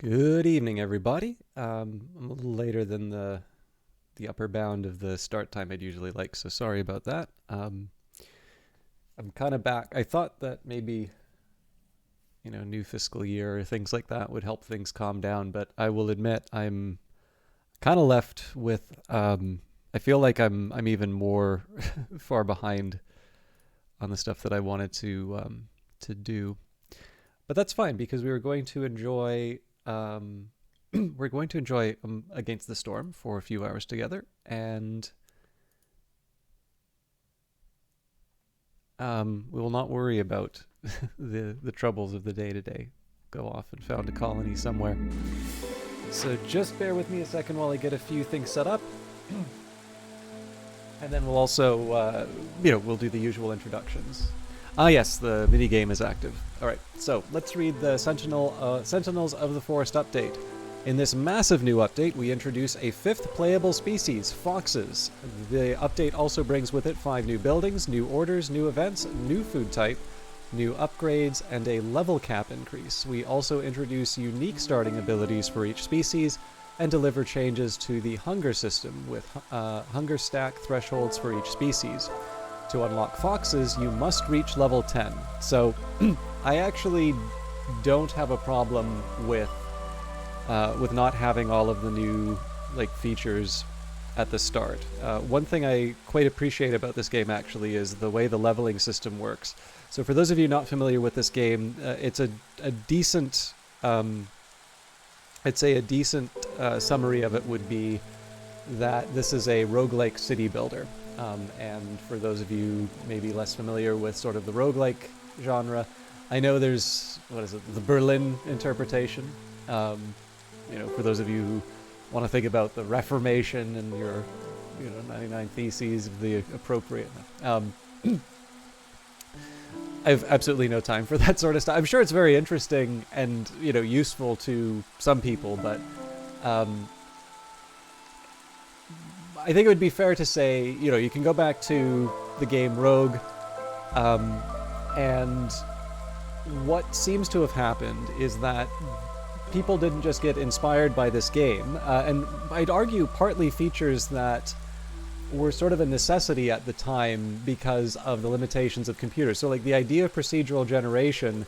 Good evening, everybody. I'm a little later than the upper bound of the start time I'd usually like, so sorry about that. I'm kind of back. I thought that maybe new fiscal year or things like that would help things calm down, but I will admit I'm kind of left with. I feel like I'm even more far behind on the stuff that I wanted to do, but that's fine because we were going to enjoy. We're going to enjoy Against the Storm for a few hours together, and we will not worry about the troubles of the day to day. Go off and found a colony somewhere. So just bear with me a second while I get a few things set up, and then we'll also, we'll do the usual introductions. Ah, yes, the minigame is active. All right, so let's read the Sentinels of the Forest update. In this massive new update, we introduce a fifth playable species, foxes. The update also brings with it 5 new buildings, new orders, new events, new food type, new upgrades, and a level cap increase. We also introduce unique starting abilities for each species and deliver changes to the hunger system with hunger stack thresholds for each species. To unlock foxes, you must reach level 10. So I actually don't have a problem with not having all of the new features at the start. One thing I quite appreciate about this game actually is the way the leveling system works. So for those of you not familiar with this game, it's a decent, I'd say a decent summary of it would be that this is a roguelike city builder. And for those of you maybe less familiar with sort of the roguelike genre, I know there's, the Berlin interpretation. For those of you who want to think about the Reformation and your, 99 Theses of the appropriate. I have absolutely no time for that sort of stuff. I'm sure it's very interesting and, useful to some people, but I think it would be fair to say, you can go back to the game Rogue, and what seems to have happened is that people didn't just get inspired by this game, and I'd argue partly features that were sort of a necessity at the time because of the limitations of computers. So the idea of procedural generation,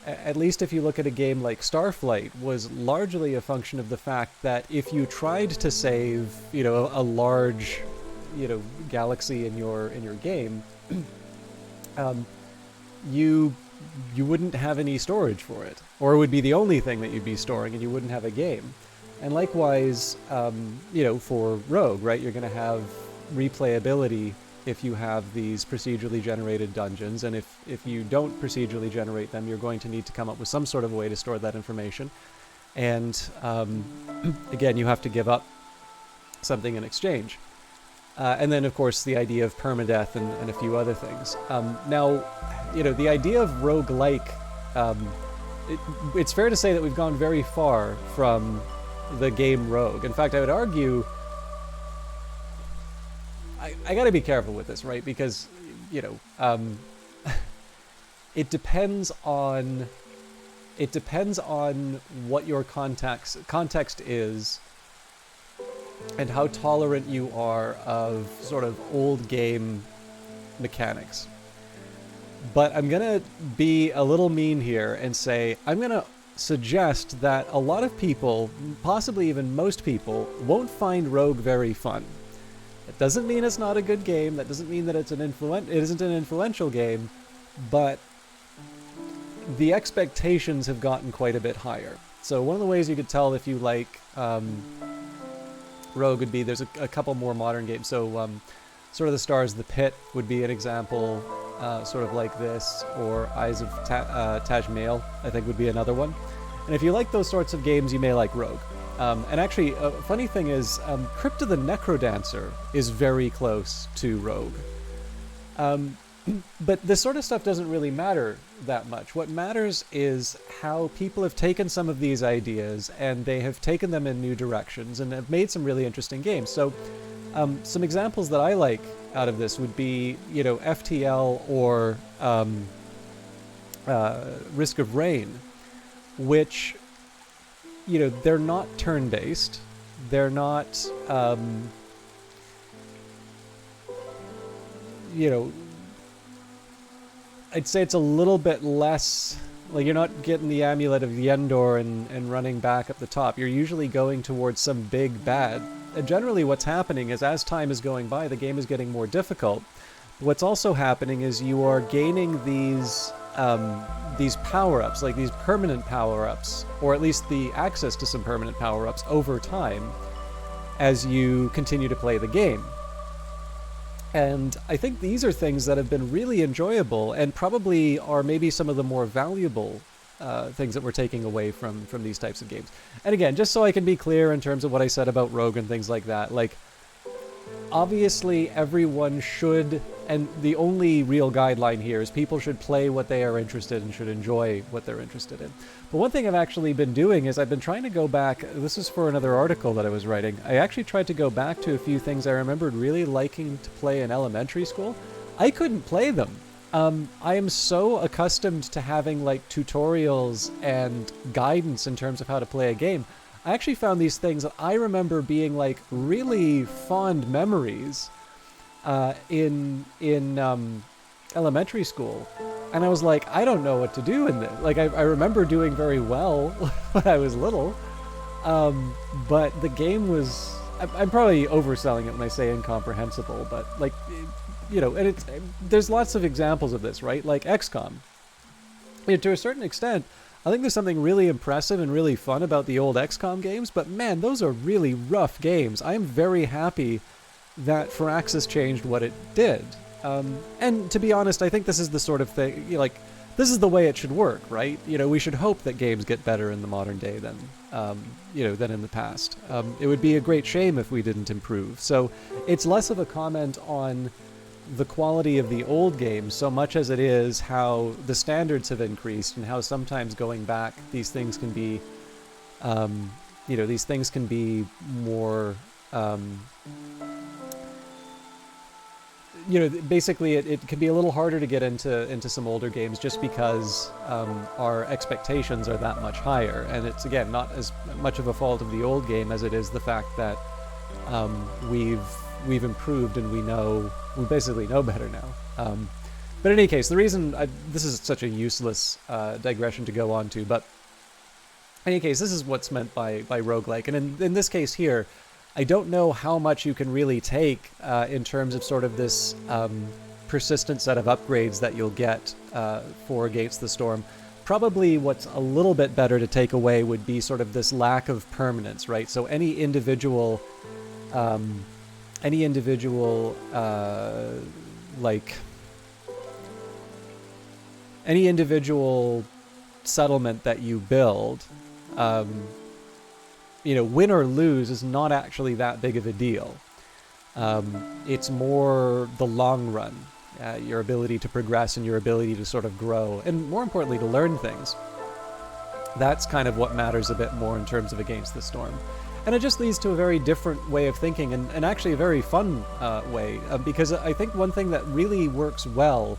at least if you look at a game like Starflight, was largely a function of the fact that if you tried to save, a large, galaxy in your game, you wouldn't have any storage for it, or it would be the only thing that you'd be storing, and you wouldn't have a game. And likewise, for Rogue, right, you're going to have replayability if you have these procedurally generated dungeons, and if you don't procedurally generate them, you're going to need to come up with some sort of way to store that information. And again, you have to give up something in exchange. And then, of course, the idea of permadeath and a few other things. Now, the idea of roguelike, it's fair to say that we've gone very far from the game Rogue. In fact, I would argue, I got to be careful with this, right? Because, it depends on what your context is, and how tolerant you are of sort of old game mechanics. But I'm gonna be a little mean here and say I'm gonna suggest that a lot of people, possibly even most people, won't find Rogue very fun. That doesn't mean it's not a good game. That doesn't mean that it isn't an influential game, but the expectations have gotten quite a bit higher. So one of the ways you could tell if you like Rogue would be there's a couple more modern games. So Sword of the Stars, The Pit would be an example, sort of like this, or Eyes of Taj Mahal, I think would be another one. And if you like those sorts of games, you may like Rogue. And actually, a funny thing is, Crypta the Necrodancer is very close to Rogue. But this sort of stuff doesn't really matter that much. What matters is how people have taken some of these ideas and they have taken them in new directions and have made some really interesting games. So some examples that I like out of this would be, FTL or Risk of Rain, which they're not turn-based. They're not, I'd say it's a little bit less, like you're not getting the amulet of Yendor and running back up the top. You're usually going towards some big bad. And generally what's happening is as time is going by, the game is getting more difficult. What's also happening is you are gaining these power-ups, like these permanent power-ups, or at least the access to some permanent power-ups over time as you continue to play the game. And I think these are things that have been really enjoyable and probably are maybe some of the more valuable things that we're taking away from these types of games. And again, just so I can be clear in terms of what I said about Rogue and things like that, like, obviously everyone should, and the only real guideline here is people should play what they are interested in, should enjoy what they're interested in. But one thing I've actually been doing is I've been trying to go back, this is for another article that I was writing, I actually tried to go back to a few things I remembered really liking to play in elementary school. I couldn't play them. I am so accustomed to having like tutorials and guidance in terms of how to play a game. I actually found these things that I remember being like really fond memories in elementary school, and I was like, I don't know what to do in this. Like I remember doing very well when I was little, but the game was, I'm probably overselling it when I say incomprehensible, but like, and there's lots of examples of this, right? Like XCOM. To a certain extent, I think there's something really impressive and really fun about the old XCOM games, but man, those are really rough games. I am very happy that Firaxis changed what it did. And to be honest, I think this is the sort of thing, this is the way it should work, right? We should hope that games get better in the modern day than in the past. It would be a great shame if we didn't improve. So it's less of a comment on the quality of the old games so much as it is how the standards have increased and how sometimes going back these things can be more basically it can be a little harder to get into some older games just because our expectations are that much higher, and it's again not as much of a fault of the old game as it is the fact that we've improved and we basically know better now. But in any case, the reason this is such a useless digression to go on to, but in any case, this is what's meant by roguelike. And in this case here, I don't know how much you can really take in terms of sort of this persistent set of upgrades that you'll get for Against the Storm. Probably what's a little bit better to take away would be sort of this lack of permanence, right? So any individual settlement that you build, win or lose is not actually that big of a deal. It's more the long run, your ability to progress and your ability to sort of grow, and more importantly, to learn things. That's kind of what matters a bit more in terms of Against the Storm. And it just leads to a very different way of thinking, and actually a very fun way, because I think one thing that really works well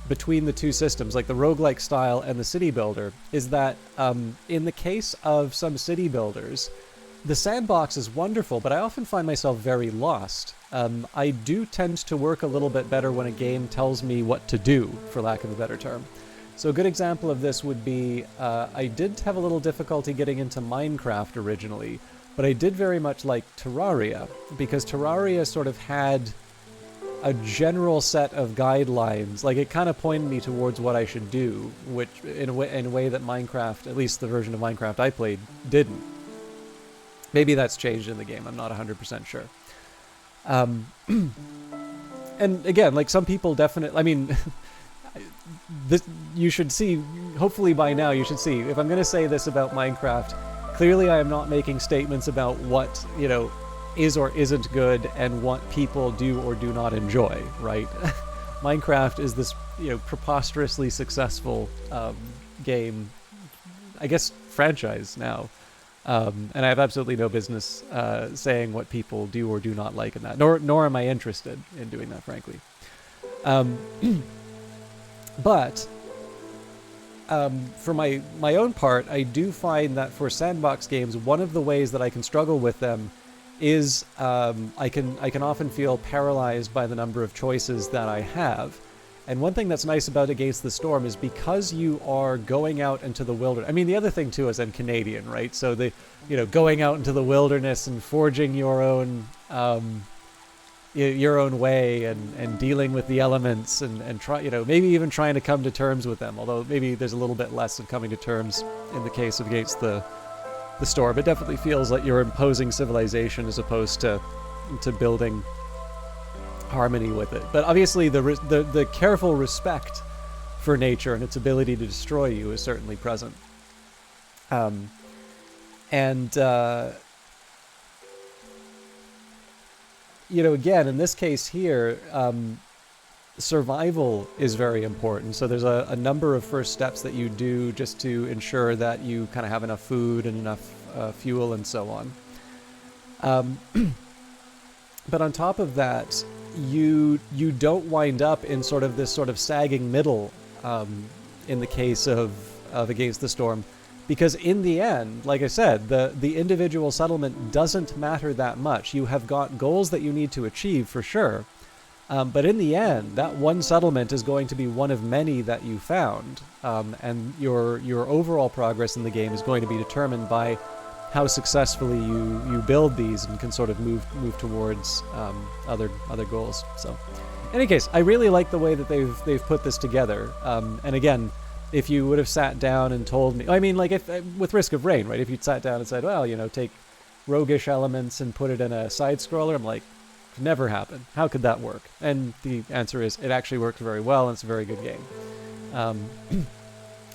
between the two systems, like the roguelike style and the city builder, is that in the case of some city builders, the sandbox is wonderful, but I often find myself very lost. I do tend to work a little bit better when a game tells me what to do, for lack of a better term. So a good example of this would be, I did have a little difficulty getting into Minecraft originally, but I did very much like Terraria, because Terraria sort of had a general set of guidelines. Like, it kind of pointed me towards what I should do, which in a way that Minecraft, at least the version of Minecraft I played, didn't. Maybe that's changed in the game, I'm not 100% sure. And again, like, some people definitely, I mean, you should see, hopefully by now you should see, if I'm going to say this about Minecraft, clearly I am not making statements about what, is or isn't good and what people do or do not enjoy, right? Minecraft is this, preposterously successful game, I guess franchise now. And I have absolutely no business saying what people do or do not like in that, nor am I interested in doing that, frankly. But for my own part, I do find that for sandbox games, one of the ways that I can struggle with them is I can often feel paralyzed by the number of choices that I have. And one thing that's nice about Against the Storm is because you are going out into the wilderness. I mean, the other thing too is I'm Canadian, right? So going out into the wilderness and forging your own way and dealing with the elements and try, maybe even trying to come to terms with them. Although maybe there's a little bit less of coming to terms in the case of Against the Storm. It definitely feels like you're imposing civilization as opposed to building harmony with it. But obviously the careful respect for nature and its ability to destroy you is certainly present. Again, in this case here, survival is very important. So there's a number of first steps that you do just to ensure that you kind of have enough food and enough fuel and so on. But on top of that, you don't wind up in sort of this sort of sagging middle in the case of Against the Storm, because in the end, like I said, the individual settlement doesn't matter that much. You have got goals that you need to achieve for sure, but in the end, that one settlement is going to be one of many that you found, and your overall progress in the game is going to be determined by how successfully you build these and can sort of move towards other goals. So, in any case, I really like the way that they've put this together. And again, if you would have sat down and told me, I mean, like if with Risk of Rain, right? If you'd sat down and said, well, take roguish elements and put it in a side scroller, I'm like, never happened. How could that work? And the answer is, it actually works very well, and it's a very good game.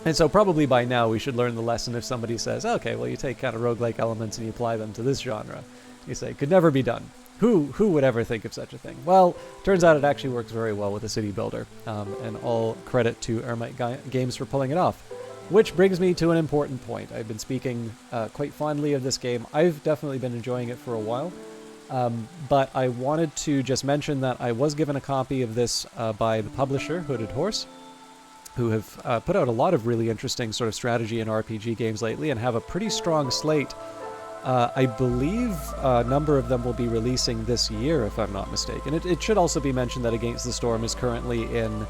And so probably by now we should learn the lesson if somebody says, okay, well, you take kind of roguelike elements and you apply them to this genre. You say, could never be done. Who would ever think of such a thing? Well, turns out it actually works very well with a city builder, and all credit to Ermite Games for pulling it off. Which brings me to an important point. I've been speaking quite fondly of this game. I've definitely been enjoying it for a while, but I wanted to just mention that I was given a copy of this by the publisher, Hooded Horse, who have put out a lot of really interesting sort of strategy and RPG games lately and have a pretty strong slate. I believe a number of them will be releasing this year, if I'm not mistaken. It should also be mentioned that Against the Storm is currently in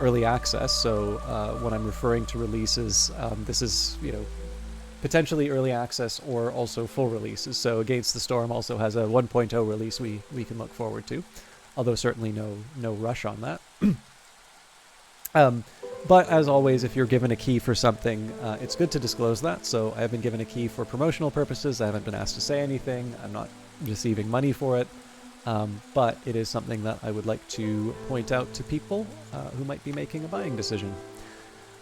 early access, so when I'm referring to releases, this is, potentially early access or also full releases. So Against the Storm also has a 1.0 release we can look forward to, although certainly no rush on that. But as always, if you're given a key for something, it's good to disclose that. So I have been given a key for promotional purposes. I haven't been asked to say anything. I'm not receiving money for it. But it is something that I would like to point out to people who might be making a buying decision.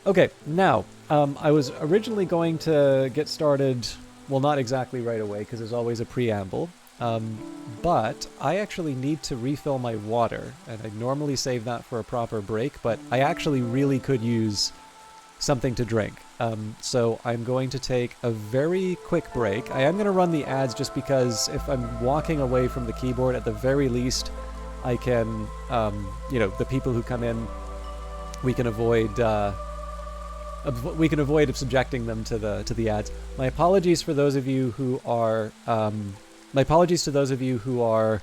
Okay, now, I was originally going to get started, well, not exactly right away, because there's always a preamble. But I actually need to refill my water, and I normally save that for a proper break, but I actually really could use something to drink. So I'm going to take a very quick break. I am going to run the ads just because if I'm walking away from the keyboard, at the very least, I can, the people who come in, we can avoid subjecting them to the ads. My apologies for those of you who are... My apologies to those of you who are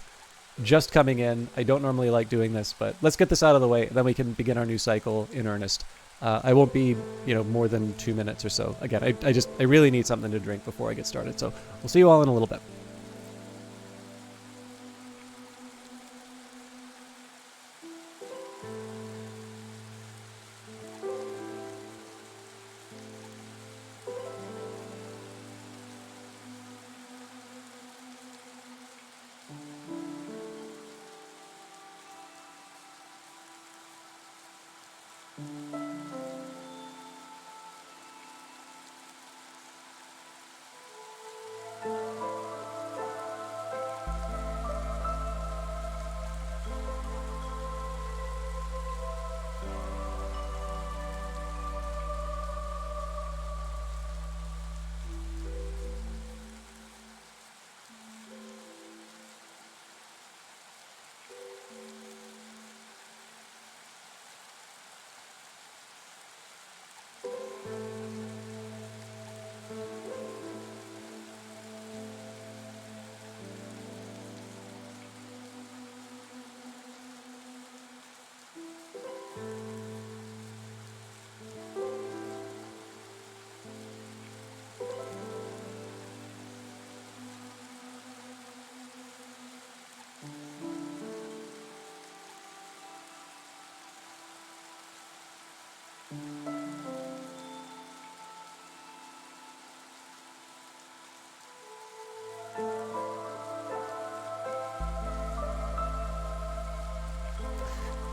just coming in. I don't normally like doing this, but let's get this out of the way, then we can begin our new cycle in earnest. I won't be, more than 2 minutes or so. Again, I really need something to drink before I get started, so we'll see you all in a little bit.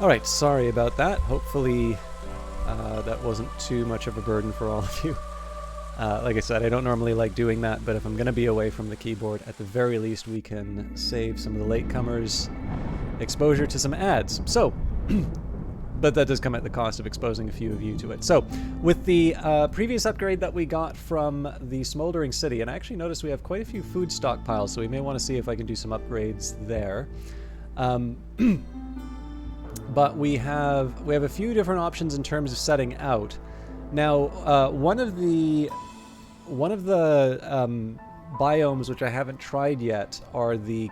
Alright, sorry about that. Hopefully that wasn't too much of a burden for all of you. Like I said, I don't normally like doing that, but if I'm going to be away from the keyboard, at the very least we can save some of the latecomers exposure to some ads. So, but that does come at the cost of exposing a few of you to it. So, with the previous upgrade that we got from the Smoldering City, and I actually noticed we have quite a few food stockpiles, so we may want to see if I can do some upgrades there. But we have a few different options in terms of setting out. Now, one of the biomes which I haven't tried yet are the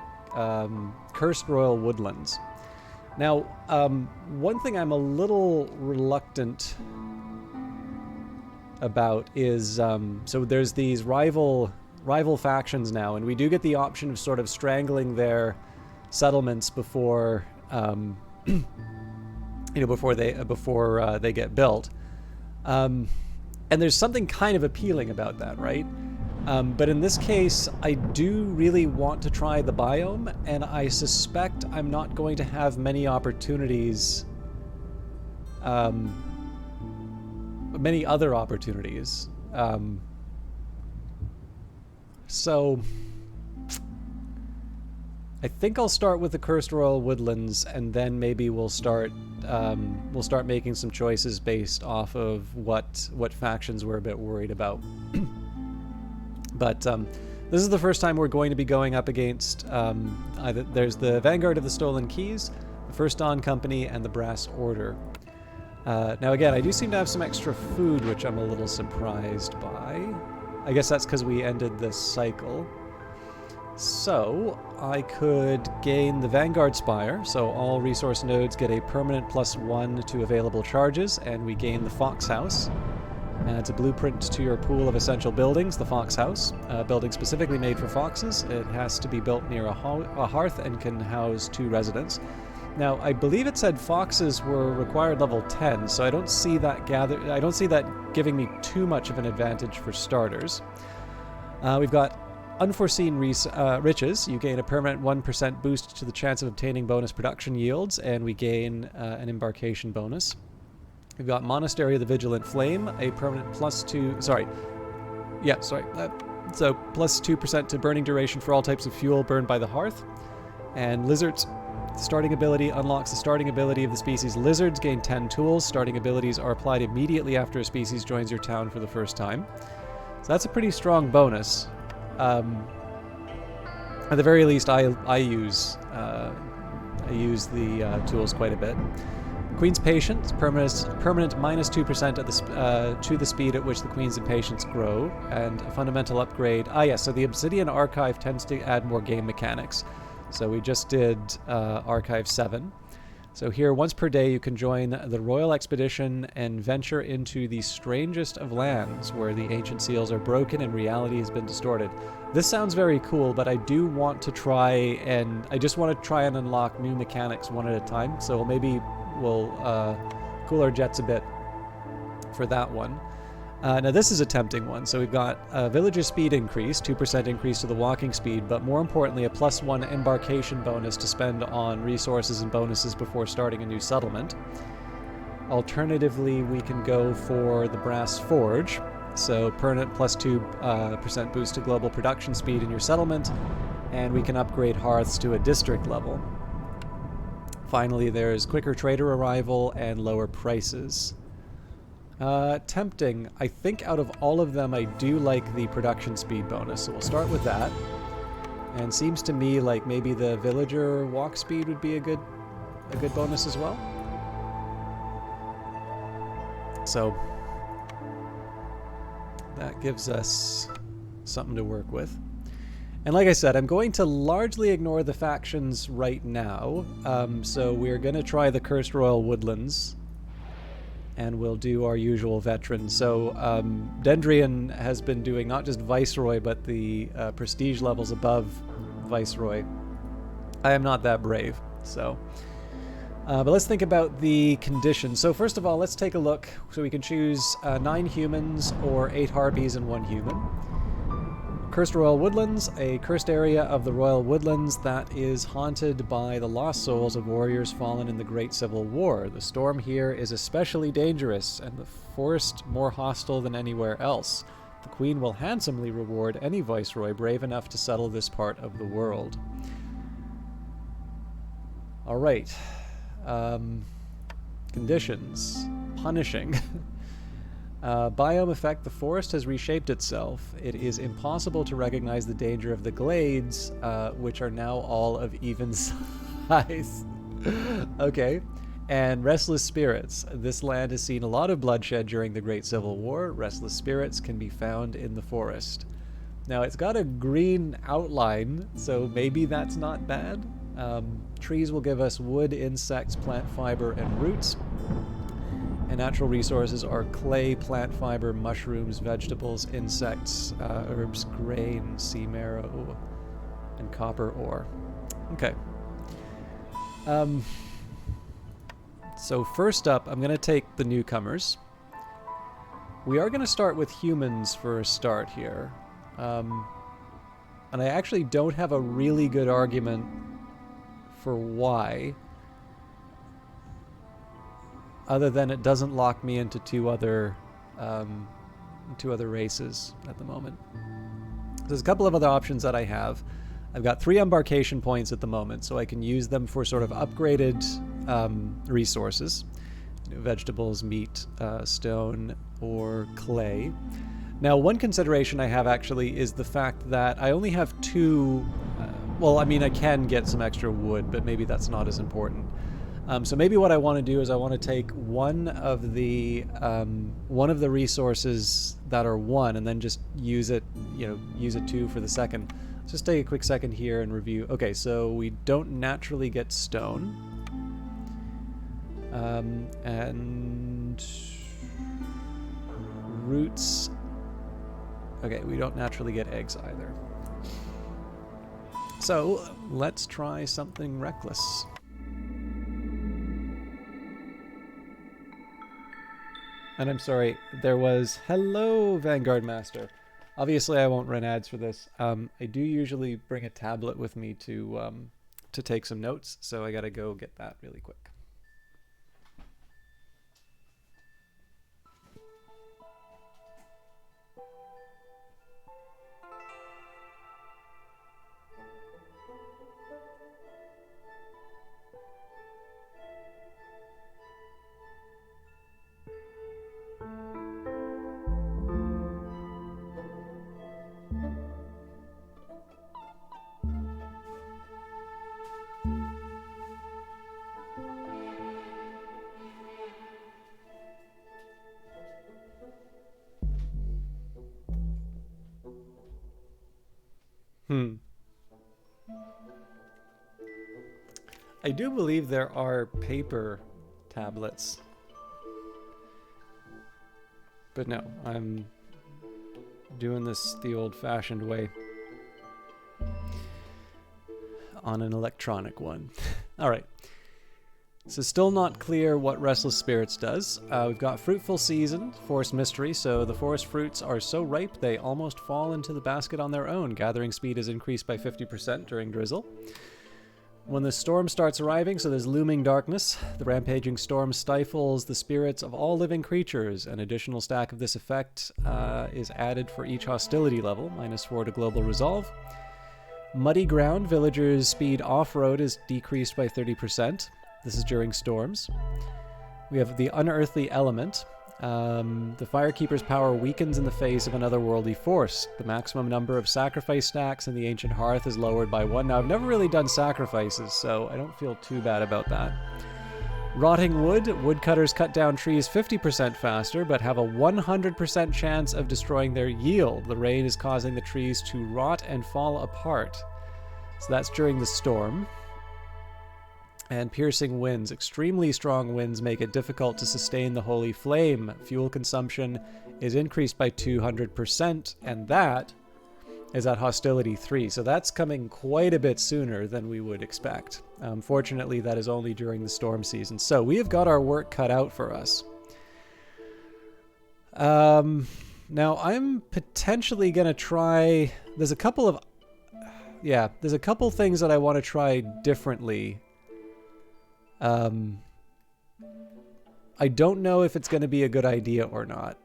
Cursed Royal Woodlands. Now, one thing I'm a little reluctant about is so there's these rival factions now, and we do get the option of sort of strangling their settlements before before they get built. And there's something kind of appealing about that, right? But in this case, I do really want to try the biome, and I suspect I'm not going to have many opportunities, many other opportunities. So I think I'll start with the Cursed Royal Woodlands, and then maybe we'll start making some choices based off of what factions we're a bit worried about. But this is the first time we're going to be going up against there's the Vanguard of the Stolen Keys, the First Dawn Company, and the Brass Order. Now again, I do seem to have some extra food, which I'm a little surprised by. I guess that's because we ended this cycle. So, I could gain the Vanguard Spire, so all resource nodes get a permanent +1 to available charges, and we gain the Fox House. And it's a blueprint to your pool of essential buildings, the Fox House, a building specifically made for foxes. It has to be built near a hearth and can house 2 residents. Now, I believe it said foxes were required level 10, so I don't see that giving me too much of an advantage for starters. We've got Unforeseen Riches. You gain a permanent 1% boost to the chance of obtaining bonus production yields, and we gain an embarkation bonus. We've got Monastery of the Vigilant Flame, a permanent +2... so +2% to burning duration for all types of fuel burned by the hearth. And Lizards. Starting ability unlocks the starting ability of the species Lizards. Gain 10 tools. Starting abilities are applied immediately after a species joins your town for the first time. So that's a pretty strong bonus. At the very least, I use the tools quite a bit. Queen's Patience, permanent -2% to the speed at which the Queen's Impatience grow, and a fundamental upgrade. So the Obsidian Archive tends to add more game mechanics. So we just did Archive 7. So here, once per day, you can join the Royal Expedition and venture into the strangest of lands, where the ancient seals are broken and reality has been distorted. This sounds very cool, but I do want to try and unlock new mechanics one at a time. So maybe we'll cool our jets a bit for that one. Now this is a tempting one. So we've got villager speed increase, 2% increase to the walking speed, but more importantly a +1 embarkation bonus to spend on resources and bonuses before starting a new settlement. Alternatively, we can go for the Brass Forge. So permanent +2% boost to global production speed in your settlement, and we can upgrade hearths to a district level. Finally, there's quicker trader arrival and lower prices. Tempting. I think out of all of them, I do like the production speed bonus, so we'll start with that. And seems to me like maybe the villager walk speed would be a good bonus as well. So that gives us something to work with. And like I said, I'm going to largely ignore the factions right now. So we're going to try the Cursed Royal Woodlands, and we'll do our usual veteran. So Dendrian has been doing not just Viceroy, but the prestige levels above Viceroy. I am not that brave, so... but let's think about the conditions. So first of all, let's take a look. So we can choose 9 humans or 8 harpies and 1 human. Cursed Royal Woodlands, a cursed area of the Royal Woodlands that is haunted by the lost souls of warriors fallen in the Great Civil War. The storm here is especially dangerous, and the forest more hostile than anywhere else. The Queen will handsomely reward any viceroy brave enough to settle this part of the world. All right. Conditions. Punishing. Biome effect. The forest has reshaped itself. It is impossible to recognize the danger of the glades, which are now all of even size. Okay. And restless spirits. This land has seen a lot of bloodshed during the Great Civil War. Restless spirits can be found in the forest. Now, it's got a green outline, so maybe that's not bad. Trees will give us wood, insects, plant fiber, and roots. And natural resources are clay, plant fiber, mushrooms, vegetables, insects, herbs, grain, sea marrow, and copper ore. Okay. So first up, I'm going to take the newcomers. We are going to start with humans for a start here. And I actually don't have a really good argument for why, other than it doesn't lock me into two other races at the moment. There's a couple of other options that I have. I've got 3 embarkation points at the moment, so I can use them for sort of upgraded resources, vegetables, meat, stone, or clay. Now, one consideration I have actually is the fact that I only have 2. Well, I mean, I can get some extra wood, but maybe that's not as important. So maybe what I want to do is I want to take one of the resources that are 1, and then just use it 2 for the second. Let's just take a quick second here and review. Okay, so we don't naturally get stone, and roots. Okay, we don't naturally get eggs either. So let's try something reckless. And I'm sorry, there was hello, Vanguard Master. Obviously, I won't run ads for this. I do usually bring a tablet with me to take some notes, so I gotta go get that really quick. I do believe there are paper tablets. But no, I'm doing this the old-fashioned way. On an electronic one. Alright. So still not clear what Restless Spirits does. We've got Fruitful Season, Forest Mystery, so the forest fruits are so ripe they almost fall into the basket on their own. Gathering speed is increased by 50% during drizzle. When the storm starts arriving, so there's looming darkness, the rampaging storm stifles the spirits of all living creatures. An additional stack of this effect is added for each hostility level, -4 to global resolve. Muddy ground, villagers' speed off-road is decreased by 30%. This is during storms. We have the Unearthly Element. The Firekeeper's power weakens in the face of an otherworldly force. The maximum number of sacrifice stacks in the Ancient Hearth is lowered by 1. Now, I've never really done sacrifices, so I don't feel too bad about that. Rotting wood. Woodcutters cut down trees 50% faster, but have a 100% chance of destroying their yield. The rain is causing the trees to rot and fall apart. So that's during the storm. And piercing winds. Extremely strong winds make it difficult to sustain the holy flame. Fuel consumption is increased by 200%, and that is at hostility 3. So that's coming quite a bit sooner than we would expect. Fortunately, that is only during the storm season. So we have got our work cut out for us. Now I'm potentially gonna try. There's a couple of, there's a couple things that I want to try differently. I don't know if it's going to be a good idea or not.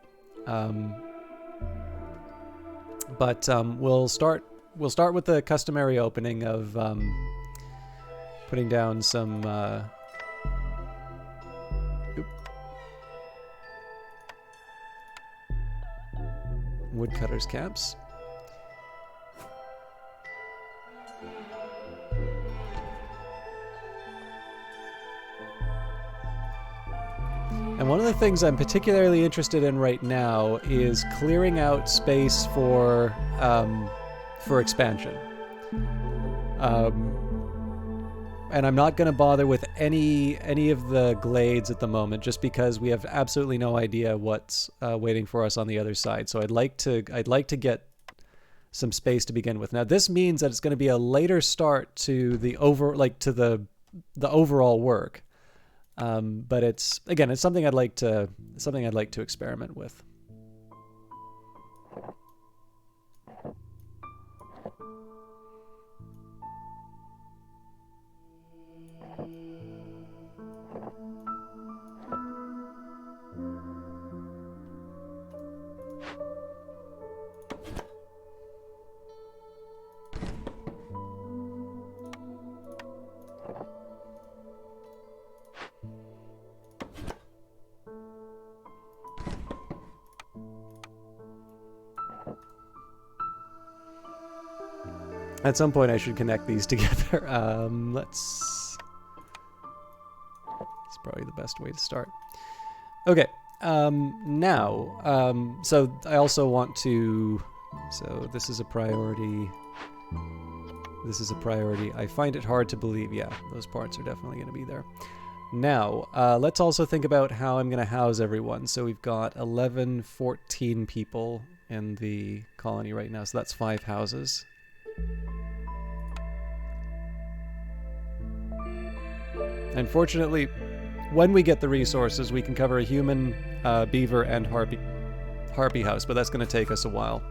But we'll start with the customary opening of putting down some woodcutters camps. And one of the things I'm particularly interested in right now is clearing out space for expansion. And I'm not going to bother with any of the glades at the moment, just because we have absolutely no idea what's waiting for us on the other side. So I'd like to get some space to begin with. Now this means that it's going to be a later start to the overall work. But it's something I'd like to experiment with. At some point I should connect these together. It's probably the best way to start. Okay, now, so I also want to, so this is a priority. This is a priority. I find it hard to believe, yeah, those parts are definitely going to be there. Now, let's also think about how I'm going to house everyone. So we've got 14 people in the colony right now, so that's 5 houses. Unfortunately, when we get the resources, we can cover a human, beaver, and harpy house, but that's going to take us a while.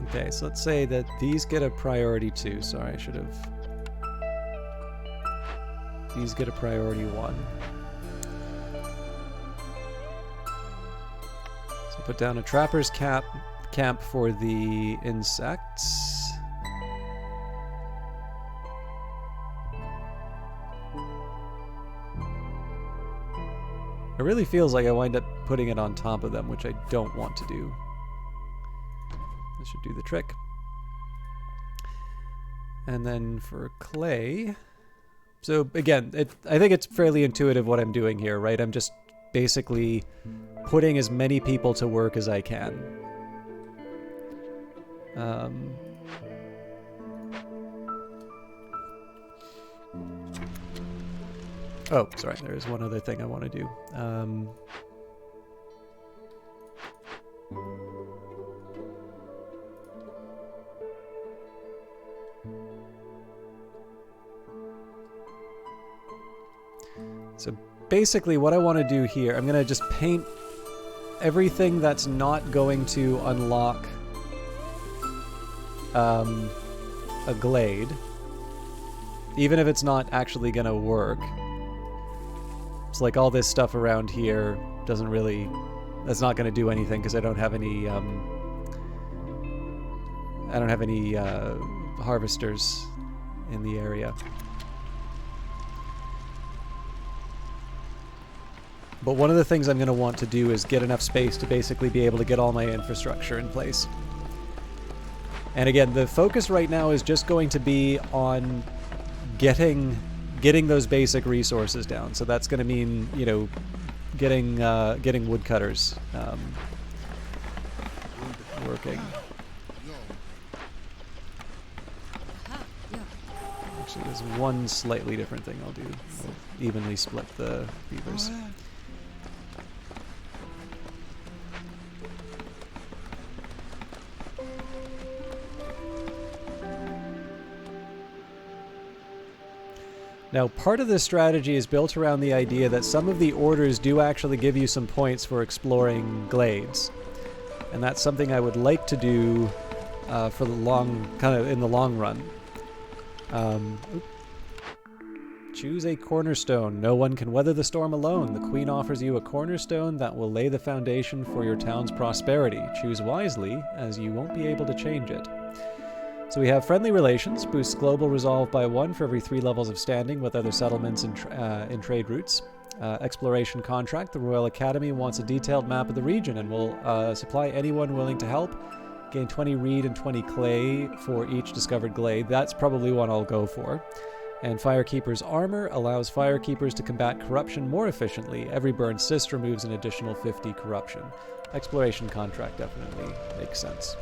Okay, so let's say that these get a priority 2. Sorry, I should have... These get a priority 1. So put down a trapper's camp for the insects. It really feels like I wind up putting it on top of them, which I don't want to do. This should do the trick. And then for clay... So again, I think it's fairly intuitive what I'm doing here, right? I'm just basically putting as many people to work as I can. Oh, sorry, there is one other thing I want to do. So basically what I want to do here, I'm going to just paint everything that's not going to unlock a glade, even if it's not actually going to work. It's like all this stuff around here doesn't really, that's not going to do anything because I don't have any harvesters in the area. But one of the things I'm going to want to do is get enough space to basically be able to get all my infrastructure in place. And again, the focus right now is just going to be on getting those basic resources down. So that's going to mean, you know, getting woodcutters working. Actually, there's one slightly different thing I'll do. I'll evenly split the beavers. Now, part of this strategy is built around the idea that some of the orders do actually give you some points for exploring glades. And that's something I would like to do for the in the long run. Choose a cornerstone. No one can weather the storm alone. The Queen offers you a cornerstone that will lay the foundation for your town's prosperity. Choose wisely, as you won't be able to change it. So we have friendly relations, boosts global resolve by 1 for every 3 levels of standing with other settlements and trade routes. Exploration contract. The Royal Academy wants a detailed map of the region and will supply anyone willing to help. Gain 20 reed and 20 clay for each discovered glade. That's probably one I'll go for. And Firekeeper's armor allows Firekeepers to combat corruption more efficiently. Every burned cyst removes an additional 50 corruption. Exploration contract definitely makes sense.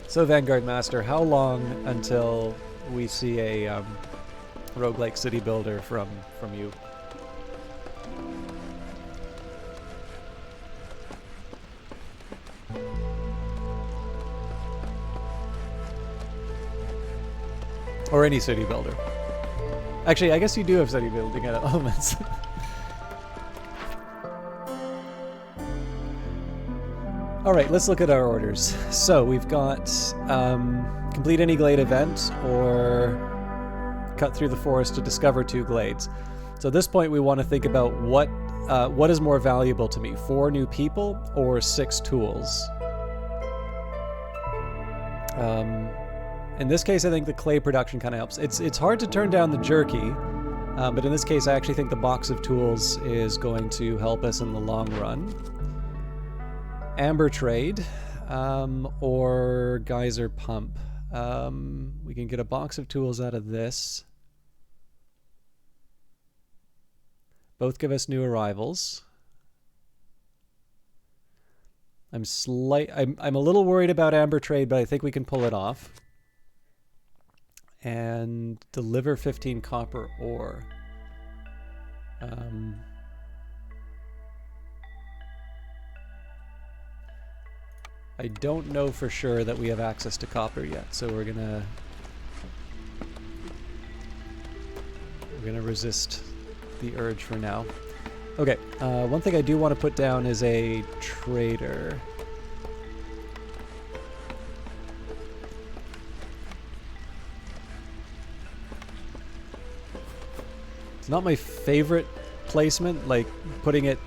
So Vanguard Master, how long until we see a roguelike city builder from you? Or any city builder. Actually, I guess you do have city building at elements. Alright, let's look at our orders. So, we've got complete any glade event or cut through the forest to discover 2 glades. So at this point we want to think about what is more valuable to me, 4 new people or 6 tools. In this case I think the clay production kind of helps. It's hard to turn down the jerky, but in this case I actually think the box of tools is going to help us in the long run. Amber trade, or geyser pump. We can get a box of tools out of this. Both give us new arrivals. I'm a little worried about amber trade, but I think we can pull it off. And deliver 15 copper ore. I don't know for sure that we have access to copper yet, so we're gonna resist the urge for now. Okay, one thing I do want to put down is a trader. It's not my favorite placement, like putting it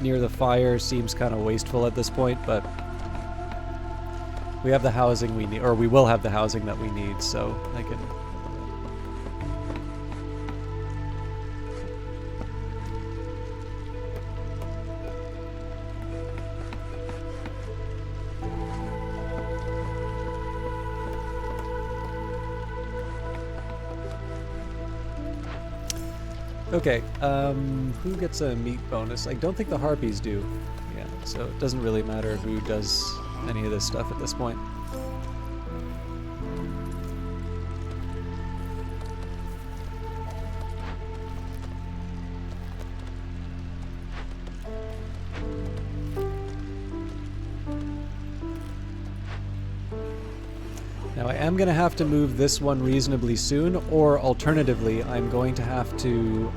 near the fire seems kind of wasteful at this point, but we have the housing we need, or we will have the housing that we need, so I can... Okay, who gets a meat bonus? I don't think the harpies do. Yeah, so it doesn't really matter who does any of this stuff at this point. Now I am going to have to move this one reasonably soon, or alternatively I'm going to have to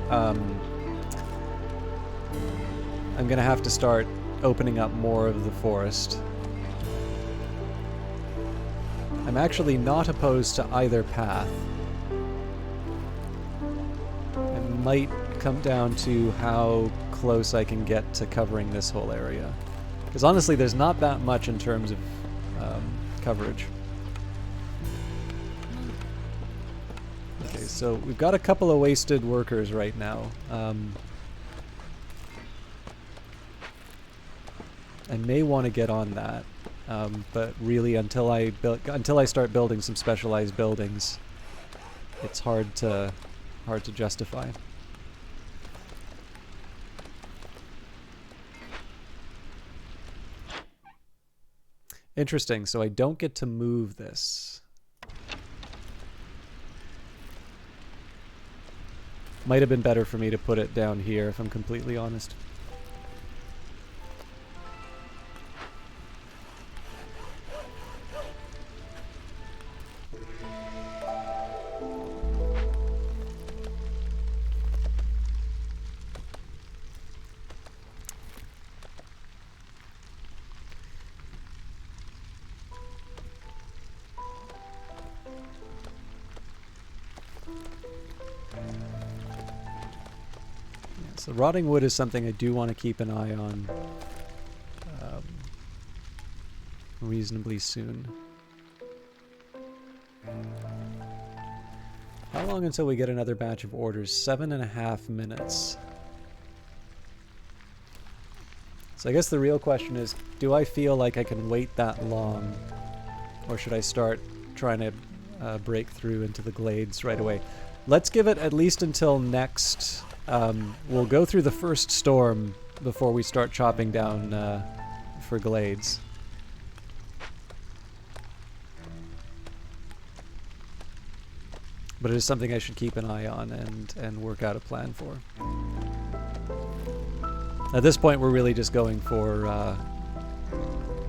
start opening up more of the forest. I'm actually not opposed to either path. It might come down to how close I can get to covering this whole area. Because honestly, there's not that much in terms of coverage. Okay, so we've got a couple of wasted workers right now. I may want to get on that. But really, until I start building some specialized buildings, it's hard to justify. Interesting. So I don't get to move this. Might have been better for me to put it down here, if I'm completely honest. So rotting wood is something I do want to keep an eye on reasonably soon. How long until we get another batch of orders? 7.5 minutes. So I guess the real question is, do I feel like I can wait that long? Or should I start trying to break through into the glades right away? Let's give it at least until next... we'll go through the first storm before we start chopping down for glades. But it is something I should keep an eye on and work out a plan for. At this point, we're really just going for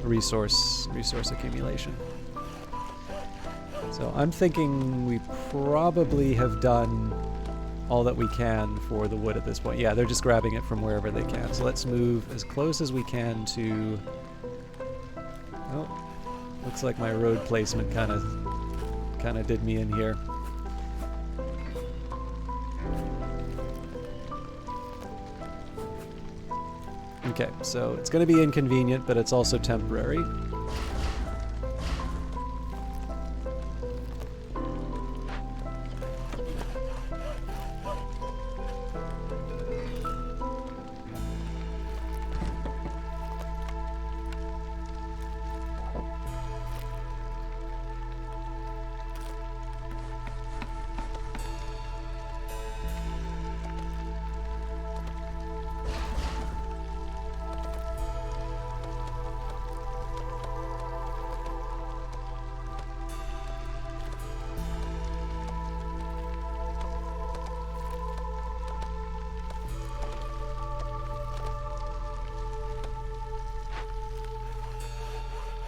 resource accumulation. So I'm thinking we probably have done all that we can for the wood at this point. Yeah, they're just grabbing it from wherever they can. So let's move as close as we can to... Oh, looks like my road placement kind of did me in here. Okay, so it's going to be inconvenient, but it's also temporary.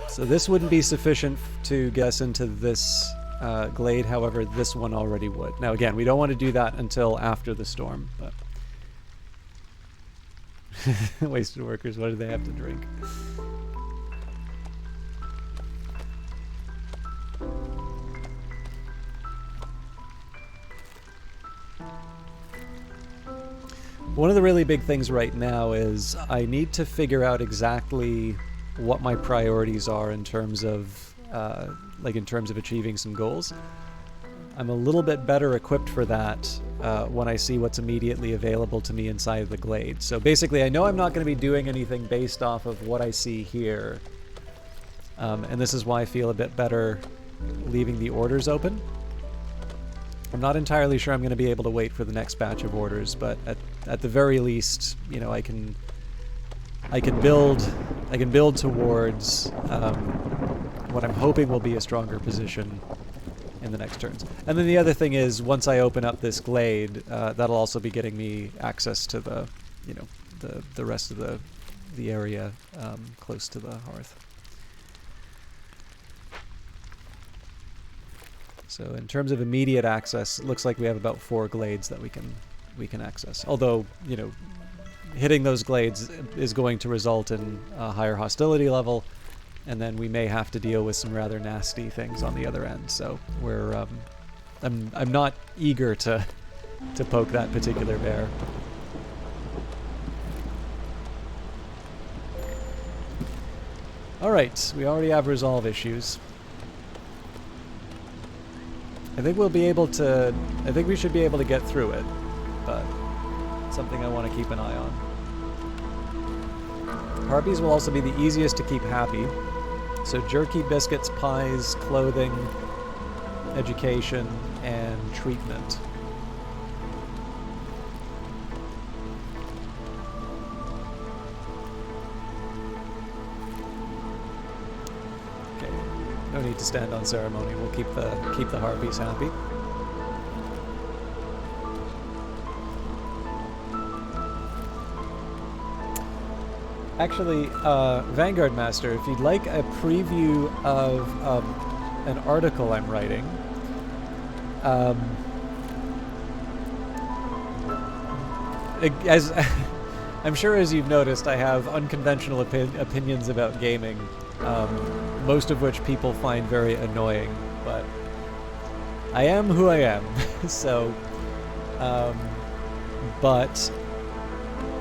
So this wouldn't be sufficient to get us into this glade, however, this one already would. Now again, we don't want to do that until after the storm, but... Wasted workers, what do they have to drink? One of the really big things right now is I need to figure out exactly what my priorities are in terms of achieving some goals. I'm a little bit better equipped for that when I see what's immediately available to me inside of the glade. So basically, I know I'm not going to be doing anything based off of what I see here. And this is why I feel a bit better leaving the orders open. I'm not entirely sure I'm going to be able to wait for the next batch of orders, but at the very least, you know, I can build towards what I'm hoping will be a stronger position in the next turns. And then the other thing is, once I open up this glade, that'll also be getting me access to the, you know, the rest of the area close to the hearth. So in terms of immediate access, it looks like we have about 4 glades that we can access. Although, you know, hitting those glades is going to result in a higher hostility level, and then we may have to deal with some rather nasty things on the other end. So we're I'm not eager to poke that particular bear. All right, we already have resolve issues. I think we'll be able to. I think we should be able to get through it, but it's something I want to keep an eye on. Harpies will also be the easiest to keep happy. So jerky, biscuits, pies, clothing, education, and treatment. Okay, no need to stand on ceremony. We'll keep the harpies happy. Actually, Vanguard Master, if you'd like a preview of an article I'm writing, as I'm sure as you've noticed, I have unconventional opinions about gaming, most of which people find very annoying, but I am who I am. So, but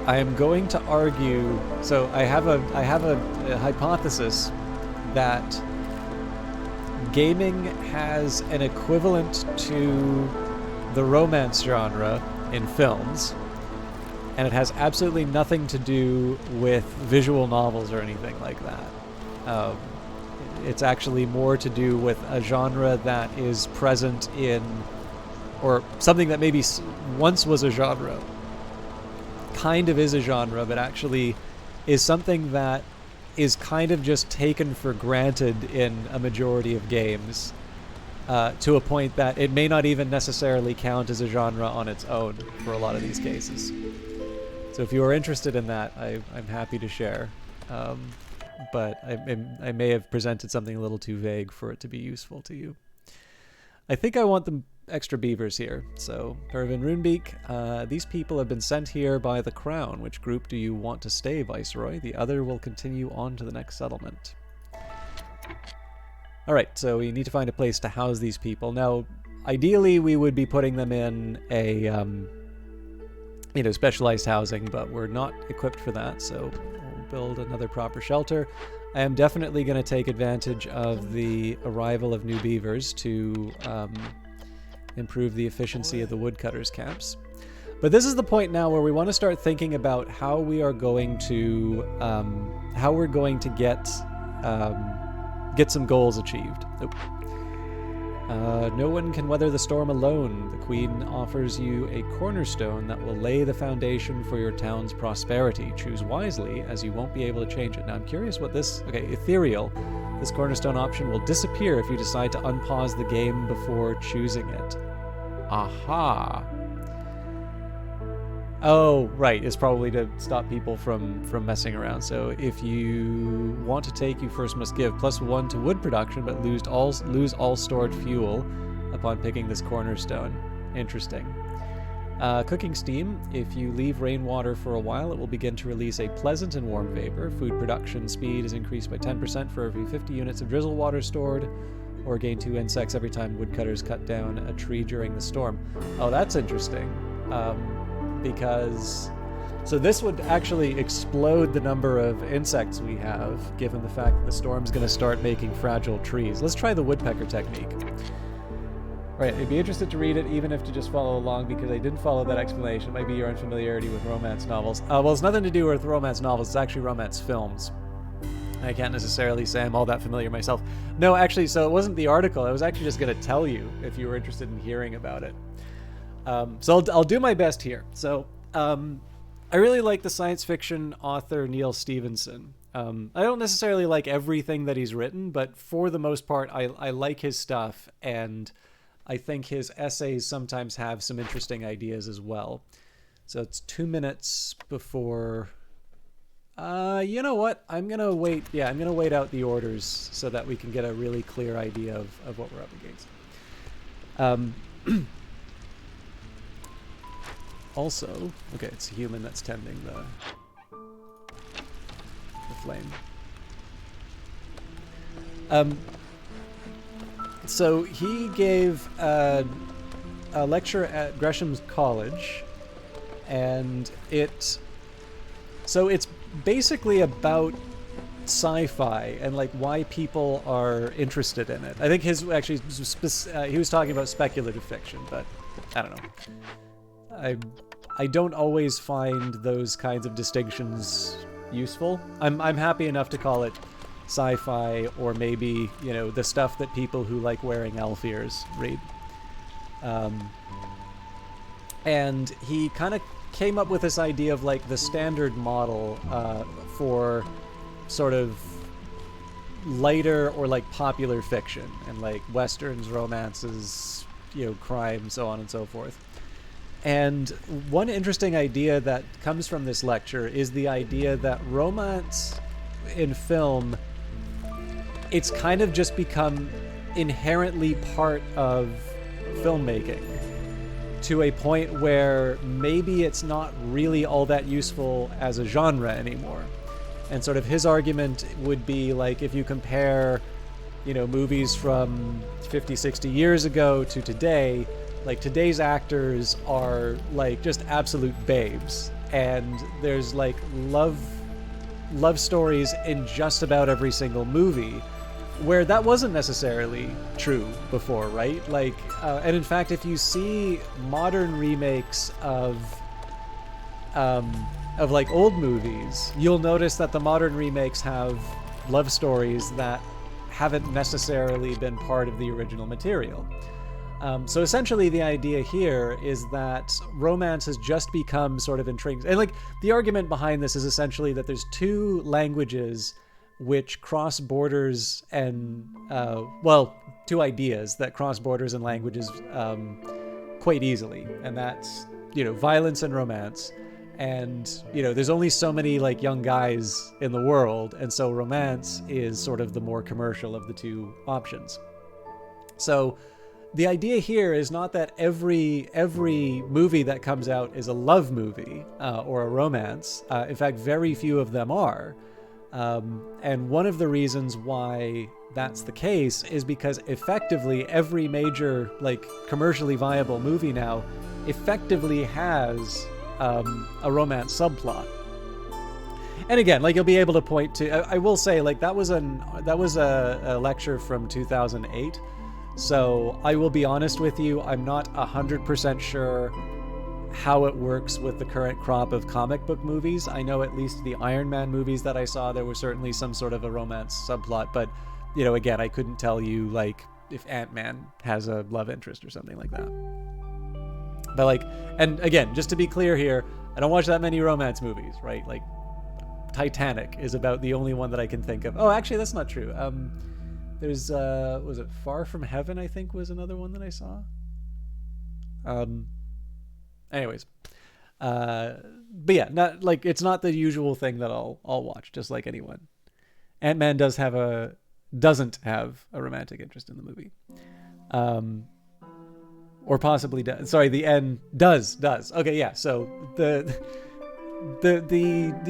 I am going to argue. So I have a hypothesis that gaming has an equivalent to the romance genre in films, and it has absolutely nothing to do with visual novels or anything like that. It's actually more to do with a genre that is present in, or something that maybe once was a genre, kind of is a genre, but actually is something that is kind of just taken for granted in a majority of games, to a point that it may not even necessarily count as a genre on its own for a lot of these cases. So if you are interested in that, I'm happy to share. But I may have presented something a little too vague for it to be useful to you. I think I want the extra beavers here. So, Pervin Runebeak, these people have been sent here by the Crown. Which group do you want to stay, Viceroy? The other will continue on to the next settlement. Alright, so we need to find a place to house these people. Now, ideally we would be putting them in a, specialized housing, but we're not equipped for that, so we'll build another proper shelter. I am definitely going to take advantage of the arrival of new beavers to improve the efficiency of the woodcutters' camps. But this is the point now where we want to start thinking about how we are going to get some goals achieved. No one can weather the storm alone. The Queen offers you a cornerstone that will lay the foundation for your town's prosperity. Choose wisely, as you won't be able to change it. Now, I'm curious what this... Okay, ethereal. This cornerstone option will disappear if you decide to unpause the game before choosing it. Aha. Oh, right. It's probably to stop people from messing around. So if you want to take, you first must give +1 to wood production, but lose all stored fuel upon picking this cornerstone. Interesting. Cooking steam. If you leave rainwater for a while, it will begin to release a pleasant and warm vapor. Food production speed is increased by 10% for every 50 units of drizzle water stored, or gain 2 insects every time woodcutters cut down a tree during the storm. Oh, that's interesting. Because... So this would actually explode the number of insects we have, given the fact that the storm's going to start making fragile trees. Let's try the woodpecker technique. Right, I'd be interested to read it, even if to just follow along, because I didn't follow that explanation. It might be your unfamiliarity with romance novels. Well, it's nothing to do with romance novels. It's actually romance films. I can't necessarily say I'm all that familiar myself. No, actually, so it wasn't the article. I was actually just going to tell you if you were interested in hearing about it. So I'll do my best here. So I really like the science fiction author Neal Stephenson. I don't necessarily like everything that he's written, but for the most part, I like his stuff, and I think his essays sometimes have some interesting ideas as well. So it's 2 minutes before... you know what? I'm going to wait. Yeah, I'm going to wait out the orders so that we can get a really clear idea of what we're up against. Also, okay, it's a human that's tending the flame. So he gave a lecture at Gresham's College, and it's basically about sci-fi and like why people are interested in it. I think his actually he was talking about speculative fiction, but I don't know. I don't always find those kinds of distinctions useful. I'm happy enough to call it sci-fi, or maybe, you know, the stuff that people who like wearing elf ears read. And he kind of came up with this idea of like the standard model for sort of lighter or like popular fiction, and like westerns, romances, you know, crime, so on and so forth. And one interesting idea that comes from this lecture is the idea that romance in film, it's kind of just become inherently part of filmmaking, to a point where maybe it's not really all that useful as a genre anymore. And sort of his argument would be like, if you compare, you know, movies from 50, 60 years ago to today, like today's actors are like just absolute babes, and there's like love stories in just about every single movie, where that wasn't necessarily true before, right? Like, and in fact, if you see modern remakes of like old movies, you'll notice that the modern remakes have love stories that haven't necessarily been part of the original material. So essentially the idea here is that romance has just become sort of intrinsic. And like the argument behind this is essentially that there's two languages which cross borders and, two ideas that cross borders and languages quite easily. And that's, violence and romance. And, there's only so many like young guys in the world. And so romance is sort of the more commercial of the two options. So the idea here is not that every movie that comes out is a love movie or a romance. In fact, very few of them are. And one of the reasons why that's the case is because effectively every major, like, commercially viable movie now effectively has a romance subplot. And again, like, you'll be able to point to, I will say, like, that was a lecture from 2008. So I will be honest with you, I'm not 100% sure how it works with the current crop of comic book movies. I know at least the Iron Man movies that I saw, there was certainly some sort of a romance subplot, but, again, I couldn't tell you, like, if Ant-Man has a love interest or something like that. But, like, and again, just to be clear here, I don't watch that many romance movies, right? Like, Titanic is about the only one that I can think of. Oh, actually, that's not true. There's, was it Far From Heaven, I think, was another one that I saw. Anyways. But yeah, not, like, it's not the usual thing that I'll watch, just like anyone. Ant-Man doesn't have a romantic interest in the movie. Or possibly does. Sorry, the N does. Okay, yeah, so the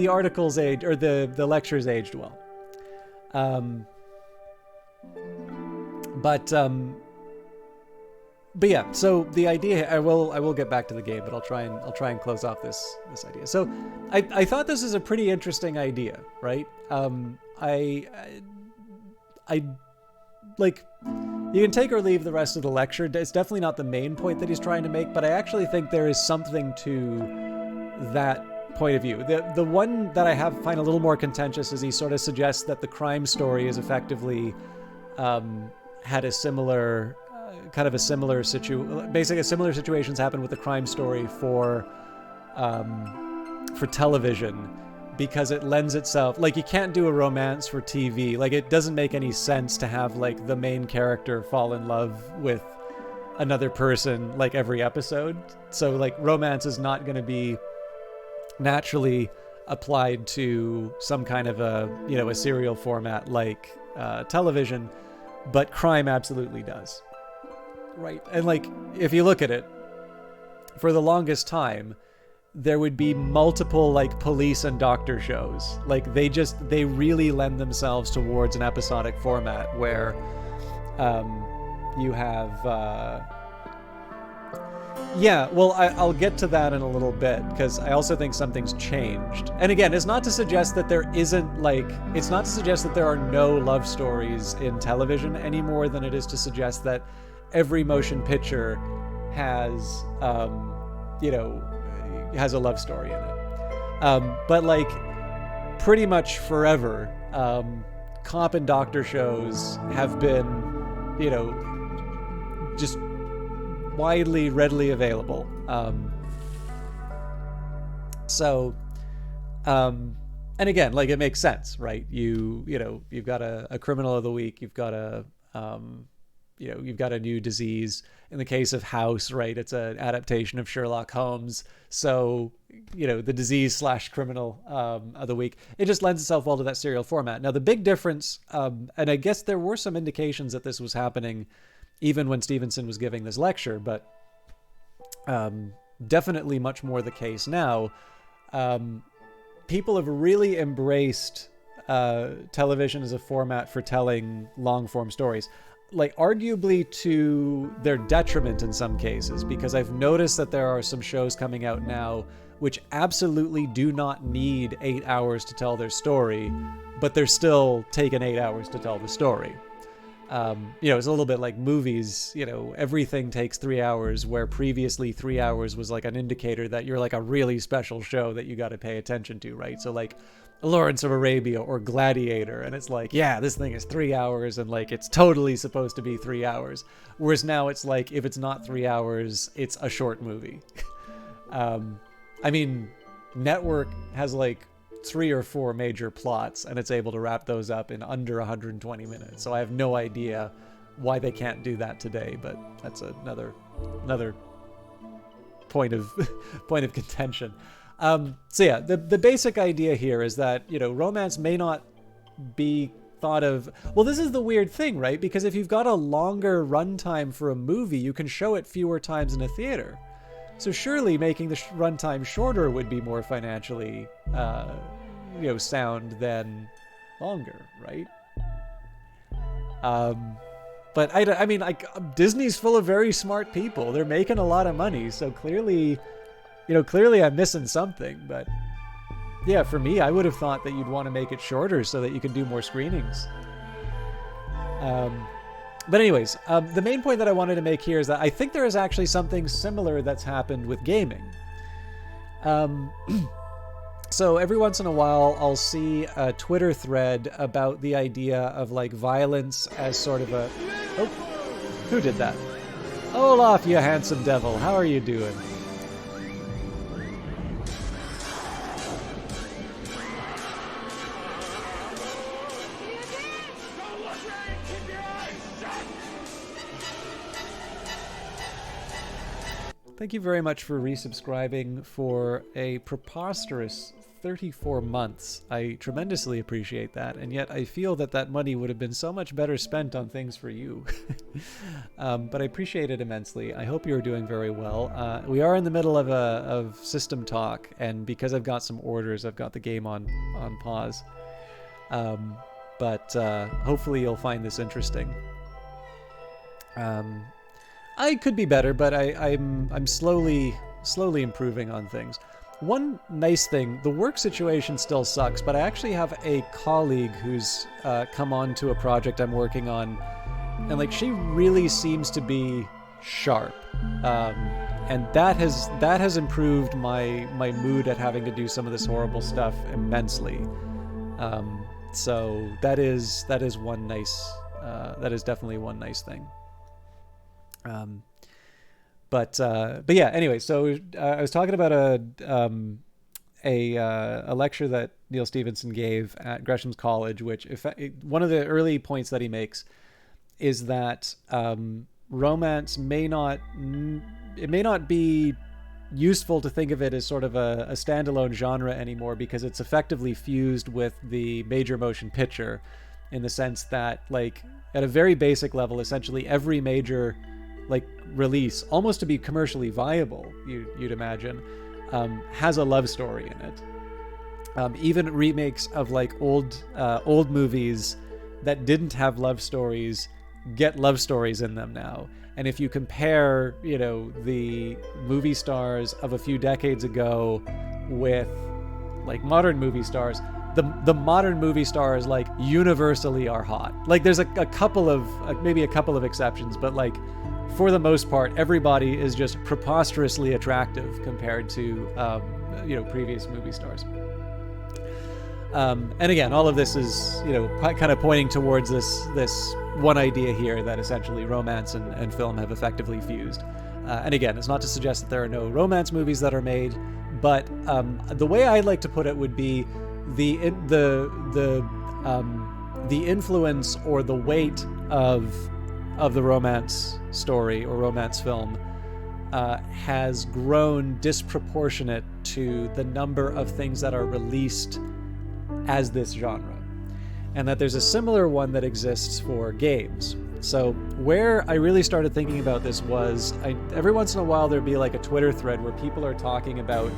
articles age, or the lectures aged well. But yeah, so the idea, I will get back to the game, but I'll try and close off this idea. So I thought this is a pretty interesting idea, right? I like, you can take or leave the rest of the lecture. It's definitely not the main point that he's trying to make, but I actually think there is something to that point of view. The one that I find a little more contentious is he sort of suggests that the crime story is effectively had a similar basically a similar situations happen with the crime story for television, because it lends itself, like, you can't do a romance for TV. Like, it doesn't make any sense to have, like, the main character fall in love with another person, like, every episode. So, like, romance is not going to be naturally applied to some kind of a serial format like television, but crime absolutely does. Right. And, like, if you look at it, for the longest time, there would be multiple, like, police and doctor shows. Like, they really lend themselves towards an episodic format where you have I'll get to that in a little bit, because I also think something's changed. And again, it's not to suggest that there are no love stories in television any more than it is to suggest that every motion picture has has a love story in it. But, like, pretty much forever, cop and doctor shows have been, just widely, readily available. And again, like, it makes sense, right? You've got a criminal of the week, you've got you've got a new disease. In the case of House, right, it's an adaptation of Sherlock Holmes. So, the disease / criminal of the week, it just lends itself well to that serial format. Now, the big difference, and I guess there were some indications that this was happening even when Stevenson was giving this lecture, but definitely much more the case now. People have really embraced television as a format for telling long-form stories, like, arguably to their detriment in some cases, because I've noticed that there are some shows coming out now which absolutely do not need 8 hours to tell their story, but they're still taking 8 hours to tell the story. It's a little bit like movies, everything takes 3 hours, where previously 3 hours was like an indicator that you're like a really special show that you got to pay attention to, right? So like Lawrence of Arabia or Gladiator, and it's like, yeah, this thing is 3 hours and like it's totally supposed to be 3 hours. Whereas now it's like, if it's not 3 hours, it's a short movie. Network has like 3 or 4 major plots, and it's able to wrap those up in under 120 minutes. So I have no idea why they can't do that today, but that's another point of contention. The basic idea here is that, romance may not be thought of. Well, this is the weird thing, right? Because if you've got a longer runtime for a movie, you can show it fewer times in a theater. So surely making the runtime shorter would be more financially, sound than longer, right? But Disney's full of very smart people. They're making a lot of money, so clearly I'm missing something. But yeah, for me, I would have thought that you'd want to make it shorter so that you can do more screenings. But anyways, the main point that I wanted to make here is that I think there is actually something similar that's happened with gaming. So every once in a while, I'll see a Twitter thread about the idea of like violence as sort of a... Oh, who did that? Olaf, you handsome devil. How are you doing? Thank you very much for resubscribing for a preposterous 34 months. I tremendously appreciate that, and yet I feel that money would have been so much better spent on things for you. But I appreciate it immensely. I hope you're doing very well. We are in the middle of system talk, and because I've got some orders, I've got the game on pause. But hopefully you'll find this interesting. I could be better, but I'm slowly improving on things. One nice thing, the work situation still sucks, but I actually have a colleague who's come on to a project I'm working on, and like she really seems to be sharp, and that has improved my mood at having to do some of this horrible stuff immensely. So that is one nice that is definitely one nice thing. But yeah, anyway, so I was talking about a lecture that Neal Stephenson gave at Gresham's College, which one of the early points that he makes is that romance may not be useful to think of it as sort of a standalone genre anymore, because it's effectively fused with the major motion picture, in the sense that, like, at a very basic level, essentially every major release, almost to be commercially viable, you'd imagine, has a love story in it. Even remakes of old movies that didn't have love stories get love stories in them now. And if you compare, the movie stars of a few decades ago with modern movie stars, the modern movie stars universally are hot. There's a couple of maybe a couple of exceptions, but for the most part, everybody is just preposterously attractive compared to previous movie stars. And again, all of this is kind of pointing towards this one idea here, that essentially romance and film have effectively fused. And again, it's not to suggest that there are no romance movies that are made, but the way I like to put it would be the influence or the weight of the romance story or romance film has grown disproportionate to the number of things that are released as this genre, and that there's a similar one that exists for games. So where I really started thinking about this was, every once in a while there'd be a Twitter thread where people are talking about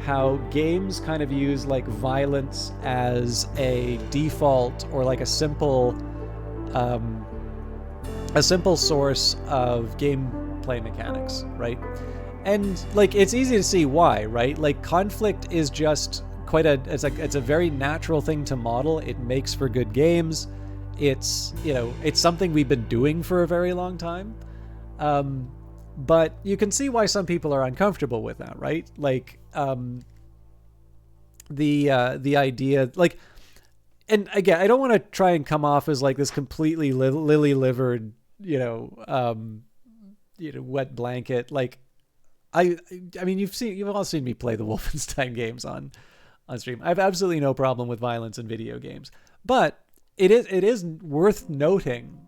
how games kind of use violence as a default or a simple source of gameplay mechanics, right? And like, it's easy to see why, right? Like, conflict is just it's a very natural thing to model. It makes for good games. It's, it's something we've been doing for a very long time. But you can see why some people are uncomfortable with that, right? Like, the idea, like, and again, I don't want to try and come off as like this completely lily-livered, wet blanket. Like, I mean, you've all seen me play the Wolfenstein games on stream. I have absolutely no problem with violence in video games, but it is worth noting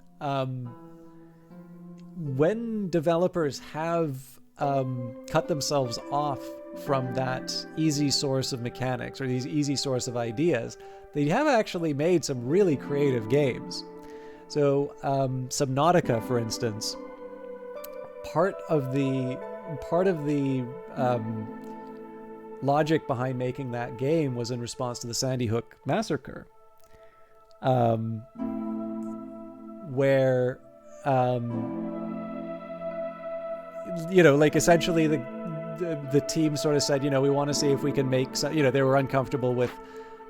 when developers have cut themselves off from that easy source of mechanics or these easy source of ideas, they have actually made some really creative games. So Subnautica, for instance, part of the logic behind making that game was in response to the Sandy Hook massacre, where like essentially the team sort of said, we want to see if we can make they were uncomfortable with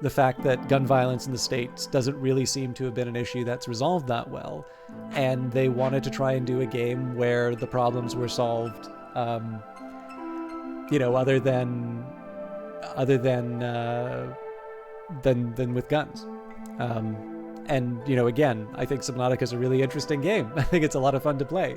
the fact that gun violence in the States doesn't really seem to have been an issue that's resolved that well, and they wanted to try and do a game where the problems were solved other than with guns. And again, I think Subnautica is a really interesting game. I think it's a lot of fun to play.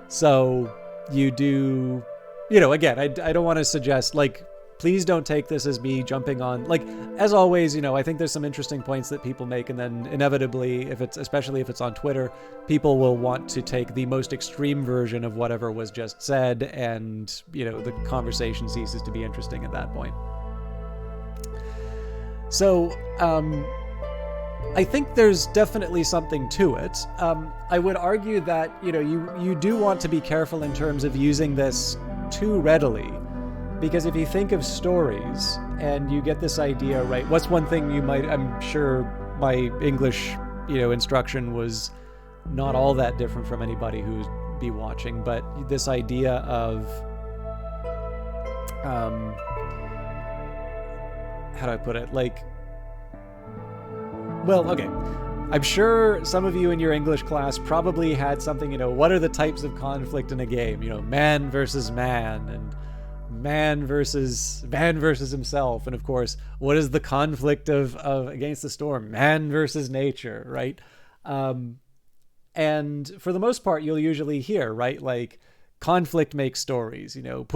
So you do, again, I don't want to suggest, like, please don't take this as me jumping on, like, as always, I think there's some interesting points that people make, and then inevitably, especially if it's on Twitter, people will want to take the most extreme version of whatever was just said, and, the conversation ceases to be interesting at that point. So, I think there's definitely something to it. I would argue that, you do want to be careful in terms of using this too readily, because if you think of stories and you get this idea, right, what's one thing I'm sure my English, instruction was not all that different from anybody who'd be watching, but this idea of, how do I put it? Like, well, okay. I'm sure some of you in your English class probably had something, what are the types of conflict in a game? Man versus man, and man versus himself, and of course, what is the conflict of against the storm? Man versus nature, right? And for the most part, you'll usually hear, right, like, conflict makes stories. Don't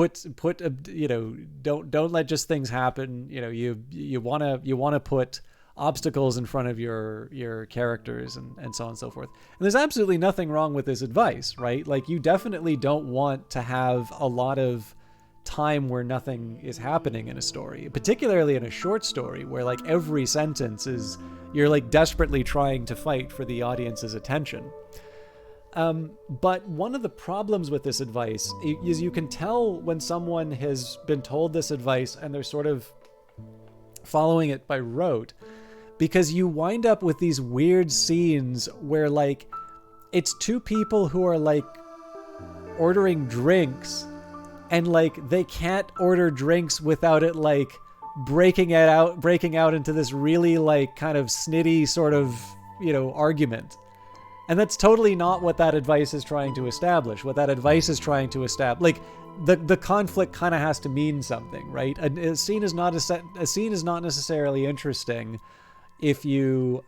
let just things happen. You want to put obstacles in front of your characters, and so on and so forth. And there's absolutely nothing wrong with this advice, right? Like, you definitely don't want to have a lot of time where nothing is happening in a story, particularly in a short story where, like, every sentence is, you're like desperately trying to fight for the audience's attention. But one of the problems with this advice is you can tell when someone has been told this advice and they're sort of following it by rote, because you wind up with these weird scenes where, like, it's two people who are, like, ordering drinks, and, like, they can't order drinks without it, like, breaking out into this really, like, kind of snitty sort of, argument. And that's totally not what that advice is trying to establish. What that advice is trying to establish, like, the conflict kind of has to mean something, right? A scene is not necessarily interesting if you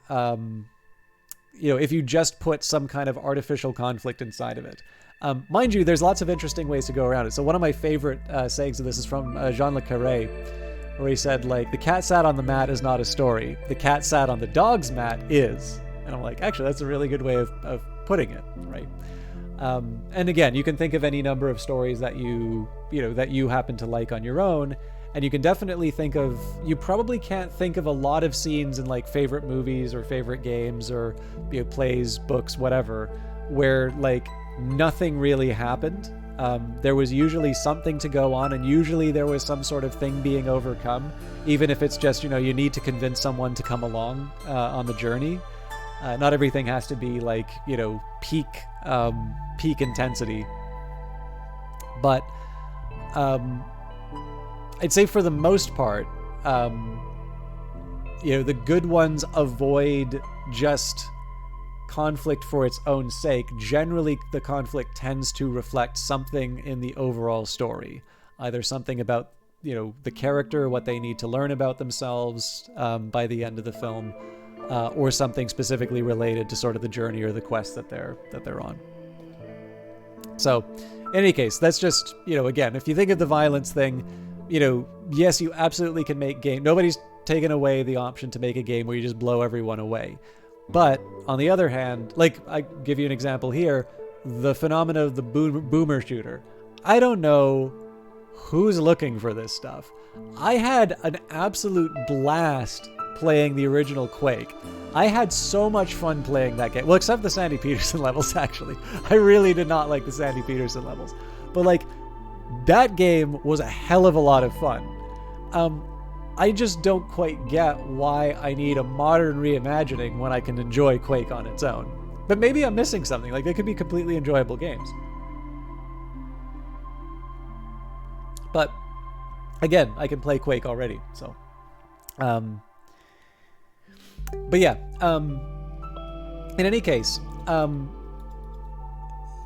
if you just put some kind of artificial conflict inside of it. Mind you, there's lots of interesting ways to go around it. So one of my favorite sayings of this is from Jean Le Carré, where he said, like, the cat sat on the mat is not a story. The cat sat on the dog's mat is. And I'm like, actually, that's a really good way of putting it, right? And again, you can think of any number of stories that you happen to like on your own, and you can definitely think of, you probably can't think of a lot of scenes in, like, favorite movies or favorite games or plays, books, whatever, where, like, nothing really happened. There was usually something to go on, and usually there was some sort of thing being overcome, even if it's just, you need to convince someone to come along on the journey. Not everything has to be, like, peak intensity. But I'd say for the most part, the good ones avoid just conflict for its own sake. Generally, the conflict tends to reflect something in the overall story, either something about the character, what they need to learn about themselves by the end of the film, or something specifically related to sort of the journey or the quest that they're on. So, in any case, that's just again, if you think of the violence thing, yes, you absolutely can make game. Nobody's taken away the option to make a game where you just blow everyone away. But on the other hand, like I give you an example here, the phenomena of the boomer shooter. I don't know who's looking for this stuff. I had an absolute blast playing the original Quake. I had so much fun playing that game. Well, except the Sandy Peterson levels, actually. I really did not like the Sandy Peterson levels. But that game was a hell of a lot of fun. I just don't quite get why I need a modern reimagining when I can enjoy Quake on its own. But maybe I'm missing something. They could be completely enjoyable games. But again, I can play Quake already, so. But yeah, in any case,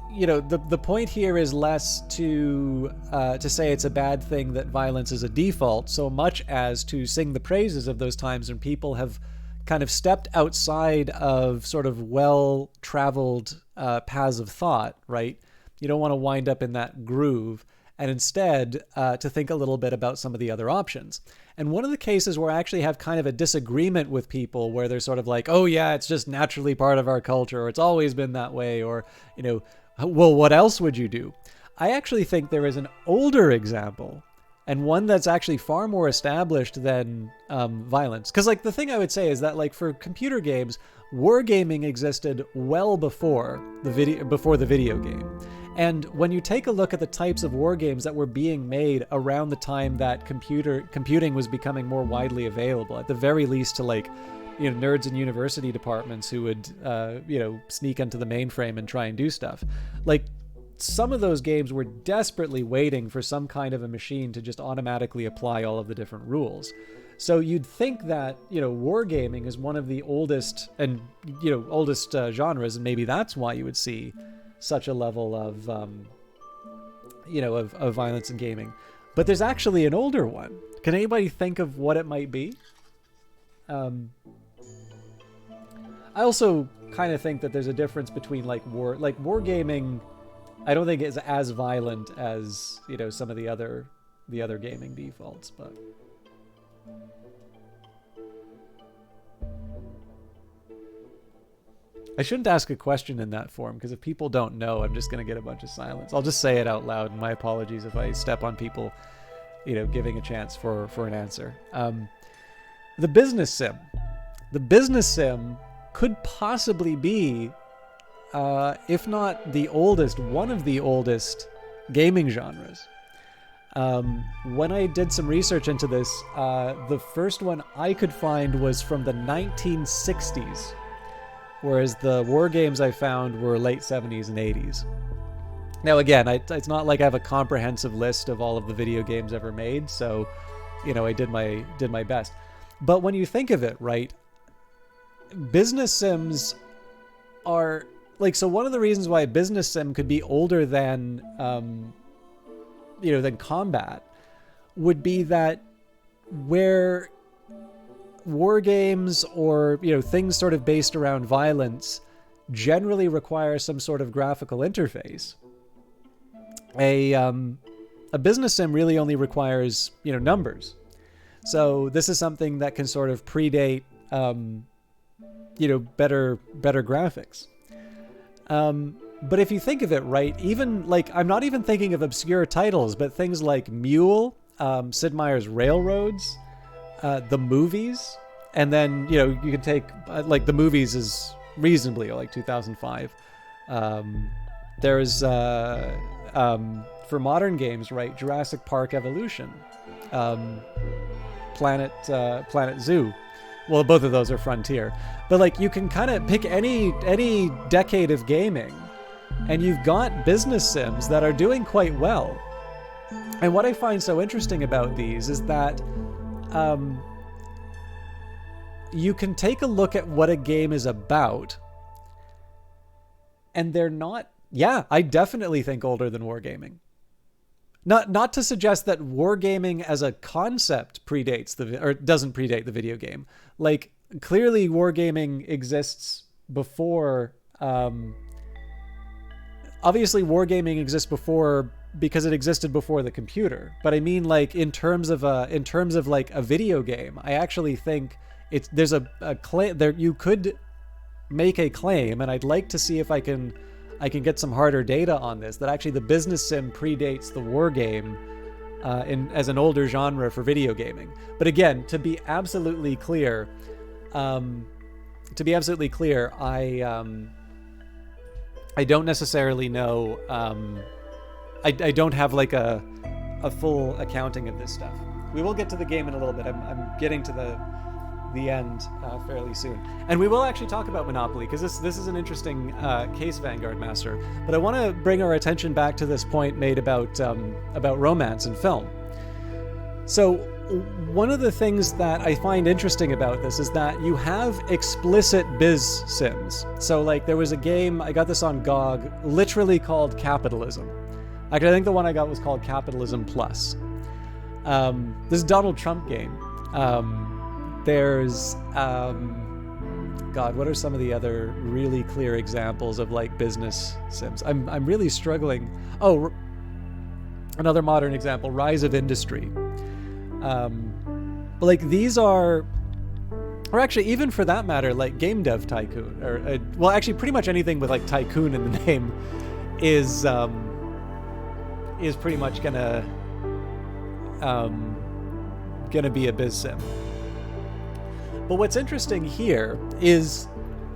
the point here is less to say it's a bad thing that violence is a default, so much as to sing the praises of those times when people have kind of stepped outside of sort of well-traveled paths of thought, right? You don't want to wind up in that groove, and instead to think a little bit about some of the other options. And one of the cases where I actually have kind of a disagreement with people, where they're sort of like, oh yeah, it's just naturally part of our culture, or it's always been that way, or, well, what else would you do? I actually think there is an older example, and one that's actually far more established than violence. Because the thing I would say is that for computer games, wargaming existed well before the video game. And when you take a look at the types of war games that were being made around the time that computing was becoming more widely available, at the very least to nerds in university departments who would sneak into the mainframe and try and do stuff. Some of those games were desperately waiting for some kind of a machine to just automatically apply all of the different rules. So you'd think that, wargaming is one of the oldest genres, and maybe that's why you would see such a level of, of violence in gaming. But there's actually an older one. Can anybody think of what it might be? I also kind of think that there's a difference between wargaming. I don't think is as violent as some of the other gaming defaults, but. I shouldn't ask a question in that form, because if people don't know, I'm just going to get a bunch of silence. I'll just say it out loud, and my apologies if I step on people, giving a chance for an answer. The business sim. The business sim could possibly be, if not the oldest, one of the oldest gaming genres. When I did some research into this, the first one I could find was from the 1960s. Whereas the war games I found were late 70s and 80s. Now again, it's not like I have a comprehensive list of all of the video games ever made, so I did my best. But when you think of it, right, business sims are so one of the reasons why a business sim could be older than than combat would be that where war games or things sort of based around violence generally require some sort of graphical interface. A business sim really only requires numbers. So this is something that can sort of predate better graphics. But if you think of it, right, even I'm not even thinking of obscure titles, but things like Mule, Sid Meier's Railroads, the movies, and then you can take the movies is reasonably 2005. There's for modern games, right, Jurassic Park Evolution, Planet Zoo. Well, both of those are Frontier, but you can kind of pick any decade of gaming, and you've got business sims that are doing quite well. And what I find so interesting about these is that you can take a look at what a game is about, and they're not, yeah, I definitely think older than wargaming. Not to suggest that wargaming as a concept doesn't predate the video game. Like, clearly wargaming exists before, obviously wargaming exists before because it existed before the computer. But I mean, like, in terms of like a video game, I actually think there's a claim there. You could make a claim, and I'd like to see if I can get some harder data on this, that actually the business sim predates the war game as an older genre for video gaming. But again, to be absolutely clear, I don't necessarily know. I don't have like a full accounting of this stuff. We will get to the game in a little bit. I'm getting to the end fairly soon, and we will actually talk about Monopoly, because this is an interesting case, Vanguard Master. But I want to bring our attention back to this point made about romance in film. So one of the things that I find interesting about this is that you have explicit biz sims. So like, there was a game, I got this on GOG, literally called Capitalism. Actually, I think the one I got was called Capitalism Plus. This is a Donald Trump game. There's God, what are some of the other really clear examples of like business sims? I'm really struggling. Oh, another modern example, Rise of Industry. But like, these are, or actually, even for that matter, like Game Dev Tycoon, or well, actually, pretty much anything with like tycoon in the name is pretty much gonna be a biz sim. But what's interesting here is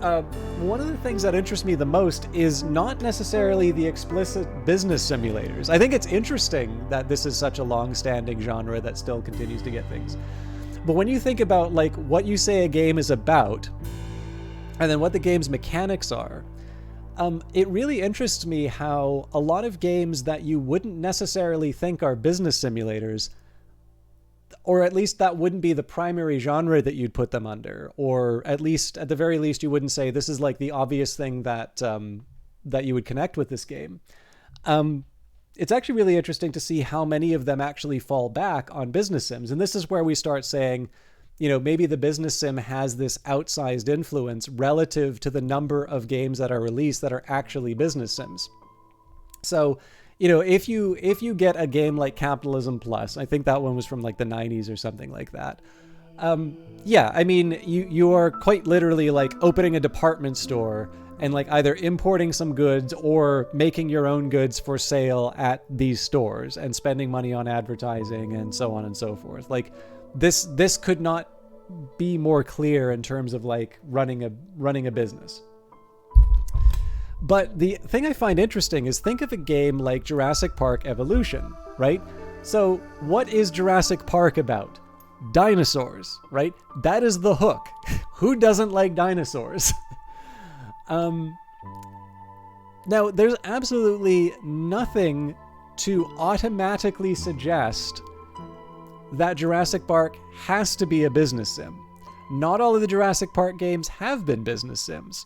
one of the things that interests me the most is not necessarily the explicit business simulators. I think it's interesting that this is such a long-standing genre that still continues to get things. But when you think about like what you say a game is about, and then what the game's mechanics are, it really interests me how a lot of games that you wouldn't necessarily think are business simulators, or at least that wouldn't be the primary genre that you'd put them under, or at the very least, you wouldn't say this is like the obvious thing that that you would connect with this game. It's actually really interesting to see how many of them actually fall back on business sims. And this is where we start saying, you know, maybe the business sim has this outsized influence relative to the number of games that are released that are actually business sims. So, you know, if you get a game like Capitalism Plus, I think that one was from like the 90s or something like that. Yeah, I mean, you are quite literally like opening a department store and like either importing some goods or making your own goods for sale at these stores and spending money on advertising and so on and so forth. Like, this could not be more clear in terms of like running a business. But the thing I find interesting is, think of a game like Jurassic Park Evolution, right? So what is Jurassic Park about? Dinosaurs, right? That is the hook. Who doesn't like dinosaurs? Now, there's absolutely nothing to automatically suggest that Jurassic Park has to be a business sim. Not all of the Jurassic Park games have been business sims,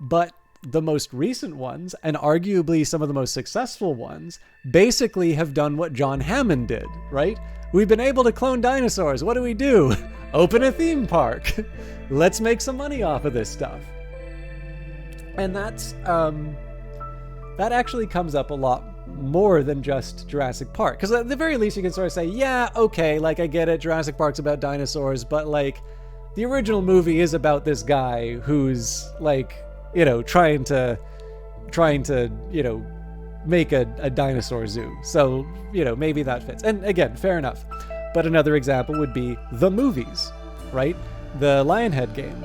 but the most recent ones, and arguably some of the most successful ones, basically have done what John Hammond did, right? We've been able to clone dinosaurs. What do? Open a theme park. Let's make some money off of this stuff. And that's that actually comes up a lot more than just Jurassic Park. Because at the very least, you can sort of say, yeah, okay, like, I get it, Jurassic Park's about dinosaurs, but like, the original movie is about this guy who's like, you know, trying to, you know, make a dinosaur zoo. So, you know, maybe that fits. And again, fair enough. But another example would be the movies, right? The Lionhead game.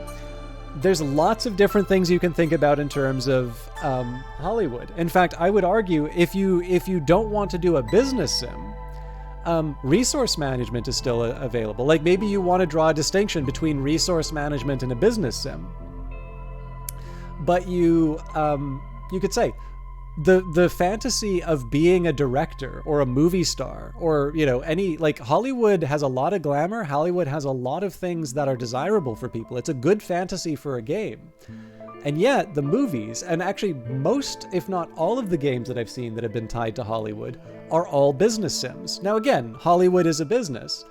There's lots of different things you can think about in terms of Hollywood. In fact, I would argue if you don't want to do a business sim, resource management is still available. Like, maybe you want to draw a distinction between resource management and a business sim. But you could say, the fantasy of being a director or a movie star or, you know, any, like, Hollywood has a lot of glamour. Hollywood has a lot of things that are desirable for people. It's a good fantasy for a game. And yet the movies, and actually most, if not all of the games that I've seen that have been tied to Hollywood, are all business sims. Now, again, Hollywood is a business.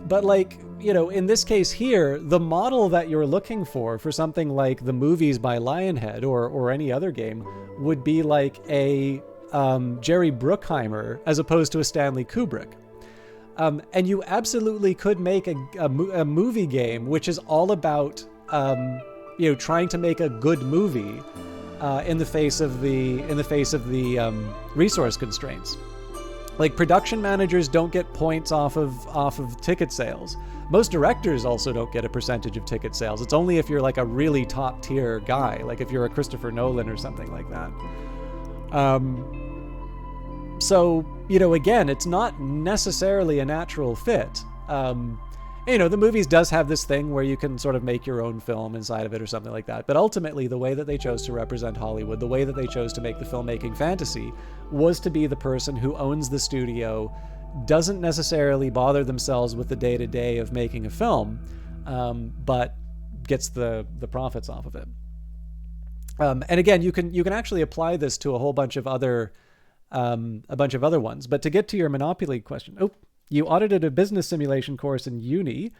But, like, you know, in this case here, the model that you're looking for something like the movies by Lionhead or any other game would be like a Jerry Bruckheimer as opposed to a Stanley Kubrick. And you absolutely could make a movie game which is all about, you know, trying to make a good movie in the face of the resource constraints. Like, production managers don't get points off of ticket sales. Most directors also don't get a percentage of ticket sales. It's only if you're like a really top tier guy, like if you're a Christopher Nolan or something like that. So, you know, again, it's not necessarily a natural fit. You know, the movies does have this thing where you can sort of make your own film inside of it or something like that. But ultimately, the way that they chose to represent Hollywood, the way that they chose to make the filmmaking fantasy, was to be the person who owns the studio, doesn't necessarily bother themselves with the day-to-day of making a film, but gets the profits off of it. And again, you can actually apply this to a whole bunch of other ones. But to get to your Monopoly question, you audited a business simulation course in uni,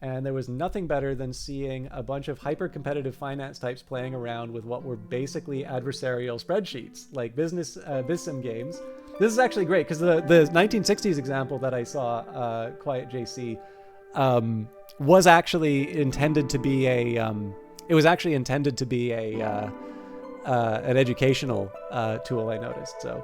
and there was nothing better than seeing a bunch of hyper-competitive finance types playing around with what were basically adversarial spreadsheets, like BizSim games. This is actually great, because the 1960s example that I saw, Quiet JC, was actually intended to be an educational tool, I noticed. So.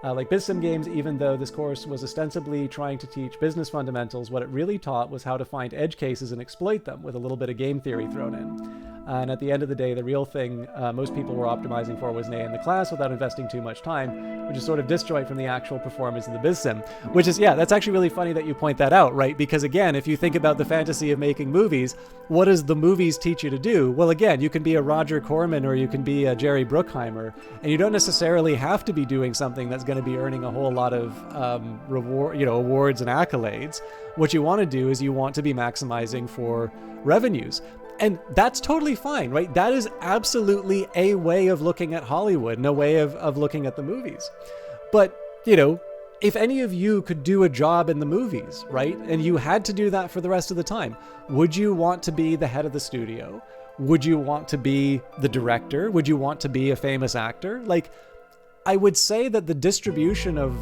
Like BizSim games, even though this course was ostensibly trying to teach business fundamentals, what it really taught was how to find edge cases and exploit them with a little bit of game theory thrown in. And at the end of the day, the real thing most people were optimizing for was an A in the class without investing too much time, which is sort of disjoint from the actual performance of the BizSim. Which is, yeah, that's actually really funny that you point that out, right? Because again, if you think about the fantasy of making movies, what does the movies teach you to do? Well, again, you can be a Roger Corman or you can be a Jerry Bruckheimer, and you don't necessarily have to be doing something that's going to be earning a whole lot of awards and accolades. What you want to do is you want to be maximizing for revenues. And that's totally fine, right? That is absolutely a way of looking at Hollywood and a way of looking at the movies. But, you know, if any of you could do a job in the movies, right, and you had to do that for the rest of the time, would you want to be the head of the studio? Would you want to be the director? Would you want to be a famous actor? Like, I would say that the distribution of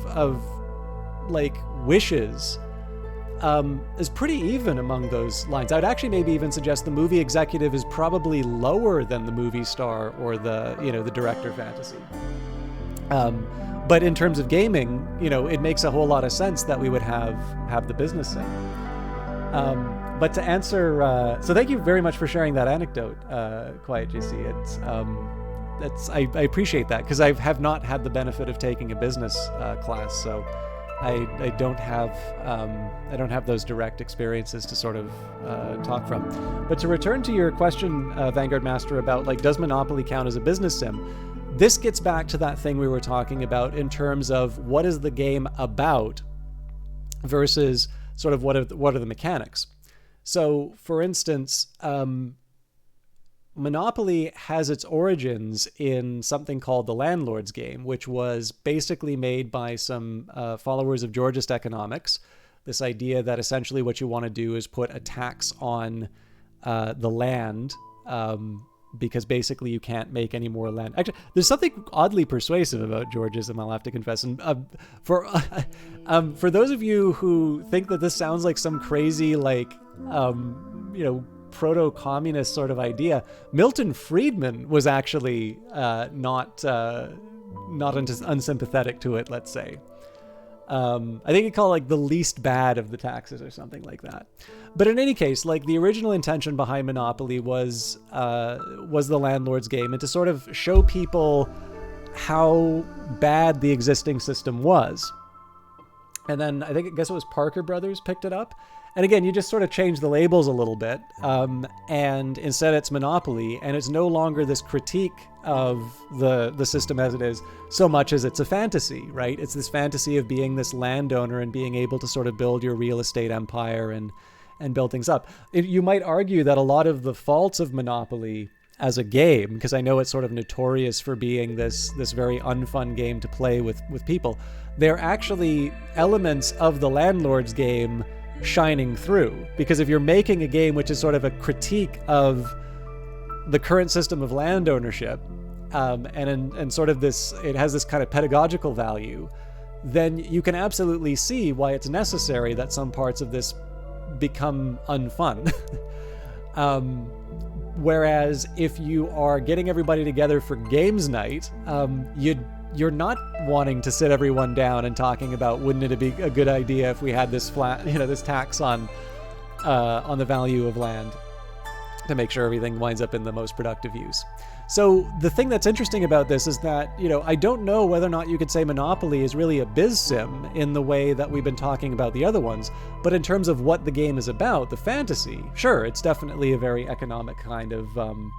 like wishes is pretty even among those lines. I would actually maybe even suggest the movie executive is probably lower than the movie star or the director fantasy. But in terms of gaming, it makes a whole lot of sense that we would have the business sim. But to answer, so thank you very much for sharing that anecdote, Quiet JC. I appreciate that, because I have not had the benefit of taking a business class, so I don't have those direct experiences to sort of talk from. But to return to your question, Vanguard Master, about like, does Monopoly count as a business sim? This gets back to that thing we were talking about in terms of what is the game about versus sort of what are the mechanics. So, for instance, Monopoly has its origins in something called the Landlord's Game, which was basically made by some followers of Georgist economics. This idea that essentially what you want to do is put a tax on the land, because basically you can't make any more land. Actually, there's something oddly persuasive about Georgism, I'll have to confess. And for those of you who think that this sounds like some crazy, like, proto-communist sort of idea, Milton Friedman was actually not unsympathetic to it, let's say. I think he called it like the least bad of the taxes or something like that. But in any case, like, the original intention behind Monopoly was the Landlord's Game, and to sort of show people how bad the existing system was. And then I guess it was Parker Brothers picked it up. And again, you just sort of change the labels a little bit, and instead it's Monopoly, and it's no longer this critique of the system as it is, so much as it's a fantasy, right? It's this fantasy of being this landowner and being able to sort of build your real estate empire and build things up. You might argue that a lot of the faults of Monopoly as a game, because I know it's sort of notorious for being this very unfun game to play with people, they're actually elements of the landlord's game shining through. Because if you're making a game which is sort of a critique of the current system of land ownership, and sort of this, it has this kind of pedagogical value, then you can absolutely see why it's necessary that some parts of this become unfun. Whereas if you are getting everybody together for games night, you're not wanting to sit everyone down and talking about, wouldn't it be a good idea if we had this this tax on the value of land to make sure everything winds up in the most productive use. So the thing that's interesting about this is that, I don't know whether or not you could say Monopoly is really a biz sim in the way that we've been talking about the other ones, but in terms of what the game is about, the fantasy, sure, it's definitely a very economic kind of, I'm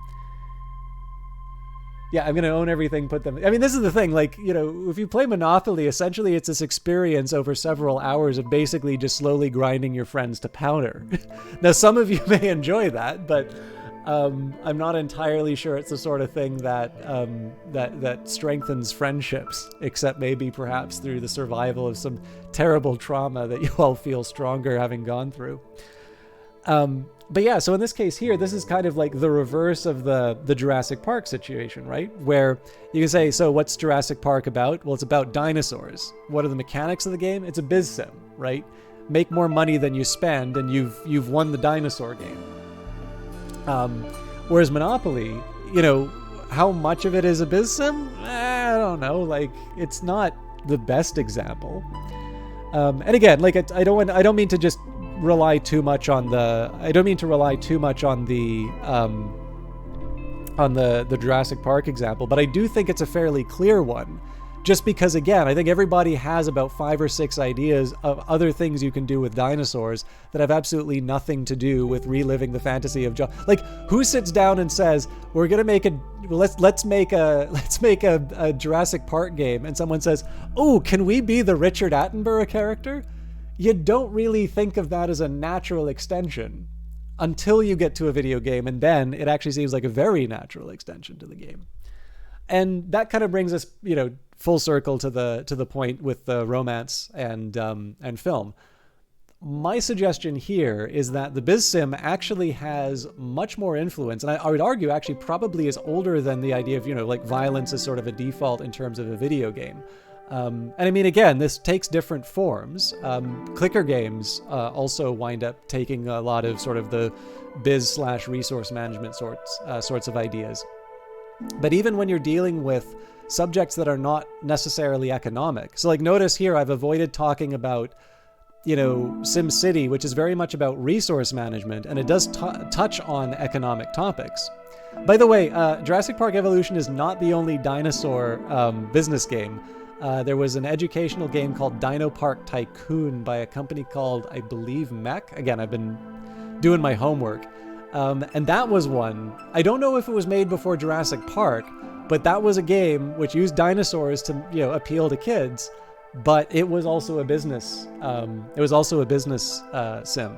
going to own everything, this is the thing, if you play Monopoly, essentially it's this experience over several hours of basically just slowly grinding your friends to powder. Now, some of you may enjoy that, but I'm not entirely sure it's the sort of thing that that strengthens friendships, except maybe perhaps through the survival of some terrible trauma that you all feel stronger having gone through. But yeah, so in this case here, this is kind of like the reverse of the Jurassic Park situation, right? Where you can say, so what's Jurassic Park about? Well, it's about dinosaurs. What are the mechanics of the game? It's a biz sim, right? Make more money than you spend, and you've won the dinosaur game. Whereas Monopoly, how much of it is a biz sim? I don't know. It's not the best example. And again, I don't mean to just rely too much on the Jurassic Park example, but I do think it's a fairly clear one. Just because, again, I think everybody has about 5 or 6 ideas of other things you can do with dinosaurs that have absolutely nothing to do with reliving the fantasy of who sits down and says, we're gonna make let's make a Jurassic Park game, and someone says, oh, can we be the Richard Attenborough character? You don't really think of that as a natural extension until you get to a video game, and then it actually seems like a very natural extension to the game. And that kind of brings us, full circle to the point with the romance and film. My suggestion here is that the biz sim actually has much more influence, and I would argue actually probably is older than the idea of violence is sort of a default in terms of a video game. And I mean, again, this takes different forms. Clicker games also wind up taking a lot of sort of the biz/resource management sorts of ideas. But even when you're dealing with subjects that are not necessarily economic, so notice here I've avoided talking about SimCity, which is very much about resource management, and it does touch on economic topics. By the way, Jurassic Park Evolution is not the only dinosaur business game. There was an educational game called Dino Park Tycoon by a company called, I believe, Mech. Again, I've been doing my homework. And that was one, I don't know if it was made before Jurassic Park, but that was a game which used dinosaurs to, appeal to kids, but it was also a business, sim.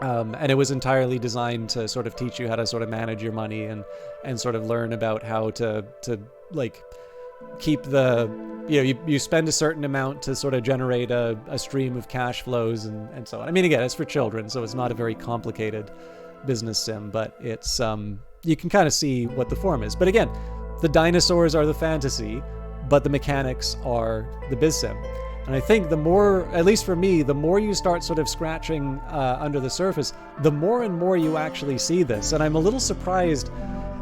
And it was entirely designed to sort of teach you how to sort of manage your money and sort of learn about how to keep you spend a certain amount to sort of generate a stream of cash flows and so on. I mean, again, it's for children, so it's not a very complicated business sim, but it's you can kind of see what the form is. But again, the dinosaurs are the fantasy, but the mechanics are the biz sim. And I think the more, at least for me, the more you start sort of scratching under the surface, the more and more you actually see this. And I'm a little surprised.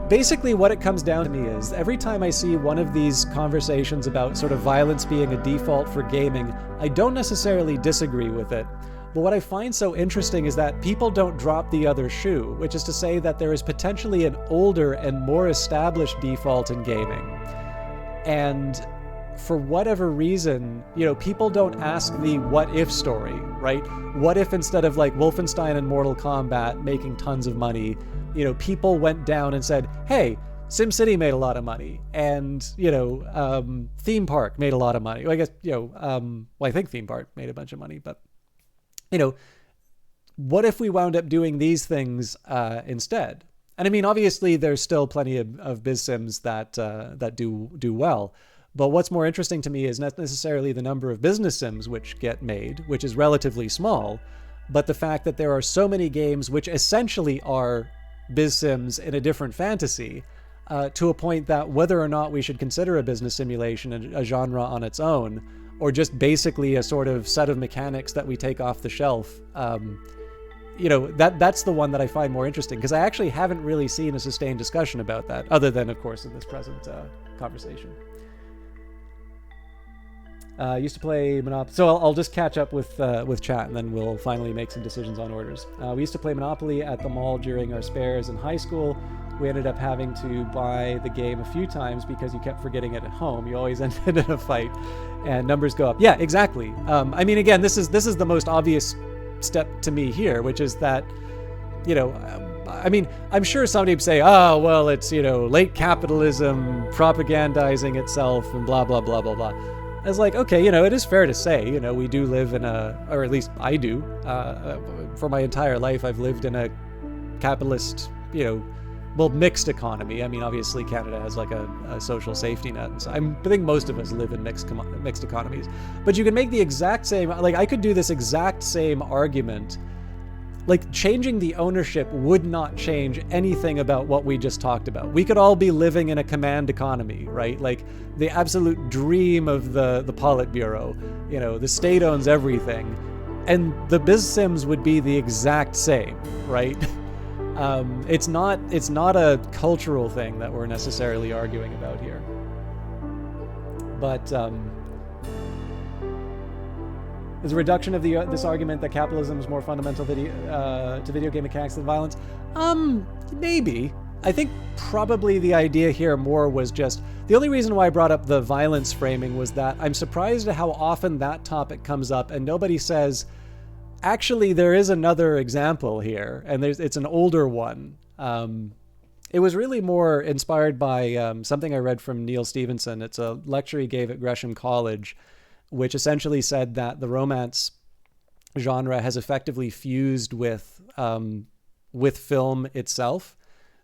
Basically, what it comes down to me is every time I see one of these conversations about sort of violence being a default for gaming, I don't necessarily disagree with it. But what I find so interesting is that people don't drop the other shoe, which is to say that there is potentially an older and more established default in gaming. And for whatever reason, people don't ask the what if story, right? What if instead of like Wolfenstein and Mortal Kombat making tons of money, people went down and said, hey, SimCity made a lot of money, and Theme Park made a lot of money. Well, I guess I think Theme Park made a bunch of money, but what if we wound up doing these things instead? And I mean, obviously, there's still plenty of biz sims that do well. But what's more interesting to me is not necessarily the number of business sims which get made, which is relatively small, but the fact that there are so many games which essentially are biz sims in a different fantasy. To a point that whether or not we should consider a business simulation a genre on its own, or just basically a sort of set of mechanics that we take off the shelf, that's the one that I find more interesting, because I actually haven't really seen a sustained discussion about that, other than, of course, in this present conversation. Used to play Monopoly. So I'll just catch up with chat, and then we'll finally make some decisions on orders. We used to play Monopoly at the mall during our spares in high school. We ended up having to buy the game a few times because you kept forgetting it at home. You always ended in a fight, and numbers go up. Yeah, exactly. I mean, again, this is the most obvious step to me here, which is that, I mean, I'm sure somebody would say, oh, well, it's, late capitalism propagandizing itself and blah, blah, blah, blah, blah. It's like, okay, it is fair to say, we do live in or at least I do. For my entire life, I've lived in a capitalist, mixed economy. I mean, obviously Canada has like a social safety net, and so I think most of us live in mixed economies. But you can make the exact same, like I could do this exact same argument. Like, changing the ownership would not change anything about what we just talked about. We could all be living in a command economy, right? Like the absolute dream of the Politburo. The state owns everything, and the biz sims would be the exact same, right? It's not a cultural thing that we're necessarily arguing about here. But is a reduction of this argument that capitalism is more fundamental to video game mechanics than violence? Maybe. I think probably the idea here more was just, the only reason why I brought up the violence framing was that I'm surprised at how often that topic comes up and nobody says, actually, there is another example here, and it's an older one. It was really more inspired by something I read from Neil Stevenson. It's a lecture he gave at Gresham College, which essentially said that the romance genre has effectively fused with film itself.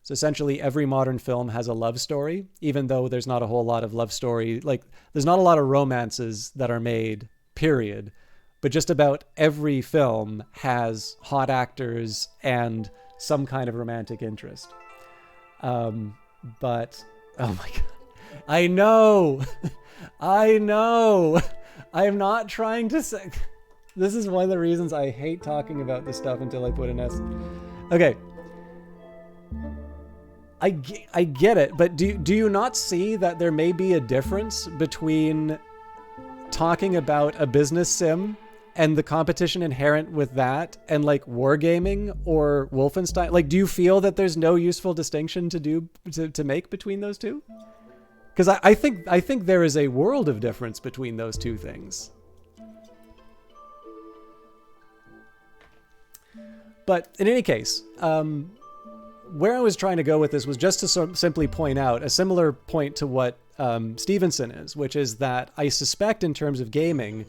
So essentially, every modern film has a love story, even though there's not a whole lot of love story. Like, there's not a lot of romances that are made, period. But just about every film has hot actors and some kind of romantic interest. But, oh my God. I know. I am not trying to say... This is one of the reasons I hate talking about this stuff until I put an S. Okay. I get it, but do you not see that there may be a difference between talking about a business sim and the competition inherent with that and like wargaming or Wolfenstein? Like, do you feel that there's no useful distinction to make between those two? Because I think there is a world of difference between those two things. But in any case, where I was trying to go with this was just to simply point out a similar point to what Stevenson is, which is that I suspect in terms of gaming,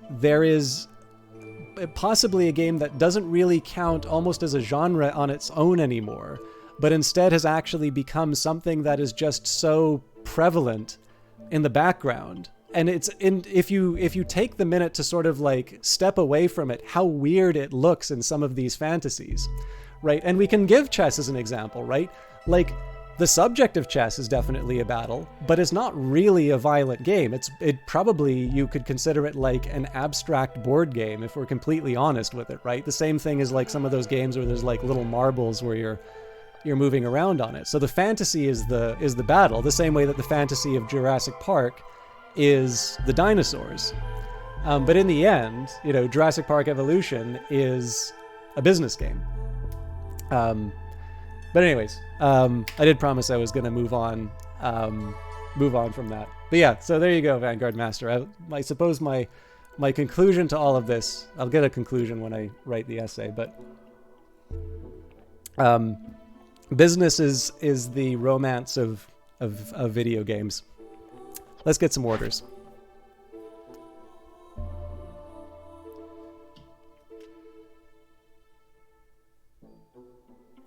there is possibly a game that doesn't really count almost as a genre on its own anymore, but instead has actually become something that is just so prevalent in the background. And if you take the minute to sort of like step away from it, how weird it looks in some of these fantasies, right? And we can give chess as an example, right? Like, the subject of chess is definitely a battle, but it's not really a violent game. It probably, you could consider it like an abstract board game if we're completely honest with it, right? The same thing as like some of those games where there's like little marbles where you're moving around on it. So the fantasy is the battle, the same way that the fantasy of Jurassic Park is the dinosaurs. But in the end, Jurassic Park Evolution is a business game. But anyways, I did promise I was going to move on from that. But But yeah, so there you go, Vanguard Master. I suppose my conclusion to all of this, I'll get a conclusion when I write the essay, but business is the romance of video games. Let's get some orders.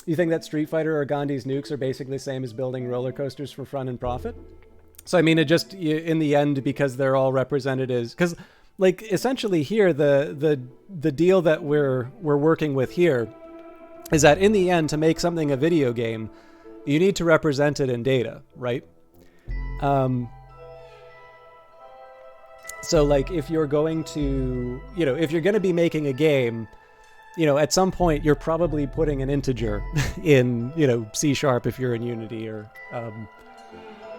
You think that Street Fighter or Gandhi's nukes are basically the same as building roller coasters for fun and profit? So I mean, it just, in the end, because they're all represented as, because like essentially here, the deal that we're working with here is that in the end, to make something a video game, you need to represent it in data, right? So like if you're going to, if you're going to be making a game, at some point you're probably putting an integer in, C# if you're in Unity, or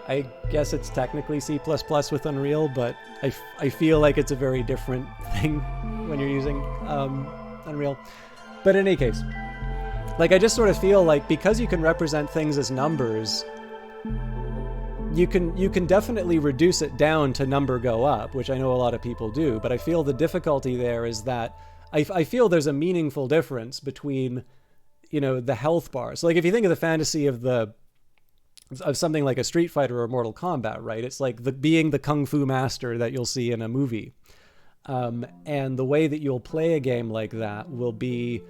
I guess it's technically C++ with Unreal, but I feel like it's a very different thing when you're using Unreal. But in any case, like I just sort of feel like because you can represent things as numbers, you can definitely reduce it down to number go up, which I know a lot of people do, but I feel the difficulty there is that I feel there's a meaningful difference between, the health bars. So like if you think of the fantasy of something like a Street Fighter or Mortal Kombat, right? It's like being the kung fu master that you'll see in a movie. And the way that you'll play a game like that will be,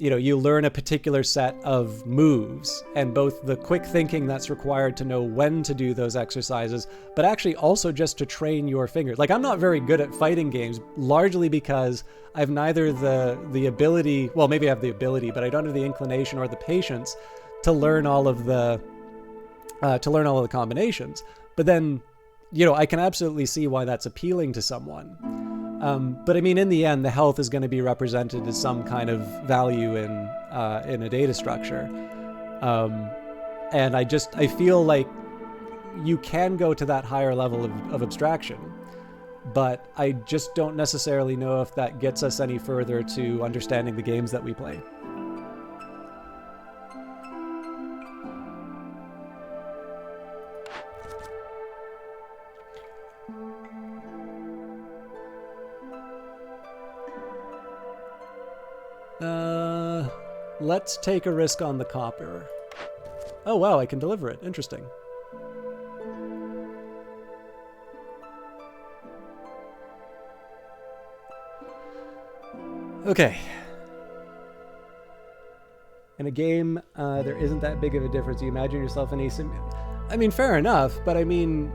you learn a particular set of moves, and both the quick thinking that's required to know when to do those exercises, but actually also just to train your fingers. Like I'm not very good at fighting games, largely because I've neither the ability, well, maybe I have the ability, but I don't have the inclination or the patience to learn all of the combinations. But then, I can absolutely see why that's appealing to someone. But I mean, in the end, the health is going to be represented as some kind of value in a data structure. And I feel like you can go to that higher level of abstraction, but I just don't necessarily know if that gets us any further to understanding the games that we play. Let's take a risk on the copper. Oh wow, I can deliver it. Interesting. Okay. In a game, there isn't that big of a difference. You imagine yourself in a sim... I mean, fair enough, but I mean,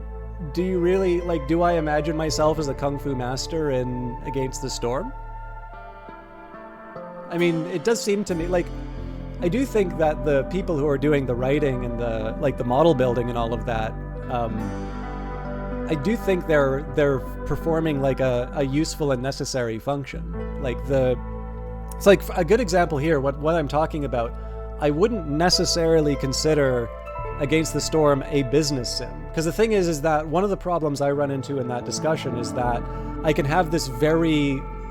do you really, do I imagine myself as a kung fu master in Against the Storm? I mean, it does seem to me I do think that the people who are doing the writing and the model building and all of that, I do think they're performing a useful and necessary function. It's like a good example here. What I'm talking about, I wouldn't necessarily consider Against the Storm a business sim, because the thing is that one of the problems I run into in that discussion is that I can have this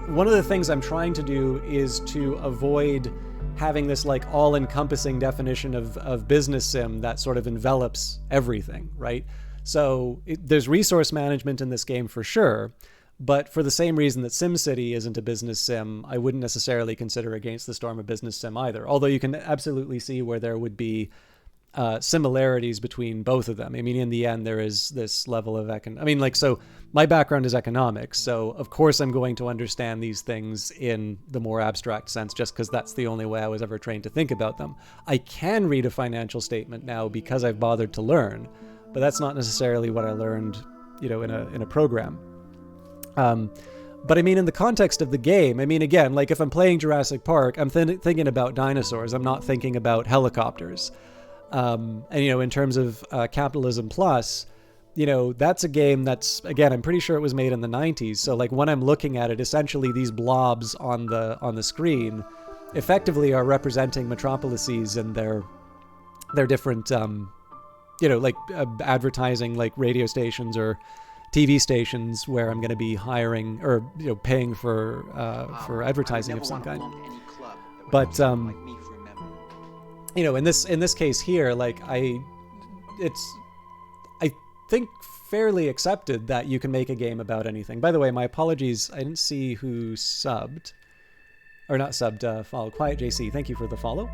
one of the things I'm trying to do is to avoid having this all-encompassing definition of business sim that sort of envelops everything, right? So there's resource management in this game for sure, but for the same reason that SimCity isn't a business sim, I wouldn't necessarily consider Against the Storm a business sim either, although you can absolutely see where there would be similarities between both of them. I mean, in the end, there is this level of so my background is economics, so of course I'm going to understand these things in the more abstract sense, just because that's the only way I was ever trained to think about them. I can read a financial statement now because I've bothered to learn, but that's not necessarily what I learned, in a program. But I mean, in the context of the game, I mean, again, if I'm playing Jurassic Park, I'm thinking about dinosaurs. I'm not thinking about helicopters. And, in terms of Capitalism Plus, that's a game that's, again, I'm pretty sure it was made in the 90s. So when I'm looking at it, essentially these blobs on the screen effectively are representing metropolises and their different, advertising, radio stations or TV stations where I'm going to be hiring or, paying for advertising of some kind. But, in this case here, think, fairly accepted that you can make a game about anything. By the way, my apologies. I didn't see who subbed. Or not subbed, followed. Quiet JC, thank you for the follow.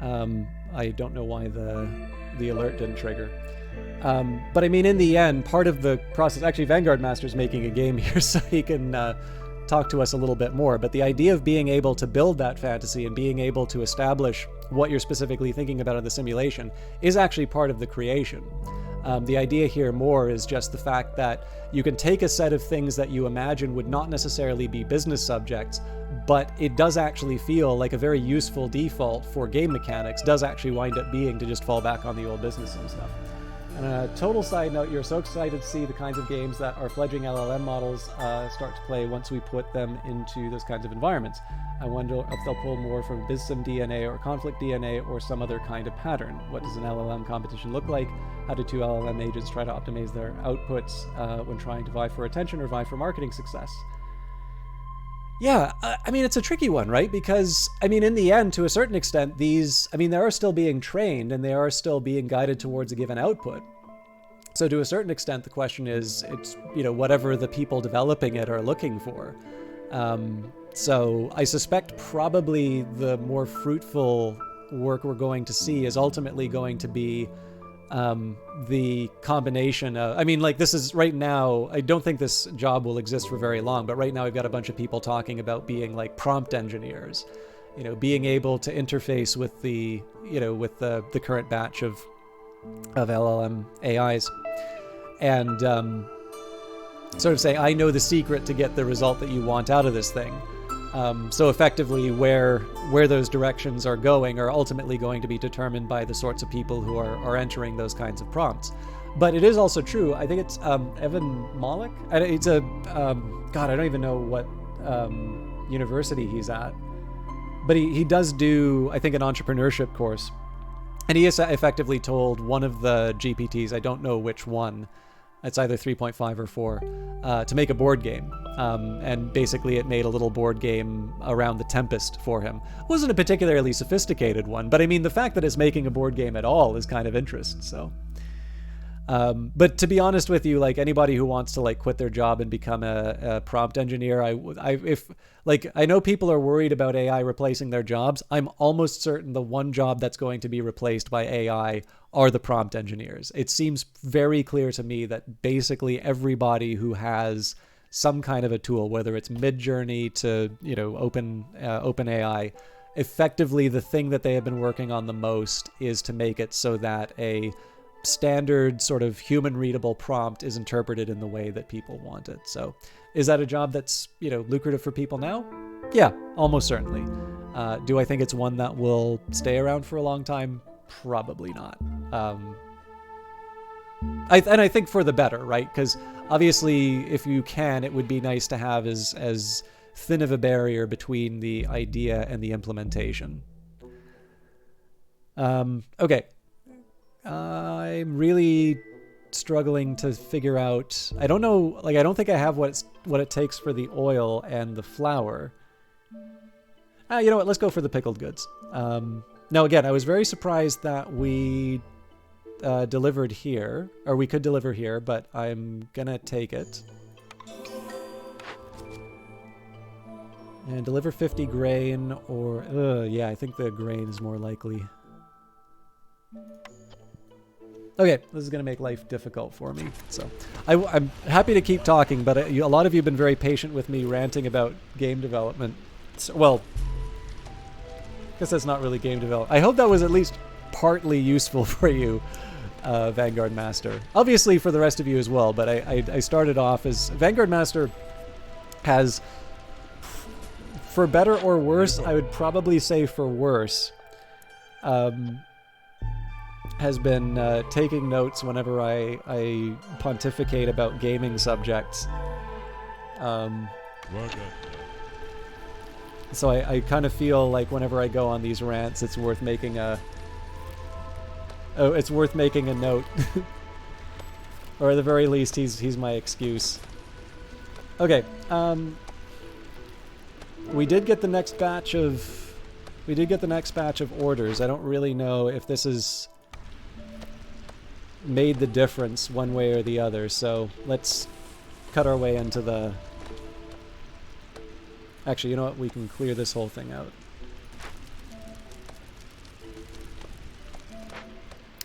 I don't know why the alert didn't trigger. But I mean, in the end, part of the process... Actually, Vanguard Master's making a game here, so he can talk to us a little bit more. But the idea of being able to build that fantasy and being able to establish what you're specifically thinking about in the simulation is actually part of the creation. The idea here more is just the fact that you can take a set of things that you imagine would not necessarily be business subjects, but it does actually feel like a very useful default for game mechanics does actually wind up being to just fall back on the old business and stuff. And a total side note, you're so excited to see the kinds of games that our fledgling LLM models start to play once we put them into those kinds of environments. I wonder if they'll pull more from BizSim DNA or conflict DNA or some other kind of pattern. What does an LLM competition look like? How do two LLM agents try to optimize their outputs when trying to vie for attention or vie for marketing success? Yeah, I mean, it's a tricky one, right? Because, I mean, in the end, to a certain extent, these, I mean, they are still being trained and they are still being guided towards a given output. So to a certain extent, the question is, it's, you know, whatever the people developing it are looking for. So I suspect probably the more fruitful work we're going to see is ultimately going to be the combination of, I mean, like, this is right now, I don't think this job will exist for very long, but right now we've got a bunch of people talking about being like prompt engineers, you know, being able to interface with the, you know, with the current batch of LLM AIs and sort of say, I know the secret to get the result that you want out of this thing. So effectively, where those directions are going are ultimately going to be determined by the sorts of people who are entering those kinds of prompts. But it is also true. I think it's Evan Malik. It's a God. I don't even know what university he's at, but he does do, I think, an entrepreneurship course, and he has effectively told one of the GPTs, I don't know which one, it's either 3.5 or 4, to make a board game. And basically it made a little board game around the Tempest for him. It wasn't a particularly sophisticated one, but I mean, the fact that it's making a board game at all is kind of interest, so. But to be honest with you, like, anybody who wants to like quit their job and become a prompt engineer, I know people are worried about AI replacing their jobs. I'm almost certain the one job that's going to be replaced by AI are the prompt engineers. It seems very clear to me that basically everybody who has some kind of a tool, whether it's Midjourney to, you know, OpenAI, effectively the thing that they have been working on the most is to make it so that a standard sort of human readable prompt is interpreted in the way that people want it. So is that a job that's, you know, lucrative for people now? Yeah, almost certainly. Do I think it's one that will stay around for a long time? Probably not. I think for the better, right? Because obviously, if you can, it would be nice to have as thin of a barrier between the idea and the implementation. Okay. I'm really struggling to figure out, I don't know, like, I don't think I have what it takes for the oil and the flour. You know what, let's go for the pickled goods. Now again, I was very surprised that we delivered here, or we could deliver here, but I'm gonna take it. And deliver 50 grain, or, yeah, I think the grain is more likely. Okay, this is going to make life difficult for me. So I'm happy to keep talking, but a lot of you have been very patient with me ranting about game development. So, well, I guess that's not really game development. I hope that was at least partly useful for you, Vanguard Master. Obviously for the rest of you as well, but I started off as... Vanguard Master has, for better or worse, I would probably say for worse, has been taking notes whenever I pontificate about gaming subjects. So I kind of feel like whenever I go on these rants, it's worth making a note. Or at the very least, he's my excuse. Okay, we did get the next batch of orders. I don't really know if this is... made the difference one way or the other. So let's cut our way into the... Actually, you know what? We can clear this whole thing out.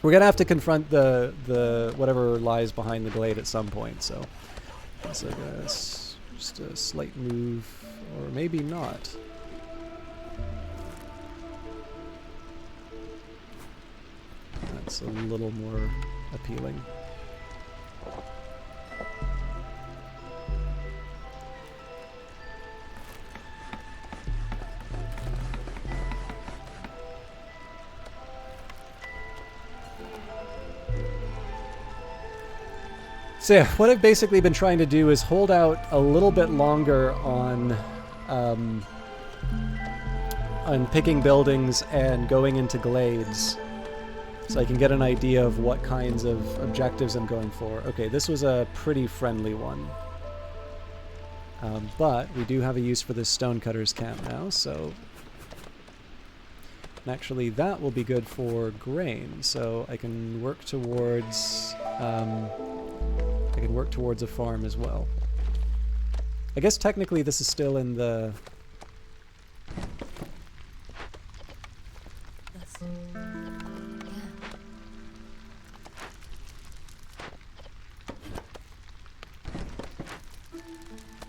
We're gonna have to confront the whatever lies behind the glade at some point. So it's like just a slight move, or maybe not. That's a little more appealing. So yeah, what I've basically been trying to do is hold out a little bit longer on picking buildings and going into glades, so I can get an idea of what kinds of objectives I'm going for. Okay, this was a pretty friendly one. But we do have a use for this stonecutters camp now, so... And actually, that will be good for grain, so I can work towards... I can work towards a farm as well. I guess technically this is still in the...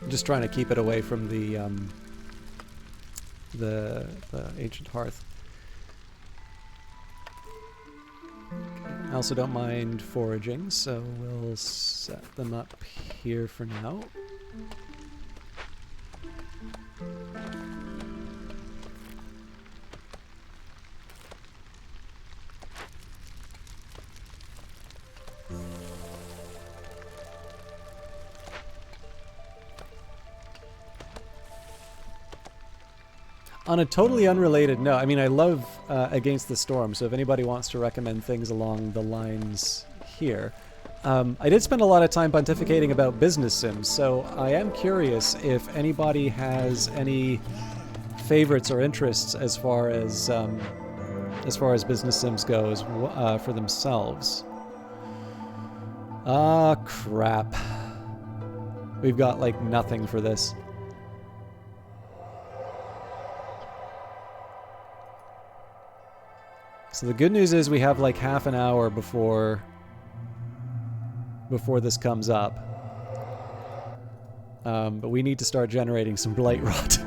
I'm just trying to keep it away from the ancient hearth. I also don't mind foraging, so we'll set them up here for now. On a totally unrelated note, I mean, I love Against the Storm, so if anybody wants to recommend things along the lines here. I did spend a lot of time pontificating about business sims, so I am curious if anybody has any favorites or interests as far as business sims goes for themselves. Ah, crap. We've got, like, nothing for this. So the good news is we have like half an hour before this comes up. But we need to start generating some blight rot.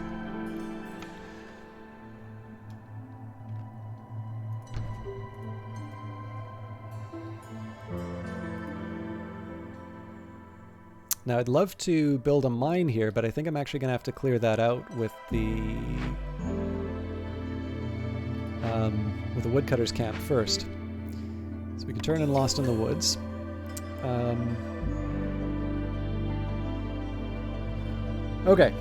Now I'd love to build a mine here, but I think I'm actually going to have to clear that out with the woodcutters camp first. So we can turn in Lost in the Woods. Okay.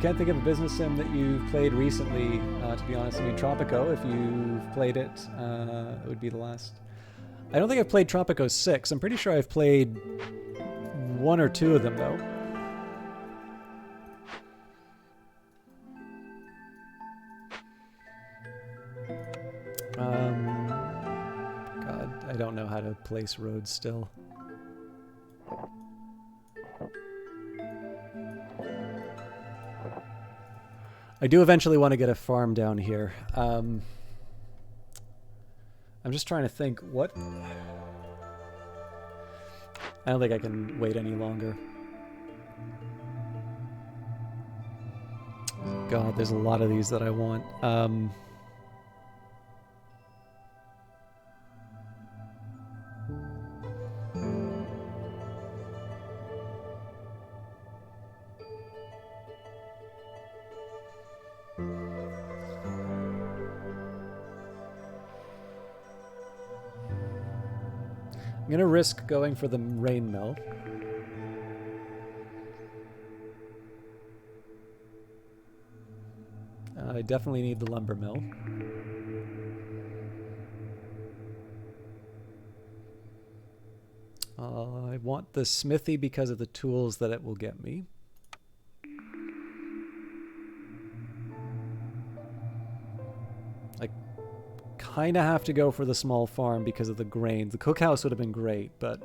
Can't think of a business sim that you've played recently, to be honest. I mean, Tropico, if you've played it, it would be the last. I don't think I've played Tropico 6. I'm pretty sure I've played one or two of them, though. God, I don't know how to place roads still. I do eventually want to get a farm down here. I'm just trying to think what... I don't think I can wait any longer. God, there's a lot of these that I want. I'm gonna risk going for the rain mill. I definitely need the lumber mill. I want the smithy because of the tools that it will get me. I kind of have to go for the small farm because of the grain. The cookhouse would have been great, but...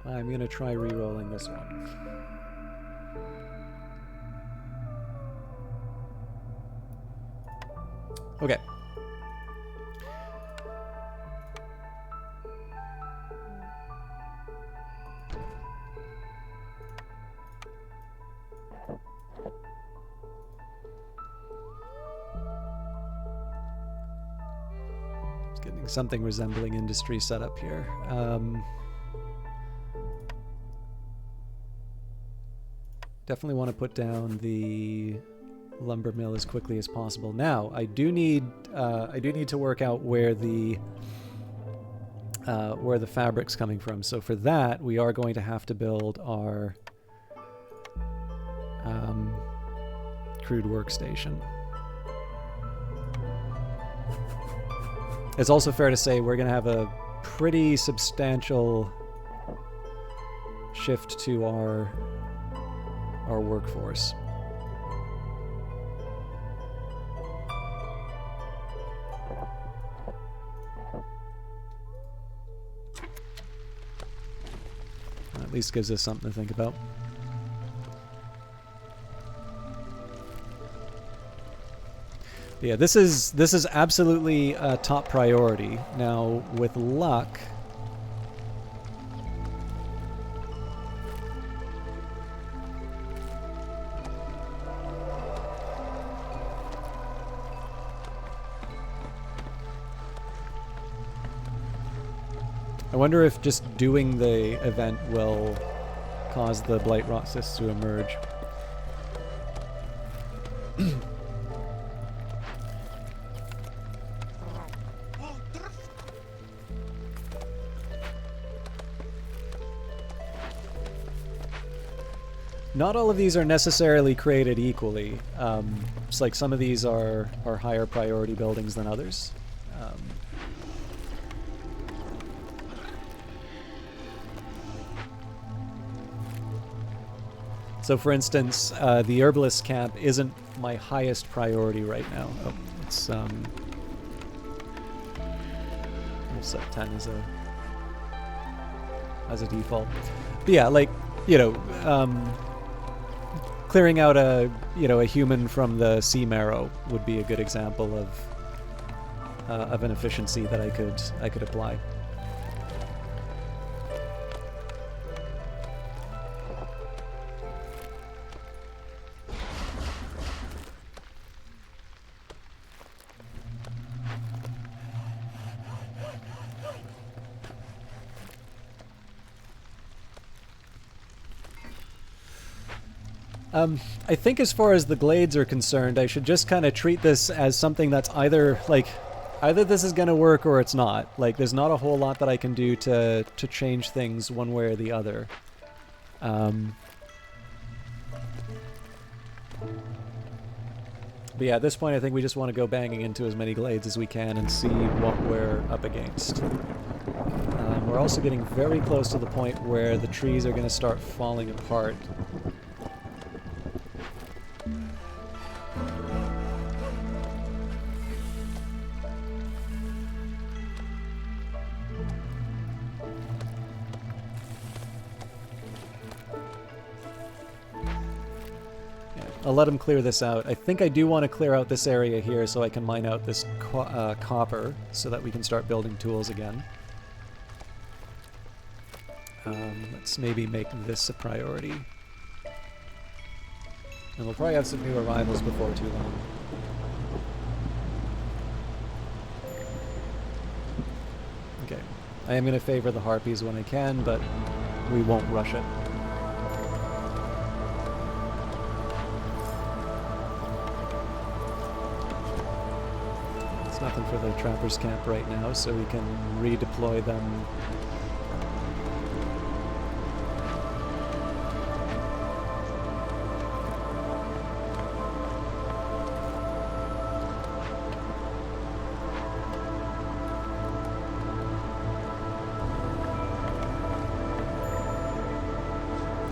I'm going to try re-rolling this one. Okay. Just getting something resembling industry set up here. Definitely want to put down the lumber mill as quickly as possible. Now, I do need to work out where the fabric's coming from. So for that, we are going to have to build our crude workstation. It's also fair to say we're going to have a pretty substantial shift to our workforce. At least gives us something to think about. But yeah, this is absolutely a top priority. Now, with luck, I wonder if just doing the event will cause the blight rot cysts to emerge. Not all of these are necessarily created equally. It's like some of these are higher priority buildings than others. So for instance, the herbalist camp isn't my highest priority right now. Oh, it's we'll set 10 as a default. But yeah, like, you know, clearing out a human from the sea marrow would be a good example of an efficiency that I could apply. I think as far as the glades are concerned, I should just kind of treat this as something that's either this is going to work or it's not. Like, there's not a whole lot that I can do to change things one way or the other. But yeah, at this point I think we just want to go banging into as many glades as we can and see what we're up against. We're also getting very close to the point where the trees are going to start falling apart. I'll let him clear this out. I think I do want to clear out this area here so I can mine out this copper so that we can start building tools again. Let's maybe make this a priority. And we'll probably have some new arrivals before too long. Okay. I am going to favor the harpies when I can, but we won't rush it. Nothing for the trappers camp right now, so we can redeploy them.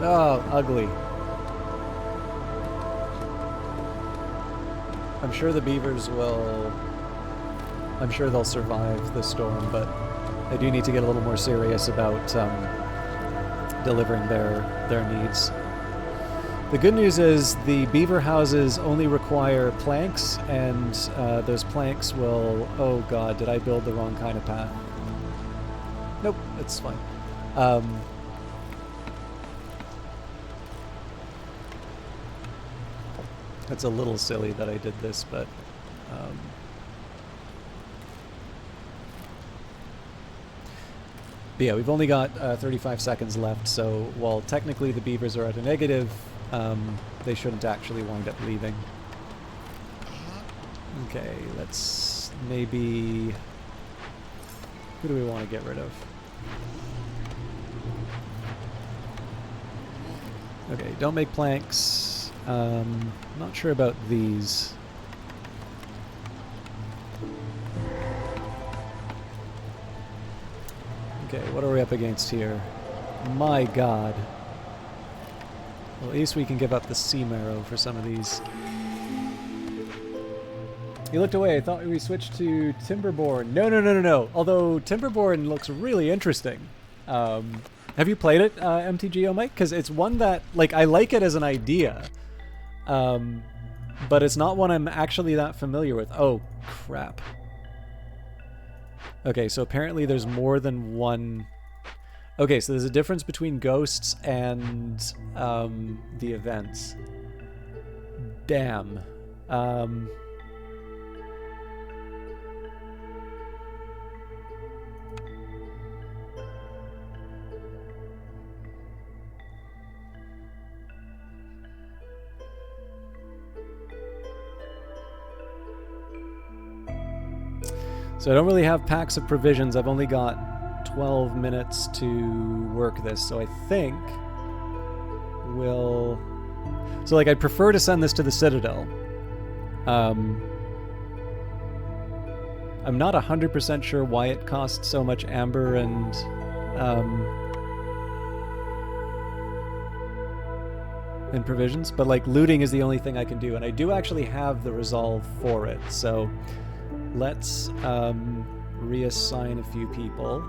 Oh, ugly. I'm sure the beavers will... I'm sure they'll survive the storm, but I do need to get a little more serious about delivering their needs. The good news is the beaver houses only require planks, and those planks will... Oh god, did I build the wrong kind of path? Nope, it's fine. It's a little silly that I did this, but... But yeah, we've only got 35 seconds left, so while technically the beavers are at a negative, they shouldn't actually wind up leaving. Okay, let's maybe... Who do we want to get rid of? Okay, don't make planks. Not sure about these. Okay, what are we up against here? My god. Well, at least we can give up the sea marrow for some of these. You looked away. I thought we switched to Timberborn. No. Although Timberborn looks really interesting. Have you played it, MTGO Mike? Because it's one that, like, I like it as an idea. But it's not one I'm actually that familiar with. Oh, crap. Okay, so apparently there's more than one... Okay, so there's a difference between ghosts and the events. Damn. So I don't really have packs of provisions. I've only got 12 minutes to work this, so I think we'll... So, like, I'd prefer to send this to the Citadel. I'm not 100% sure why it costs so much amber and provisions, but, like, looting is the only thing I can do, and I do actually have the resolve for it, so... Let's reassign a few people.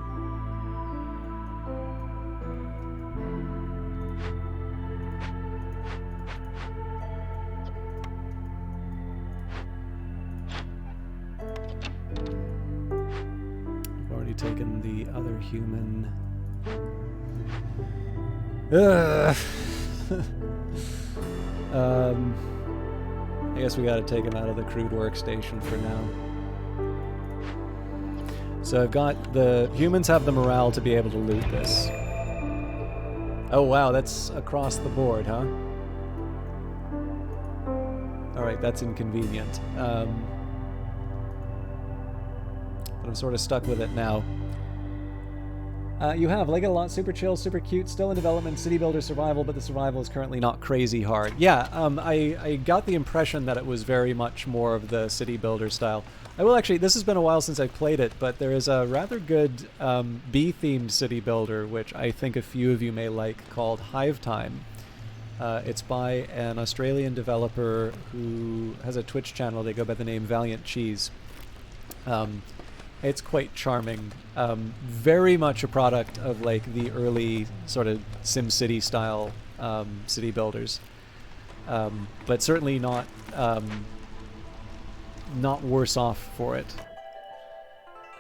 I've already taken the other human. I guess we gotta take him out of the crude workstation for now. So I've got the humans have the morale to be able to loot this. Oh wow, that's across the board, huh? Alright, that's inconvenient. But I'm sort of stuck with it now. You have Like It a Lot, super chill, super cute, still in development, city builder survival, but the survival is currently not crazy hard. Yeah, I got the impression that it was very much more of the city builder style. I will actually, this has been a while since I played it, but there is a rather good bee-themed city builder, which I think a few of you may like, called Hive Time. It's by an Australian developer who has a Twitch channel. They go by the name Valiant Cheese. It's quite charming. Very much a product of like the early sort of SimCity style city builders, but certainly not worse off for it.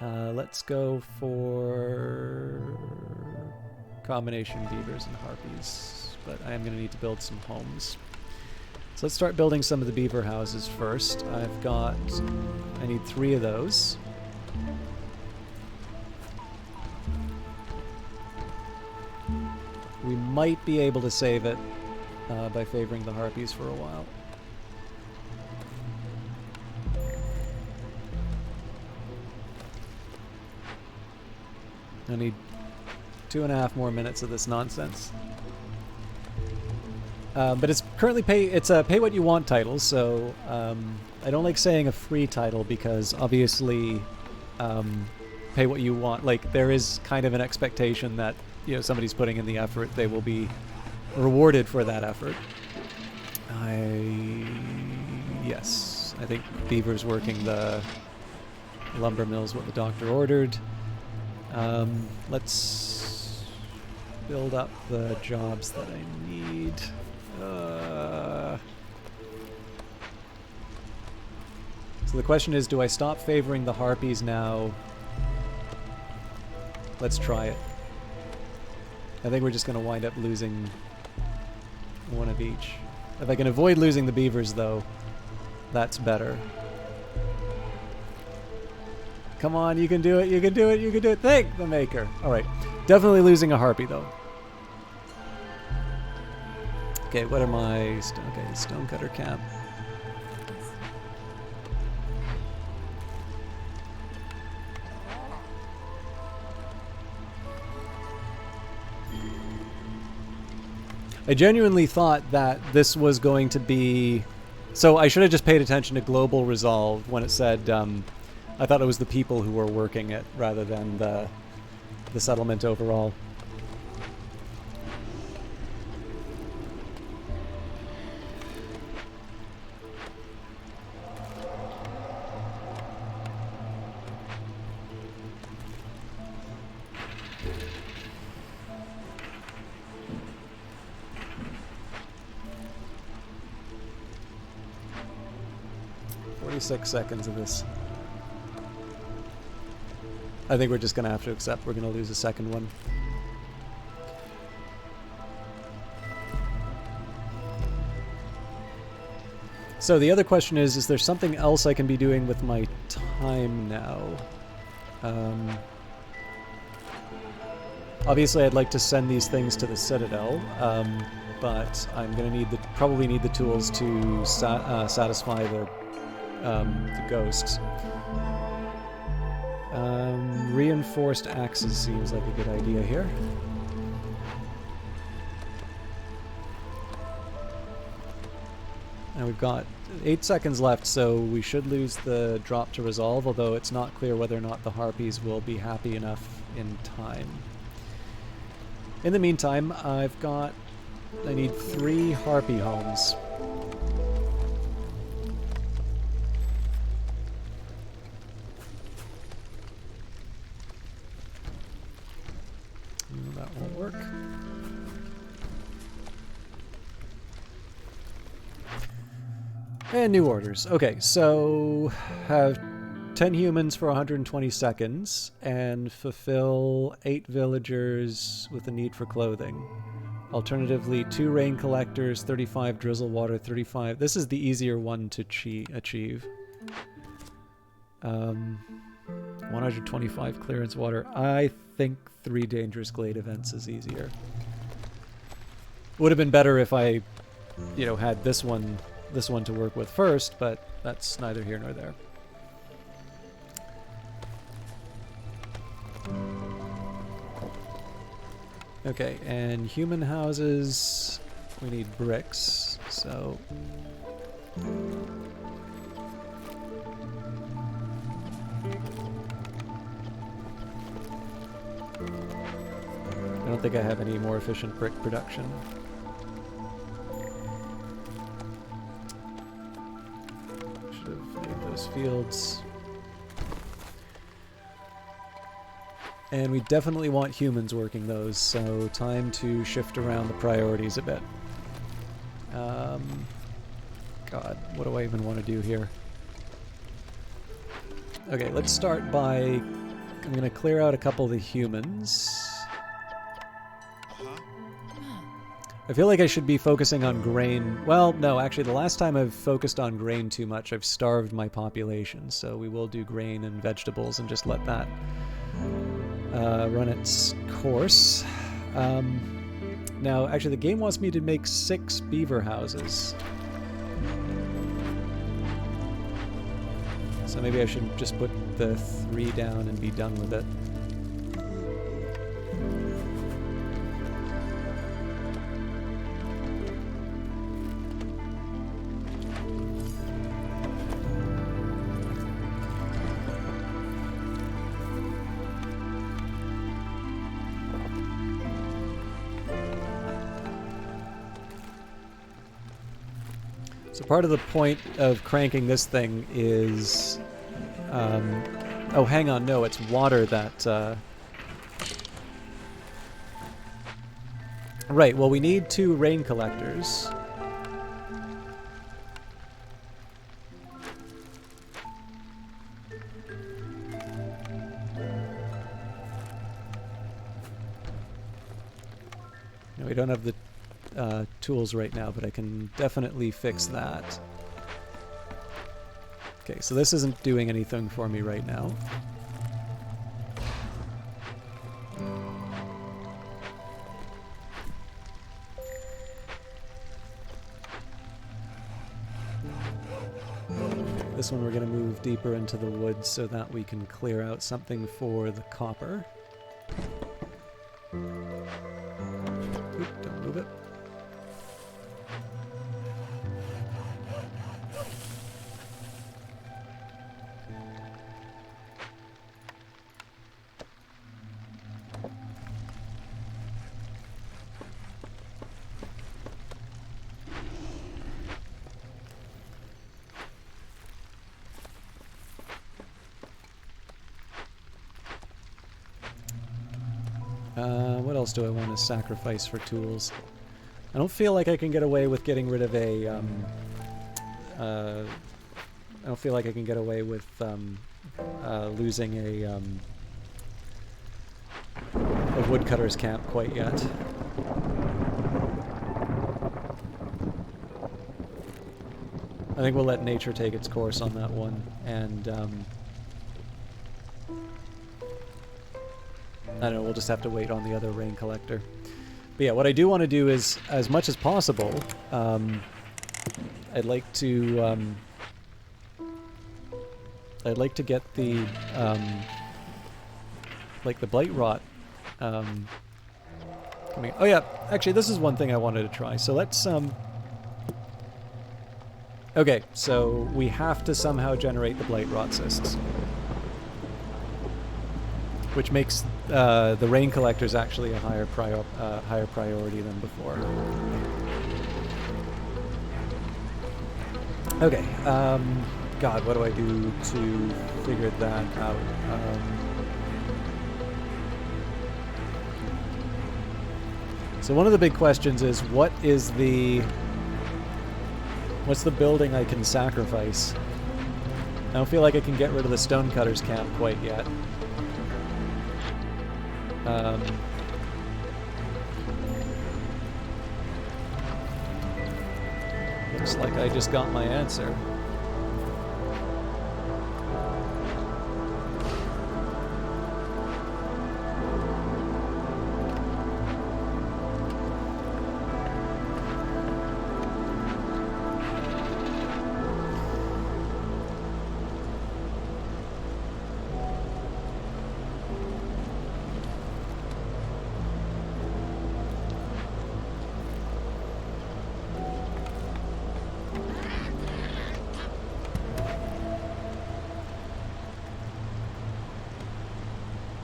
Let's go for combination beavers and harpies, but I am going to need to build some homes. So let's start building some of the beaver houses first. I need 3 of those. We might be able to save it by favoring the harpies for a while. I need 2.5 more minutes of this nonsense. But it's currently it's a pay what you want title, so I don't like saying a free title because obviously pay what you want. Like there is kind of an expectation that somebody's putting in the effort, they will be rewarded for that effort. Yes, I think Beaver's working the lumber mill's what the doctor ordered. Let's build up the jobs that I need. So the question is, do I stop favoring the harpies now? Let's try it. I think we're just going to wind up losing one of each. If I can avoid losing the beavers, though, that's better. Come on, you can do it, you can do it, you can do it. Thank the maker. All right. Definitely losing a harpy, though. Okay, what are my... Okay, stonecutter camp. I genuinely thought that this was going to be... So I should have just paid attention to global resolve when it said... I thought it was the people who were working it rather than the settlement overall. Seconds of this. I think we're just going to have to accept we're going to lose a second one. So the other question is there something else I can be doing with my time now? Obviously I'd like to send these things to the Citadel, but I'm going to probably need the tools to satisfy the ghosts. Reinforced axes seems like a good idea here. And we've got 8 seconds left, so we should lose the drop to resolve, although it's not clear whether or not the harpies will be happy enough in time. In the meantime, I need 3 harpy homes. That won't work. And new orders. Okay, so have 10 humans for 120 seconds and fulfill 8 villagers with a need for clothing. Alternatively, 2 rain collectors, 35 drizzle water, 35. This is the easier one to achieve. 125 clearance water. I think 3 dangerous glade events is easier. Would have been better if I, had this one to work with first, but that's neither here nor there. Okay, and human houses, we need bricks, so... I don't think I have any more efficient brick production. Should have made those fields. And we definitely want humans working those, so time to shift around the priorities a bit. God, what do I even want to do here? Okay, let's start by... I'm going to clear out a couple of the humans. I feel like I should be focusing on grain. Well, no, actually, the last time I've focused on grain too much, I've starved my population. So we will do grain and vegetables and just let that run its course. Now, actually, the game wants me to make 6 beaver houses. So maybe I should just put the 3 down and be done with it. So part of the point of cranking this thing is... oh, hang on, no, it's water that... Right, well, we need 2 rain collectors. No, we don't have the tools right now, but I can definitely fix that. Okay, so this isn't doing anything for me right now. This one we're going to move deeper into the woods so that we can clear out something for the copper. Oop, don't move it. What else do I want to sacrifice for tools? I don't feel like I can get away with getting rid of a, I don't feel like I can get away with, losing a woodcutter's camp quite yet. I think we'll let nature take its course on that one, and, I don't know, we'll just have to wait on the other rain collector. But yeah, what I do want to do is, as much as possible, I'd like to get the, like the blight rot, coming. Oh yeah, actually this is one thing I wanted to try. So let's, okay, so we have to somehow generate the blight rot cysts, which makes the rain collectors actually a higher priority than before. Okay, God, what do I do to figure that out? So one of the big questions is, what's the building I can sacrifice? I don't feel like I can get rid of the stonecutter's camp quite yet. Looks like I just got my answer.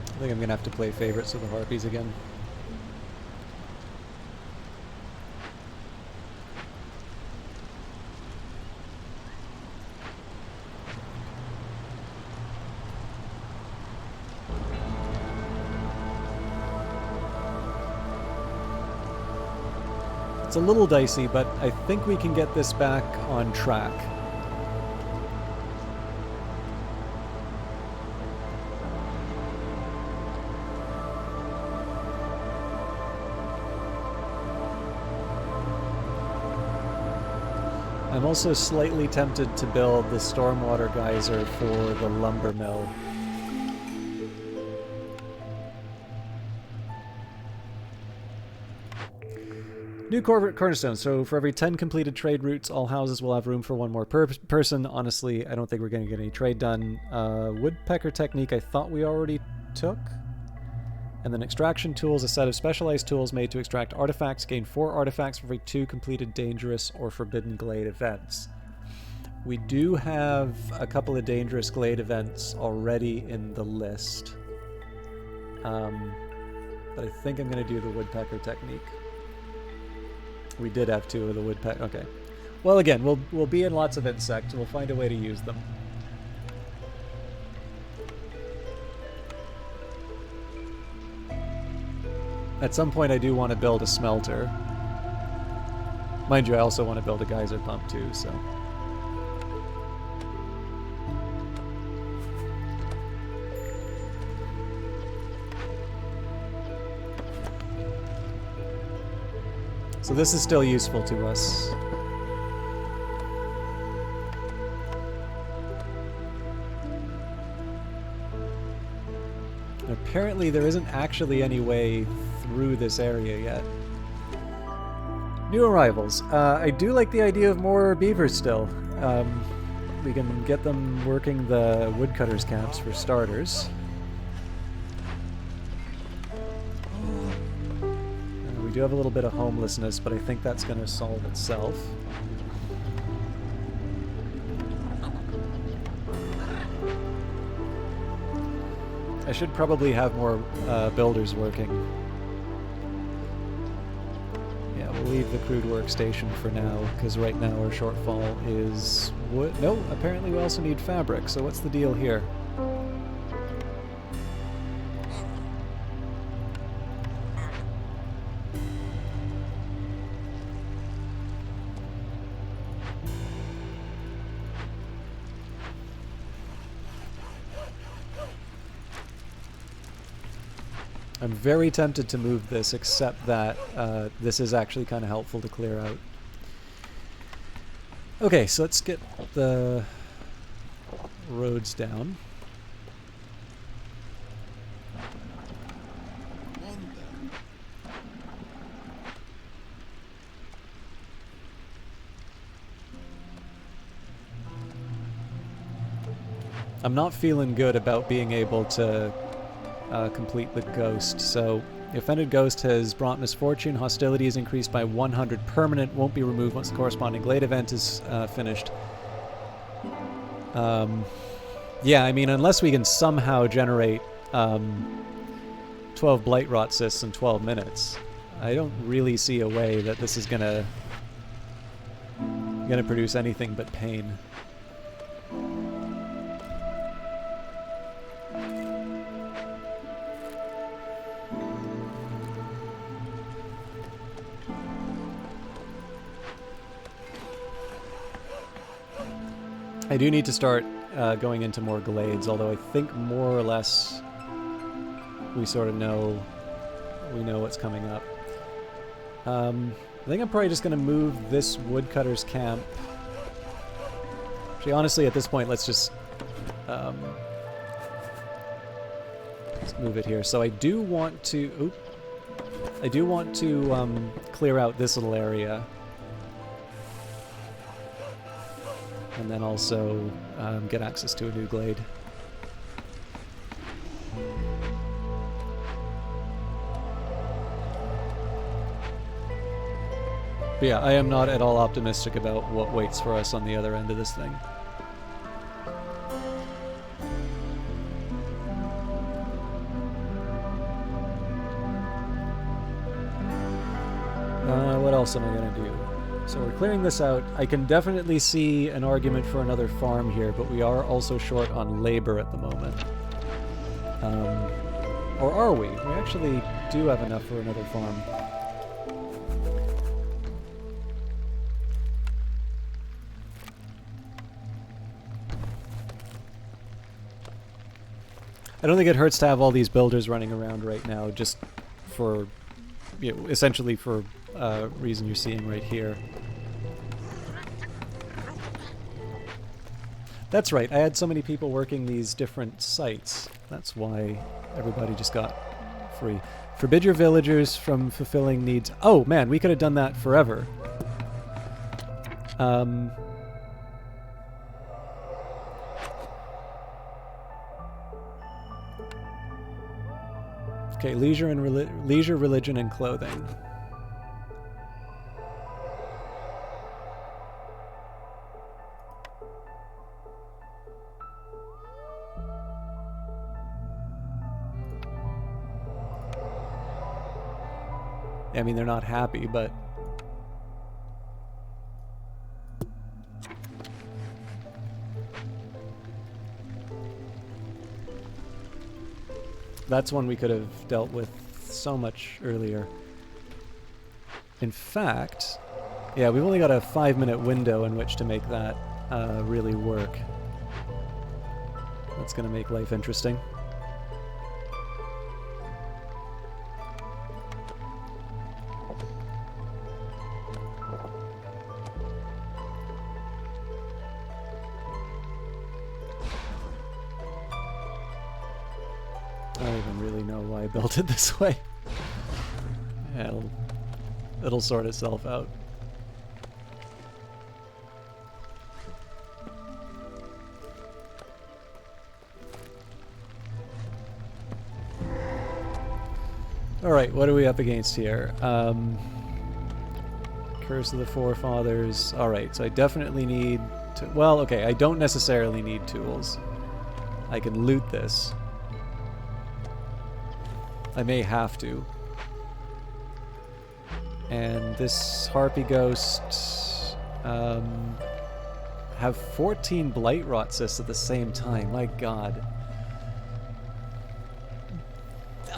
I think I'm gonna have to play favorites of the Harpies again. It's a little dicey, but I think we can get this back on track. I'm also slightly tempted to build the stormwater geyser for the lumber mill. New cornerstone. So for every 10 completed trade routes, all houses will have room for one more person. Honestly, I don't think we're going to get any trade done. Woodpecker technique I thought we already took. And then extraction tools, a set of specialized tools made to extract artifacts. Gain 4 artifacts for every 2 completed dangerous or forbidden glade events. We do have a couple of dangerous glade events already in the list. But I think I'm going to do the woodpecker technique. We did have 2 of the woodpecker. Okay. Well, again, we'll be in lots of insects. We'll find a way to use them. At some point, I do want to build a smelter. Mind you, I also want to build a geyser pump too, so... So this is still useful to us. Apparently there isn't actually any way through this area yet. New arrivals. I do like the idea of more beavers still. We can get them working the woodcutters camps for starters. We do have a little bit of homelessness, but I think that's going to solve itself. I should probably have more builders working. Yeah, we'll leave the crude workstation for now, because right now our shortfall is wood. No, apparently we also need fabric, so what's the deal here? I'm very tempted to move this, except that this is actually kind of helpful to clear out. Okay, so let's get the roads down. I'm not feeling good about being able to complete the ghost. So the offended ghost has brought misfortune. Hostility is increased by 100. Permanent, won't be removed once the corresponding glade event is finished. Yeah, I mean, unless we can somehow generate 12 blight rot cysts in 12 minutes, I don't really see a way that this is gonna produce anything but pain. I do need to start going into more glades, although I think more or less we sort of know what's coming up. I think I'm probably just going to move this woodcutter's camp. Actually, honestly, at this point, let's just let's move it here. So I do want to clear out this little area. And then also get access to a new glade. But yeah, I am not at all optimistic about what waits for us on the other end of this thing. What else am I going to do? So we're clearing this out. I can definitely see an argument for another farm here, but we are also short on labor at the moment. Or are we? We actually do have enough for another farm. I don't think it hurts to have all these builders running around right now, just for, you know, essentially for reason you're seeing right here. That's right, I had so many people working these different sites. That's why everybody just got free. Forbid your villagers from fulfilling needs. Oh man, we could have done that forever. Okay, leisure, religion, and clothing. I mean, they're not happy, but... That's one we could have dealt with so much earlier. In fact, yeah, we've only got a 5-minute window in which to make that really work. That's going to make life interesting. I don't even really know why I built it this way. Yeah, it'll sort itself out. Alright, what are we up against here? Curse of the Forefathers. Alright, so I definitely need to... Well, okay, I don't necessarily need tools. I can loot this. I may have to. And this Harpy Ghost... have 14 Blightrot cysts at the same time. My god.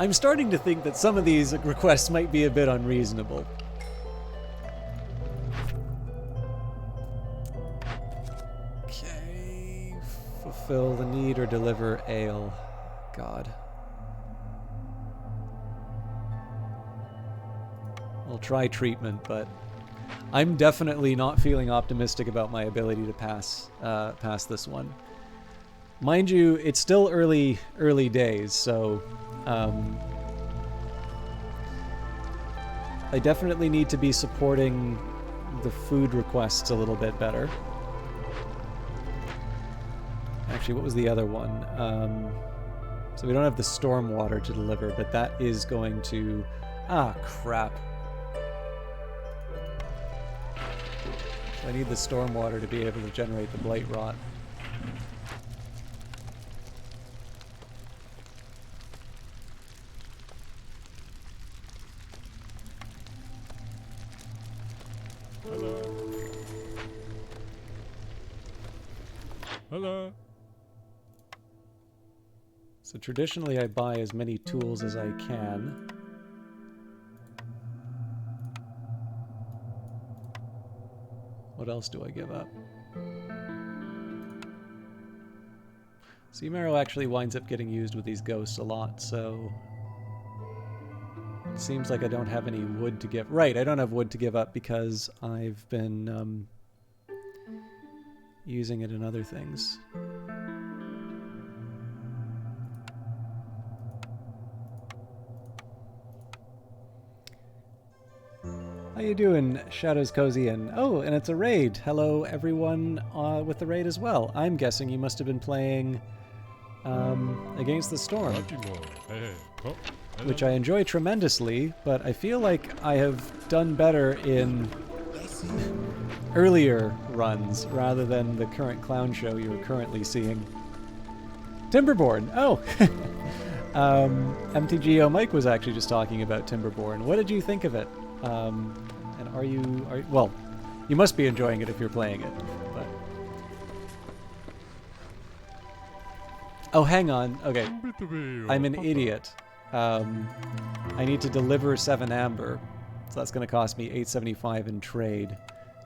I'm starting to think that some of these requests might be a bit unreasonable. Okay. Fulfill the need or deliver ale. God. I'll try treatment, but I'm definitely not feeling optimistic about my ability to pass this one. Mind you, it's still early days, so I definitely need to be supporting the food requests a little bit better. Actually, what was the other one? So we don't have the stormwater to deliver, but that is going to... Ah, crap. I need the stormwater to be able to generate the Blightrot. Hello. Hello. So traditionally I buy as many tools as I can. What else do I give up? Sea marrow actually winds up getting used with these ghosts a lot, so... It seems like I don't have any wood to give... Right, I don't have wood to give up because I've been using it in other things. How you doing, Shadows Cozy? And oh, and it's a raid. Hello, everyone with the raid as well. I'm guessing you must have been playing Against the Storm, which I enjoy tremendously, but I feel like I have done better in earlier runs rather than the current clown show you're currently seeing. Timberborn! Oh! MTGO Mike was actually just talking about Timberborn. What did you think of it? And are you... well, you must be enjoying it if you're playing it, but... Oh, hang on. Okay. I'm an idiot. I need to deliver 7 amber, so that's going to cost me $8.75 in trade.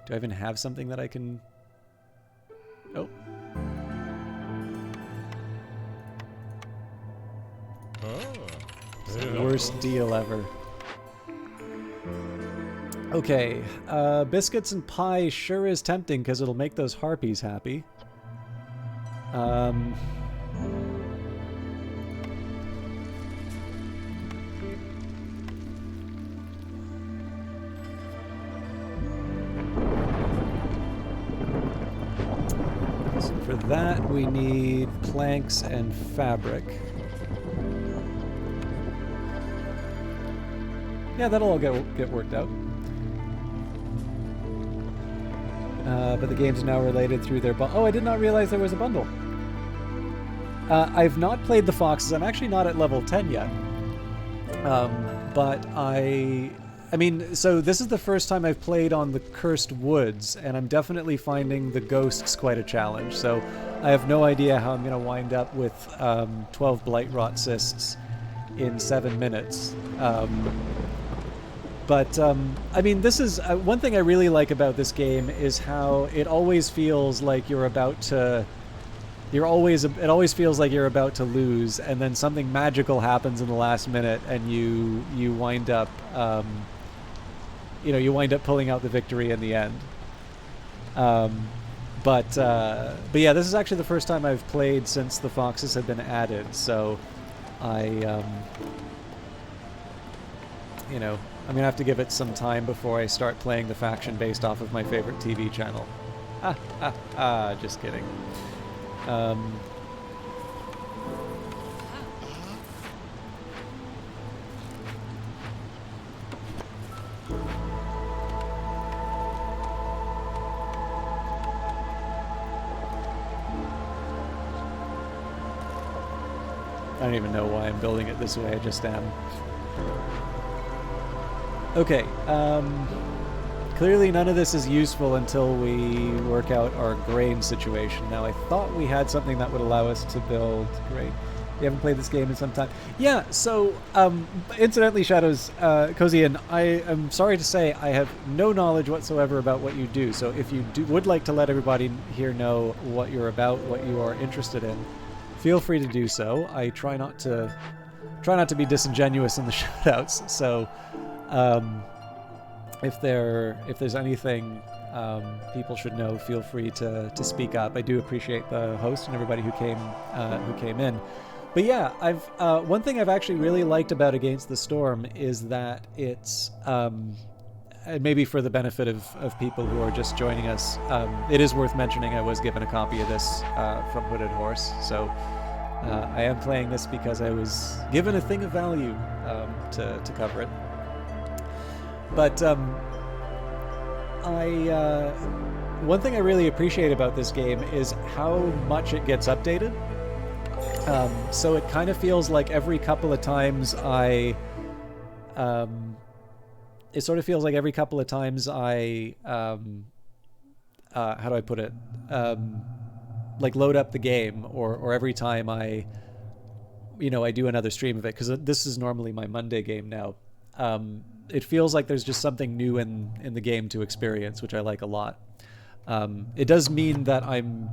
Do I even have something that I can... Oh. It's the worst deal ever. Okay, biscuits and pie sure is tempting because it'll make those harpies happy. So for that we need planks and fabric. Yeah, that'll all get worked out. But the game's now related through their oh, I did not realize there was a bundle. I've not played the Foxes. I'm actually not at level 10 yet. But I mean, so this is the first time I've played on the Cursed Woods, and I'm definitely finding the ghosts quite a challenge. So I have no idea how I'm going to wind up with 12 Blightrot cysts in 7 minutes. But I mean, this is one thing I really like about this game is how it always feels like you're about to. It always feels like you're about to lose, and then something magical happens in the last minute, and you wind up, you wind up pulling out the victory in the end. But yeah, this is actually the first time I've played since the foxes have been added, so I'm gonna have to give it some time before I start playing the faction based off of my favorite TV channel. Just kidding. I don't even know why I'm building it this way, I just am. Okay, clearly none of this is useful until we work out our grain situation. Now, I thought we had something that would allow us to build grain. We haven't played this game in some time. Yeah, so, incidentally, Shadows, Cozy, and I am sorry to say I have no knowledge whatsoever about what you do. So if you would like to let everybody here know what you're about, what you are interested in, feel free to do so. I try not to be disingenuous in the shoutouts. So, if there's anything people should know, feel free to speak up. I do appreciate the host and everybody who came in. But yeah, one thing I've actually really liked about Against the Storm is that it's maybe for the benefit of people who are just joining us, it is worth mentioning I was given a copy of this from Hooded Horse, so I am playing this because I was given a thing of value to cover it. But one thing I really appreciate about this game is how much it gets updated. So it kind of feels like every couple of times how do I put it? Like load up the game, or every time I do another stream of it, because this is normally my Monday game now. It feels like there's just something new in the game to experience, which I like a lot. It does mean that I'm,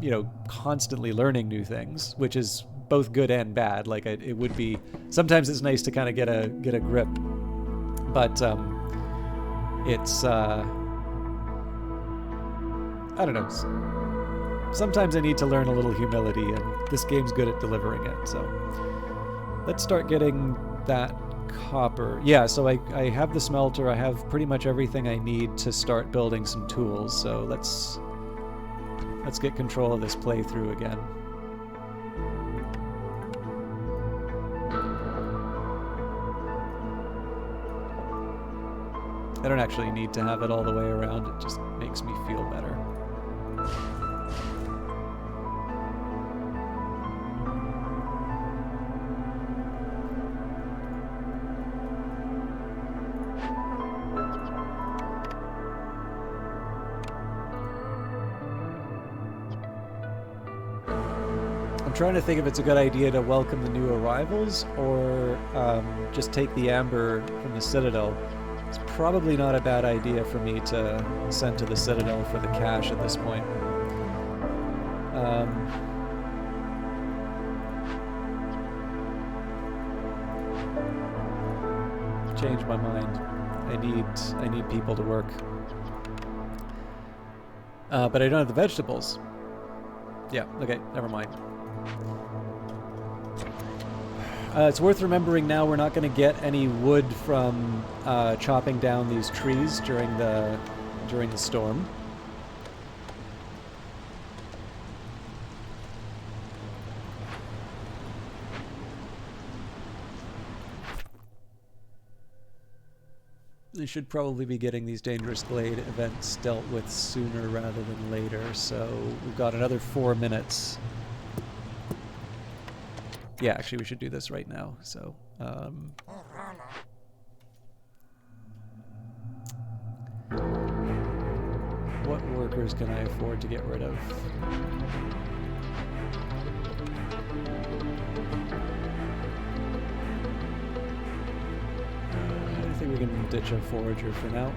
constantly learning new things, which is both good and bad. Like it would be, sometimes it's nice to kind of get a grip, but it's I don't know. Sometimes I need to learn a little humility, and this game's good at delivering it. So let's start getting that copper. Yeah, so I have the smelter. I have pretty much everything I need to start building some tools. So let's get control of this playthrough again. I don't actually need to have it all the way around. It just makes me feel better. I'm trying to think if it's a good idea to welcome the new arrivals or just take the amber from the Citadel. It's probably not a bad idea for me to send to the Citadel for the cash at this point. Changed my mind. I need people to work. But I don't have the vegetables. Yeah, okay, never mind. It's worth remembering now we're not going to get any wood from chopping down these trees during the storm. They should probably be getting these Dangerous Glade events dealt with sooner rather than later, so we've got another 4 minutes. Yeah, actually we should do this right now, so... what workers can I afford to get rid of? can ditch a forager for now.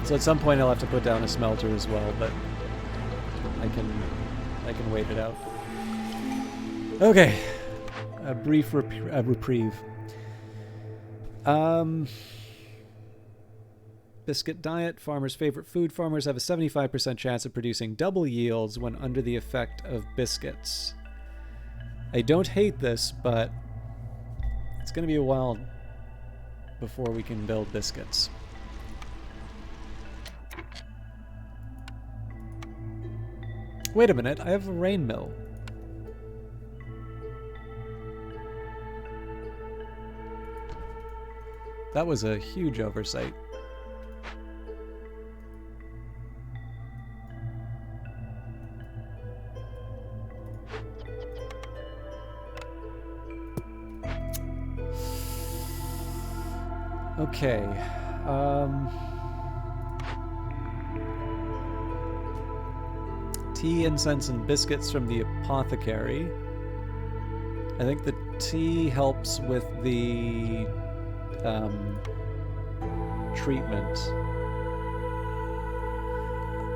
So at some point I'll have to put down a smelter as well, but I can wait it out. Okay, a brief reprieve. Biscuit diet, farmers' favorite food. Farmers have a 75% chance of producing double yields when under the effect of biscuits. I don't hate this, but it's going to be a while before we can build biscuits. Wait a minute, I have a rain mill. That was a huge oversight. Okay. Tea, incense, and biscuits from the apothecary. I think the tea helps with the treatment.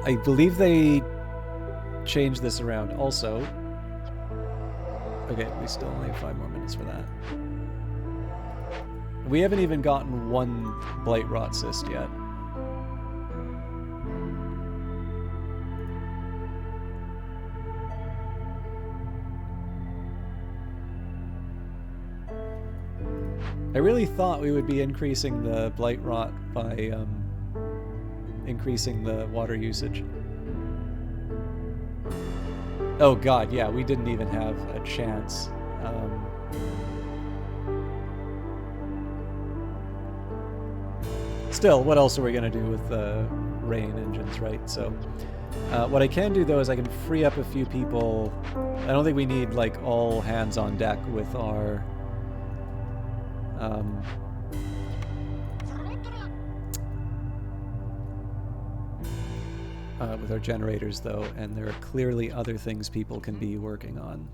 I believe they changed this around also. Okay, we still only have 5 more minutes for that. We haven't even gotten one blight rot cyst yet. I really thought we would be increasing the blight rot by increasing the water usage. Oh god, yeah, we didn't even have a chance. Still, what else are we going to do with rain engines, right? So, what I can do, though, is I can free up a few people. I don't think we need, like, all hands on deck with our... with our generators, though, and there are clearly other things people can be working on.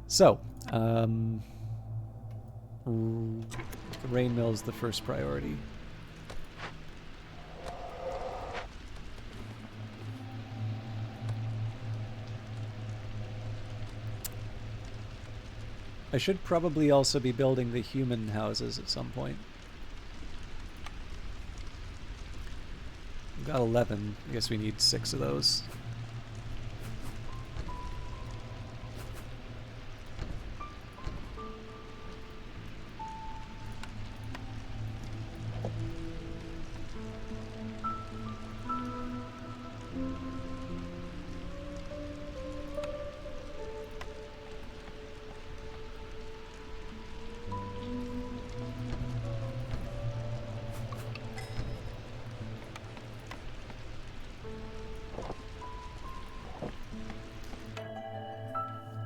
So, rain mill's the first priority. I should probably also be building the human houses at some point. We've got 11. I guess we need 6 of those.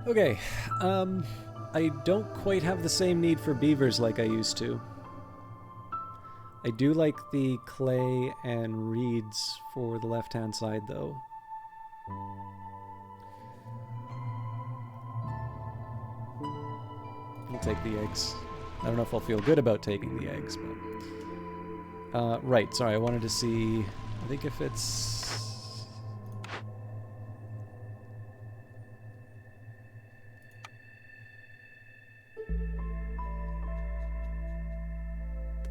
Okay, I don't quite have the same need for beavers like I used to. I do like the clay and reeds for the left-hand side, though. I'll take the eggs. I don't know if I'll feel good about taking the eggs, but... right, sorry, I wanted to see... I think if it's...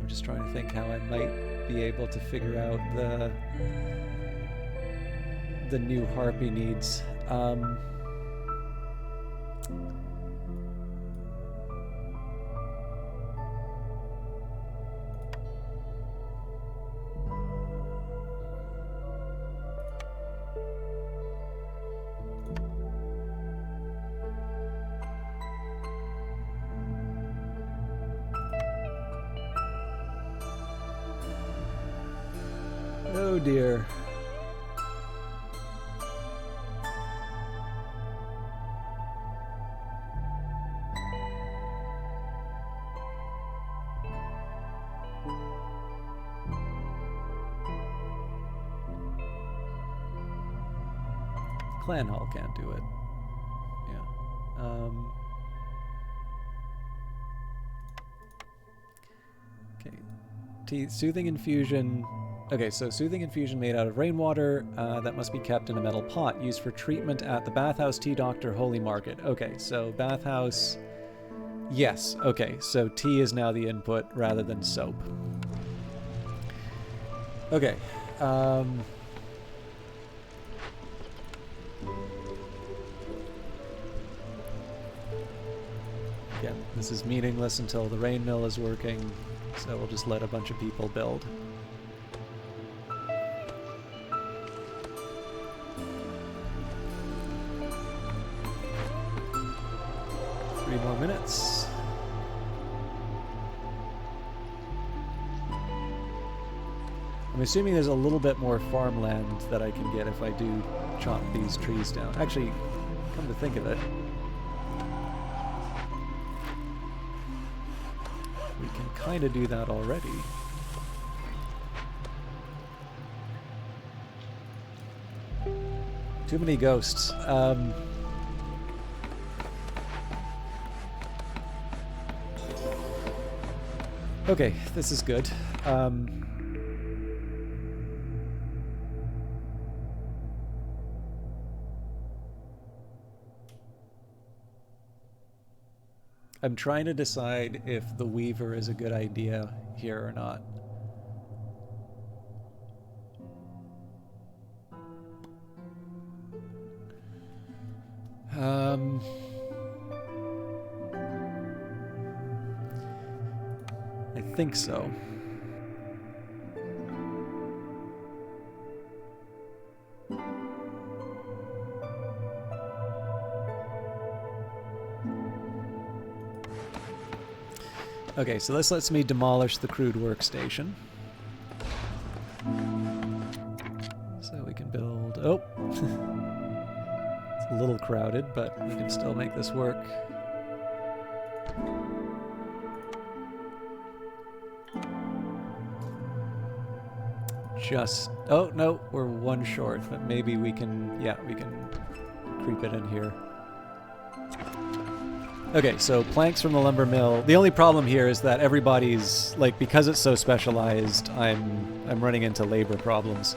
I'm just trying to think how I might be able to figure out the new harpy needs. Oh dear. clan hall can't do it. Yeah. Okay. Soothing infusion. Okay, so soothing infusion made out of rainwater that must be kept in a metal pot, used for treatment at the Bathhouse Tea Doctor Holy Market. Okay, so bathhouse. Yes. Okay, so tea is now the input rather than soap. Okay. Again, this is meaningless until the rain mill is working, so we'll just let a bunch of people build. More minutes. I'm assuming there's a little bit more farmland that I can get if I do chop these trees down. Actually, come to think of it, we can kind of do that already. Too many ghosts. Okay, this is good. I'm trying to decide if the Weaver is a good idea here or not. I think so. Okay, so this lets me demolish the crude workstation. So we can build... Oh! It's a little crowded, but we can still make this work. Just... Oh, no, we're one short, but maybe we can... Yeah, we can creep it in here. Okay, so planks from the lumber mill. The only problem here is that everybody's, like, because it's so specialized, I'm running into labor problems.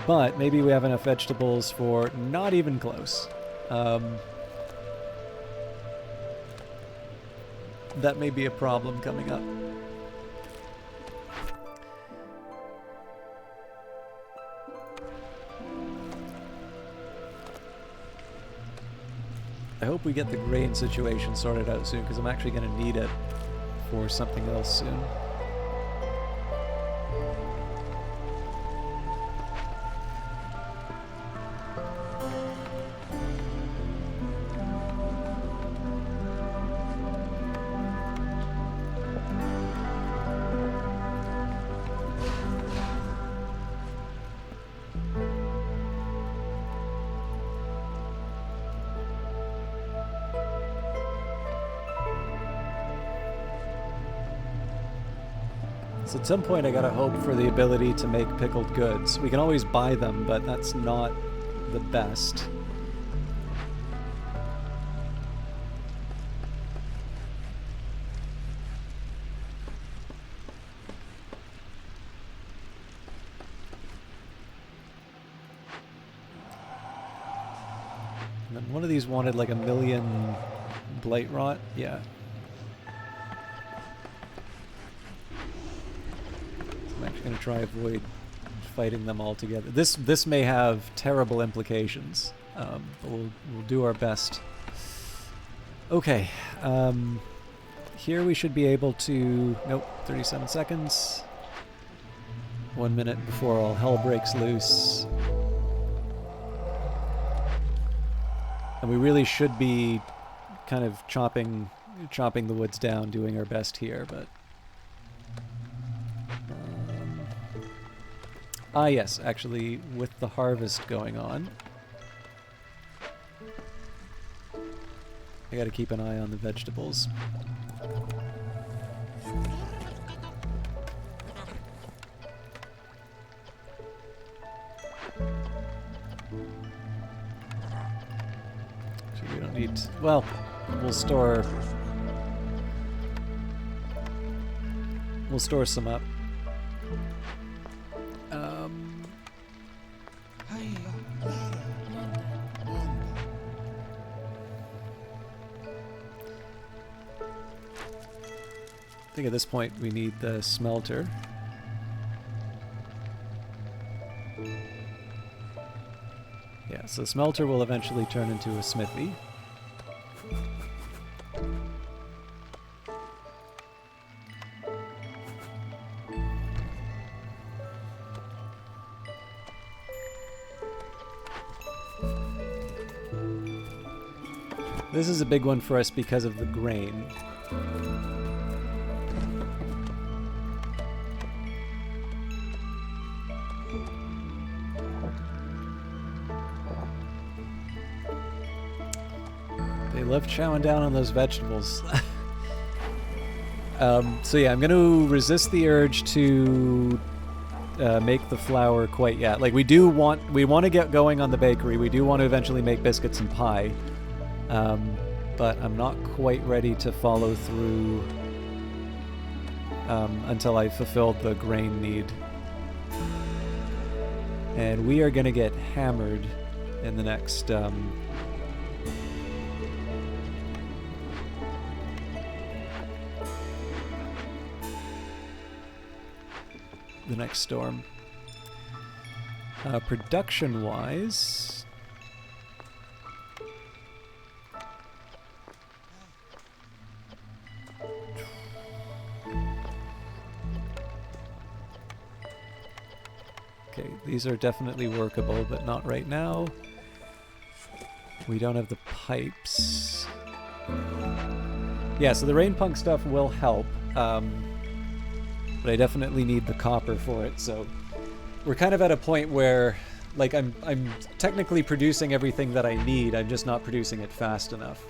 But maybe we have enough vegetables for not even close. That may be a problem coming up. I hope we get the grain situation sorted out soon, because I'm actually going to need it for something else soon. So at some point I gotta hope for the ability to make pickled goods. We can always buy them, but that's not the best. And then one of these wanted like 1,000,000 blight rot. Yeah. I'm actually going to try avoid fighting them all together. This may have terrible implications, but we'll do our best. Okay, here we should be able to... Nope, 37 seconds. 1 minute before all hell breaks loose. And we really should be kind of chopping the woods down, doing our best here, but... Ah yes, actually, with the harvest going on, I gotta keep an eye on the vegetables. need... Well, we'll store... We'll store some up. I think at this point we need the smelter. Yeah, so the smelter will eventually turn into a smithy. This is a big one for us because of the grain. They love chowing down on those vegetables. So yeah, I'm going to resist the urge to make the flour quite yet. Like we want to get going on the bakery. We do want to eventually make biscuits and pie. But I'm not quite ready to follow through until I fulfilled the grain need. And we are going to get hammered in the next... the next storm. Production-wise... Okay, these are definitely workable, but not right now. We don't have the pipes. Yeah, so the rain punk stuff will help, but I definitely need the copper for it, so we're kind of at a point where, like, I'm technically producing everything that I need, I'm just not producing it fast enough.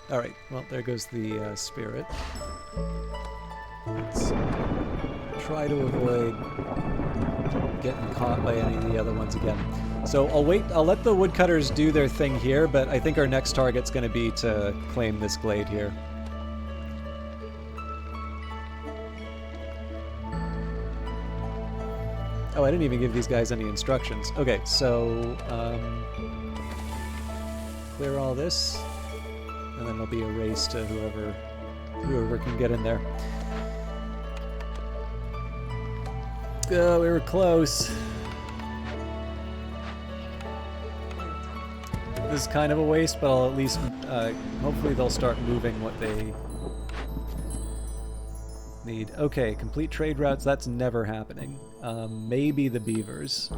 Alright, well, there goes the spirit. Let's try to avoid getting caught by any of the other ones again. So I'll let the woodcutters do their thing here, but I think our next target's going to be to claim this glade here. Oh, I didn't even give these guys any instructions. Okay, so clear all this. And then it'll be a race to whoever can get in there. Oh, we were close. This is kind of a waste, but I'll at least, hopefully they'll start moving what they need. Okay, complete trade routes, that's never happening. Maybe the beavers.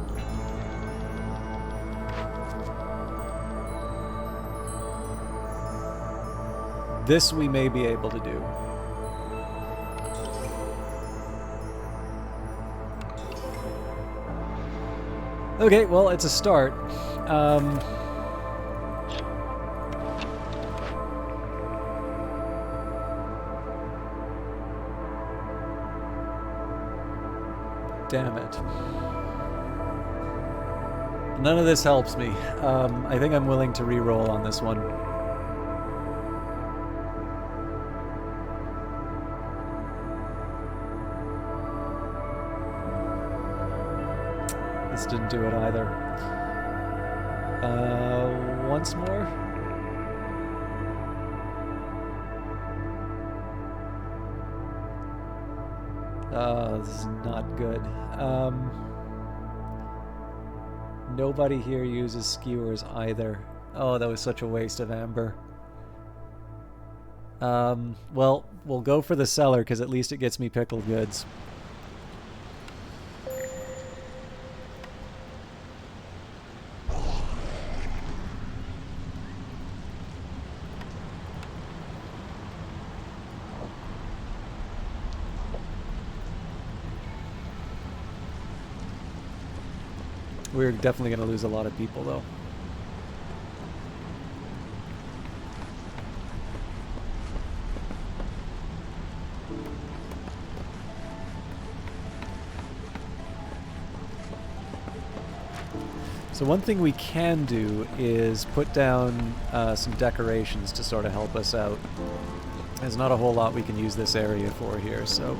This we may be able to do. Okay, well, it's a start. Damn it. None of this helps me. I think I'm willing to re-roll on this one. This didn't do it either. Once more? This is not good. Nobody here uses skewers either. Oh, that was such a waste of amber. Well, we'll go for the cellar, because at least it gets me pickled goods. We're definitely going to lose a lot of people, though. So one thing we can do is put down some decorations to sort of help us out. There's not a whole lot we can use this area for here, so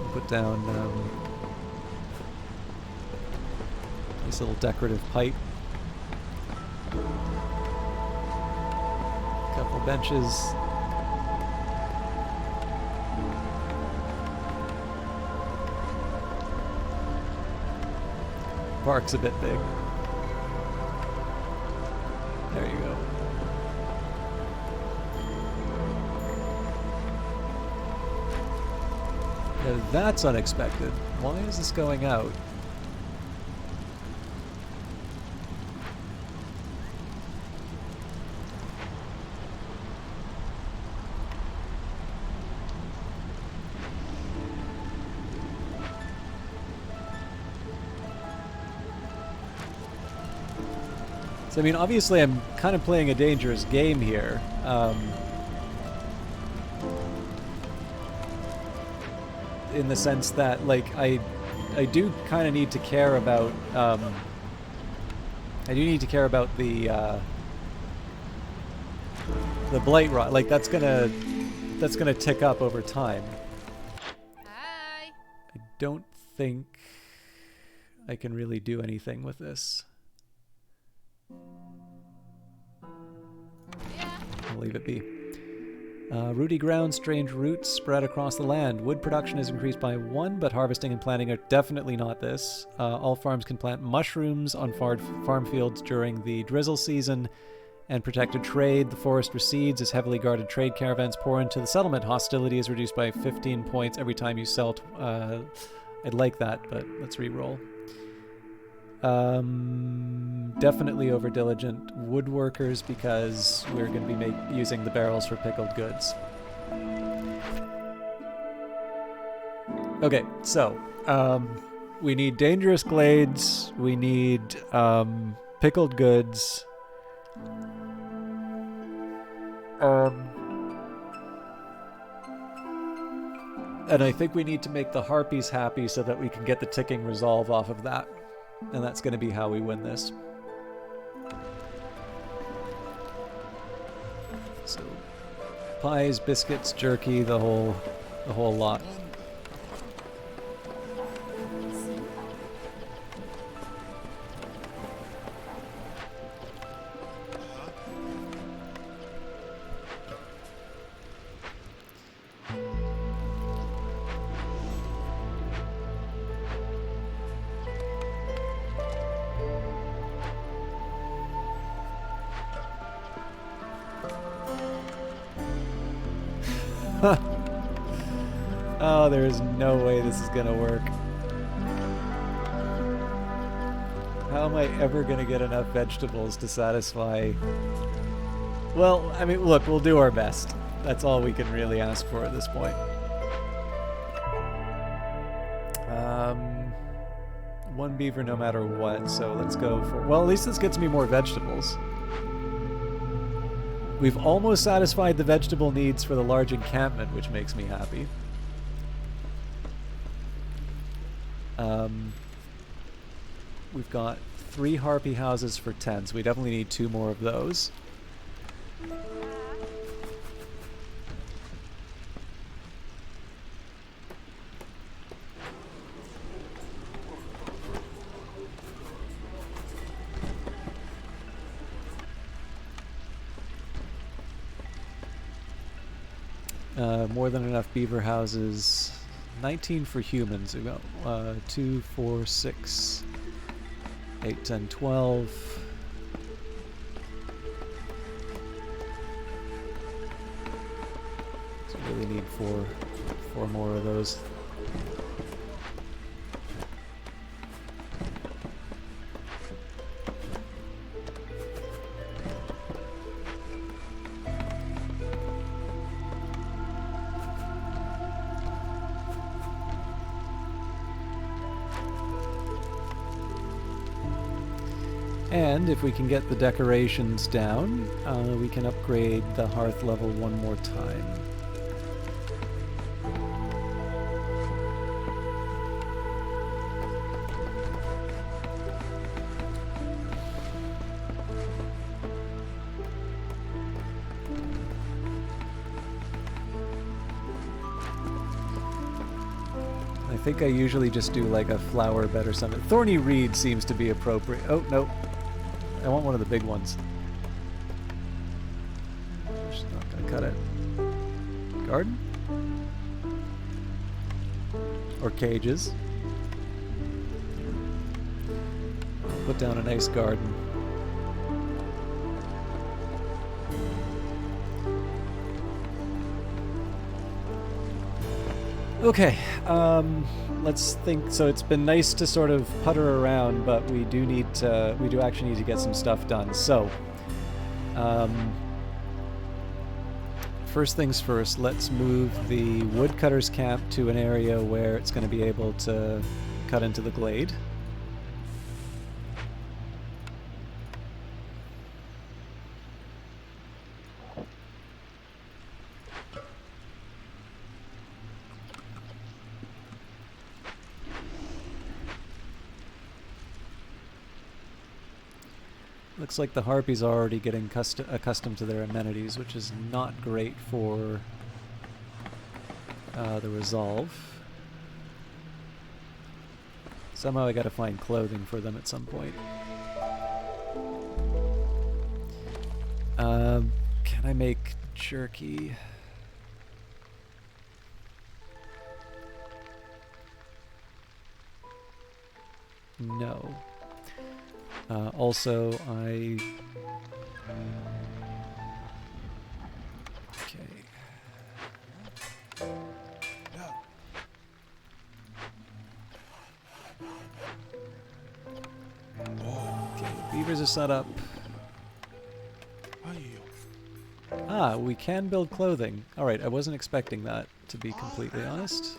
we'll put down this little decorative pipe, a couple benches. Park's a bit big. There you go. Now that's unexpected. Why is this going out? So, I mean, obviously I'm kind of playing a dangerous game here. In the sense that, like, I do kind of need to care about, I do need to care about the blight rot. Like, that's gonna tick up over time. Hi. I don't think I can really do anything with this. Yeah. I'll leave it be. Rooty ground, strange roots spread across the land. Wood production is increased by 1, but harvesting and planting are definitely not this. All farms can plant mushrooms on farm fields during the drizzle season. And protected trade. The forest recedes as heavily guarded trade caravans pour into the settlement. Hostility is reduced by 15 points every time you sell. I'd like that, but let's re-roll. Definitely over diligent woodworkers because we're going to be using the barrels for pickled goods. Okay, so we need dangerous glades. We need pickled goods. And I think we need to make the harpies happy so that we can get the ticking resolve off of that. And that's going to be how we win this. So, pies, biscuits, jerky, the whole lot. Oh, there is no way this is gonna work. How am I ever gonna get enough vegetables to satisfy... Well, I mean, look, we'll do our best. That's all we can really ask for at this point. One beaver no matter what, so let's go for... Well, at least this gets me more vegetables. We've almost satisfied the vegetable needs for the large encampment, which makes me happy. We've got 3 harpy houses for tents. We definitely need 2 more of those. More than enough beaver houses. 19 for humans. We got 2, 4, 6, 8, 10, 12. So we really need 4 more of those. And if we can get the decorations down, we can upgrade the hearth level one more time. I think I usually just do like a flower bed or something. Thorny reed seems to be appropriate. Oh, no. I want one of the big ones. I'm just not going to cut it. Garden? Or cages. I'll put down a nice garden. Okay, let's think. So it's been nice to sort of putter around, but we do actually need to get some stuff done. So, first things first, let's move the woodcutter's camp to an area where it's going to be able to cut into the glade. Looks like the harpies are already getting accustomed to their amenities, which is not great for the resolve. Somehow I gotta find clothing for them at some point. Can I make jerky? No. Also, okay. Okay, beavers are set up. Ah, we can build clothing. Alright, I wasn't expecting that, to be completely honest.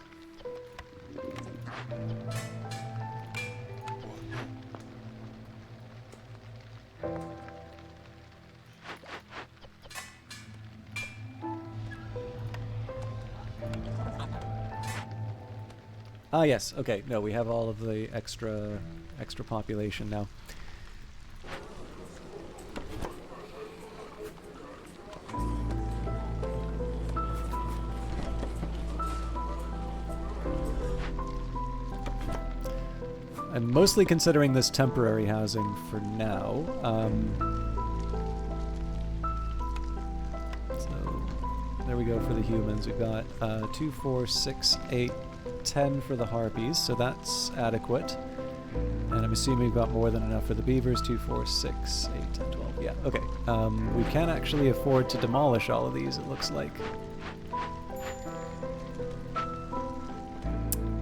Ah, yes. Okay. No, we have all of the extra population now. I'm mostly considering this temporary housing for now. So there we go for the humans. We've got 2, 4, 6, 8, 10 for the harpies, so that's adequate. And I'm assuming we've got more than enough for the beavers. 2, 4, 6, 8, 10, 12. Yeah, okay. We can actually afford to demolish all of these, it looks like.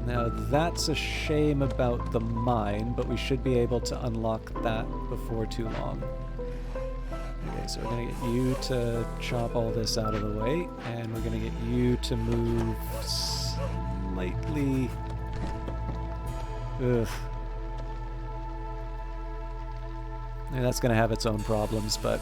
Now that's a shame about the mine, but we should be able to unlock that before too long. Okay, so we're going to get you to chop all this out of the way, and we're going to get you to move slightly... Ugh. And that's going to have its own problems, but...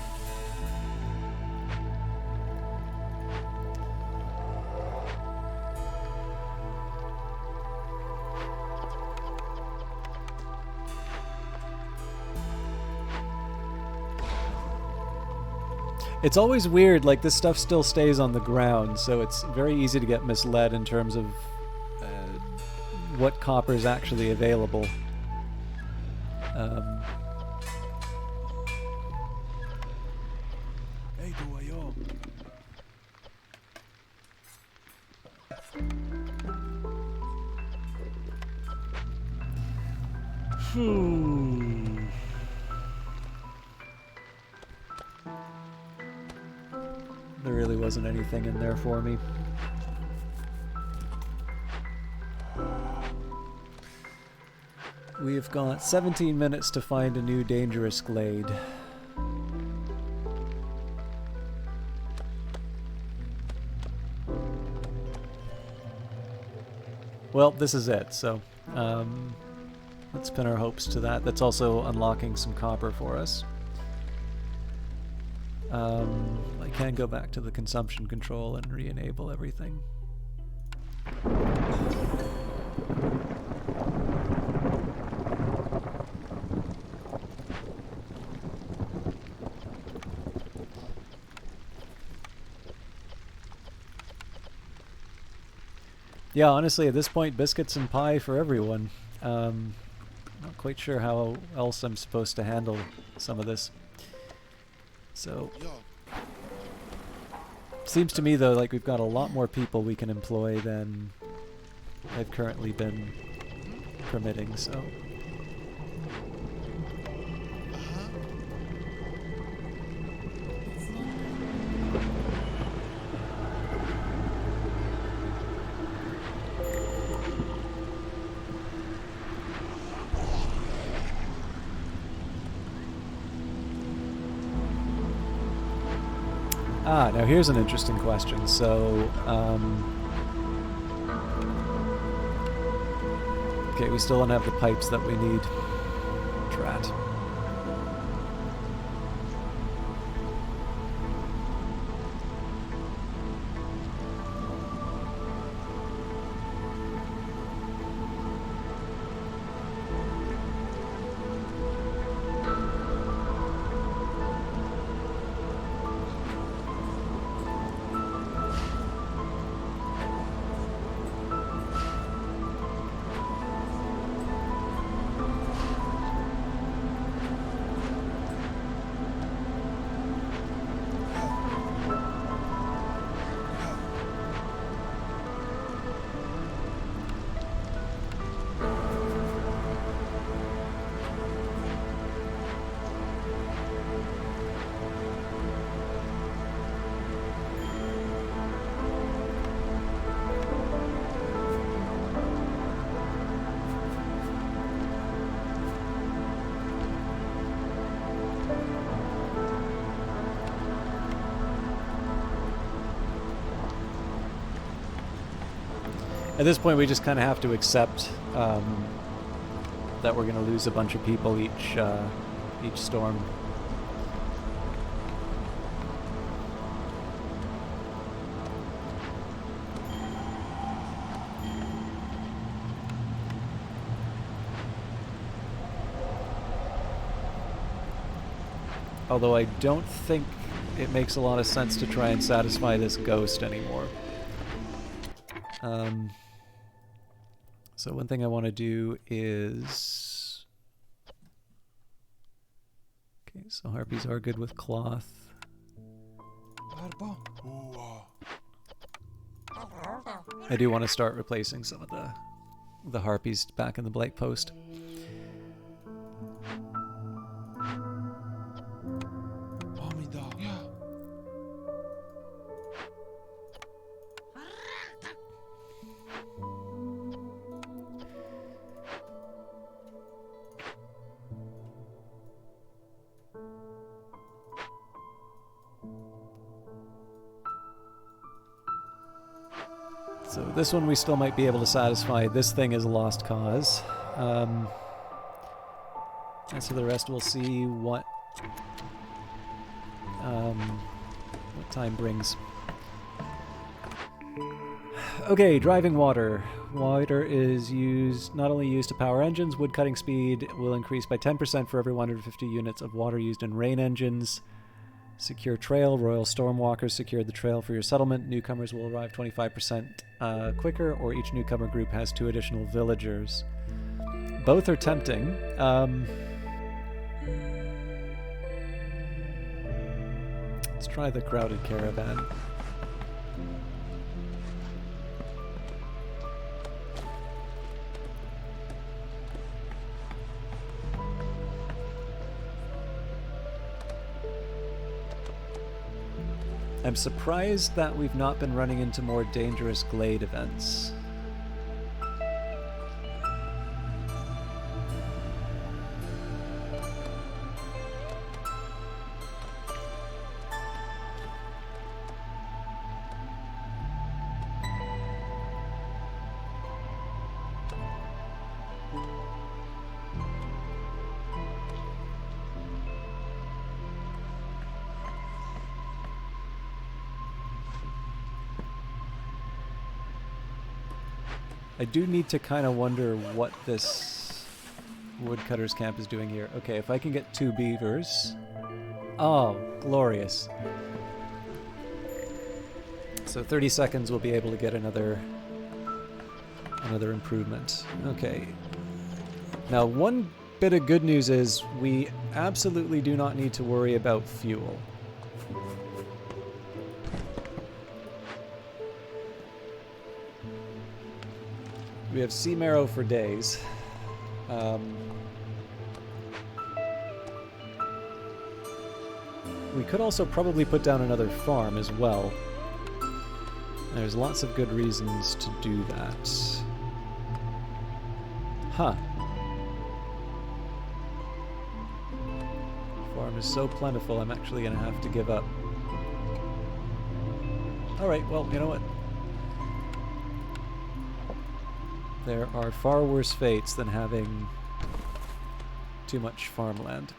It's always weird, like this stuff still stays on the ground, so it's very easy to get misled in terms of what copper is actually available. There really wasn't anything in there for me. We've got 17 minutes to find a new dangerous glade. Well, this is it, so Let's pin our hopes to that. That's also unlocking some copper for us. I can go back to the consumption control and re-enable everything. Yeah, honestly, at this point, biscuits and pie for everyone. Not quite sure how else I'm supposed to handle some of this. So, seems to me though like we've got a lot more people we can employ than I've currently been permitting, so. Now here's an interesting question. So, okay, we still don't have the pipes that we need. Drat. At this point, we just kind of have to accept that we're going to lose a bunch of people each storm. Although I don't think it makes a lot of sense to try and satisfy this ghost anymore. So one thing I want to do is... Okay, so harpies are good with cloth. I do want to start replacing some of the harpies back in the Blight Post. So this one we still might be able to satisfy. This thing is a lost cause. And so the rest we'll see what time brings. Okay, driving water. Water is not only used to power engines, wood cutting speed will increase by 10% for every 150 units of water used in rain engines. Secure trail. Royal Stormwalkers secured the trail for your settlement. Newcomers will arrive 25% quicker, or each newcomer group has 2 additional villagers. Both are tempting. Let's try the crowded caravan. I'm surprised that we've not been running into more dangerous glade events. I do need to kind of wonder what this woodcutter's camp is doing here. Okay, if I can get 2 beavers. Oh, glorious. So 30 seconds we'll be able to get another improvement. Okay. Now, one bit of good news is we absolutely do not need to worry about fuel. We have sea marrow for days. We could also probably put down another farm as well. There's lots of good reasons to do that. Huh. Farm is so plentiful, I'm actually going to have to give up. Alright, well, you know what? There are far worse fates than having too much farmland.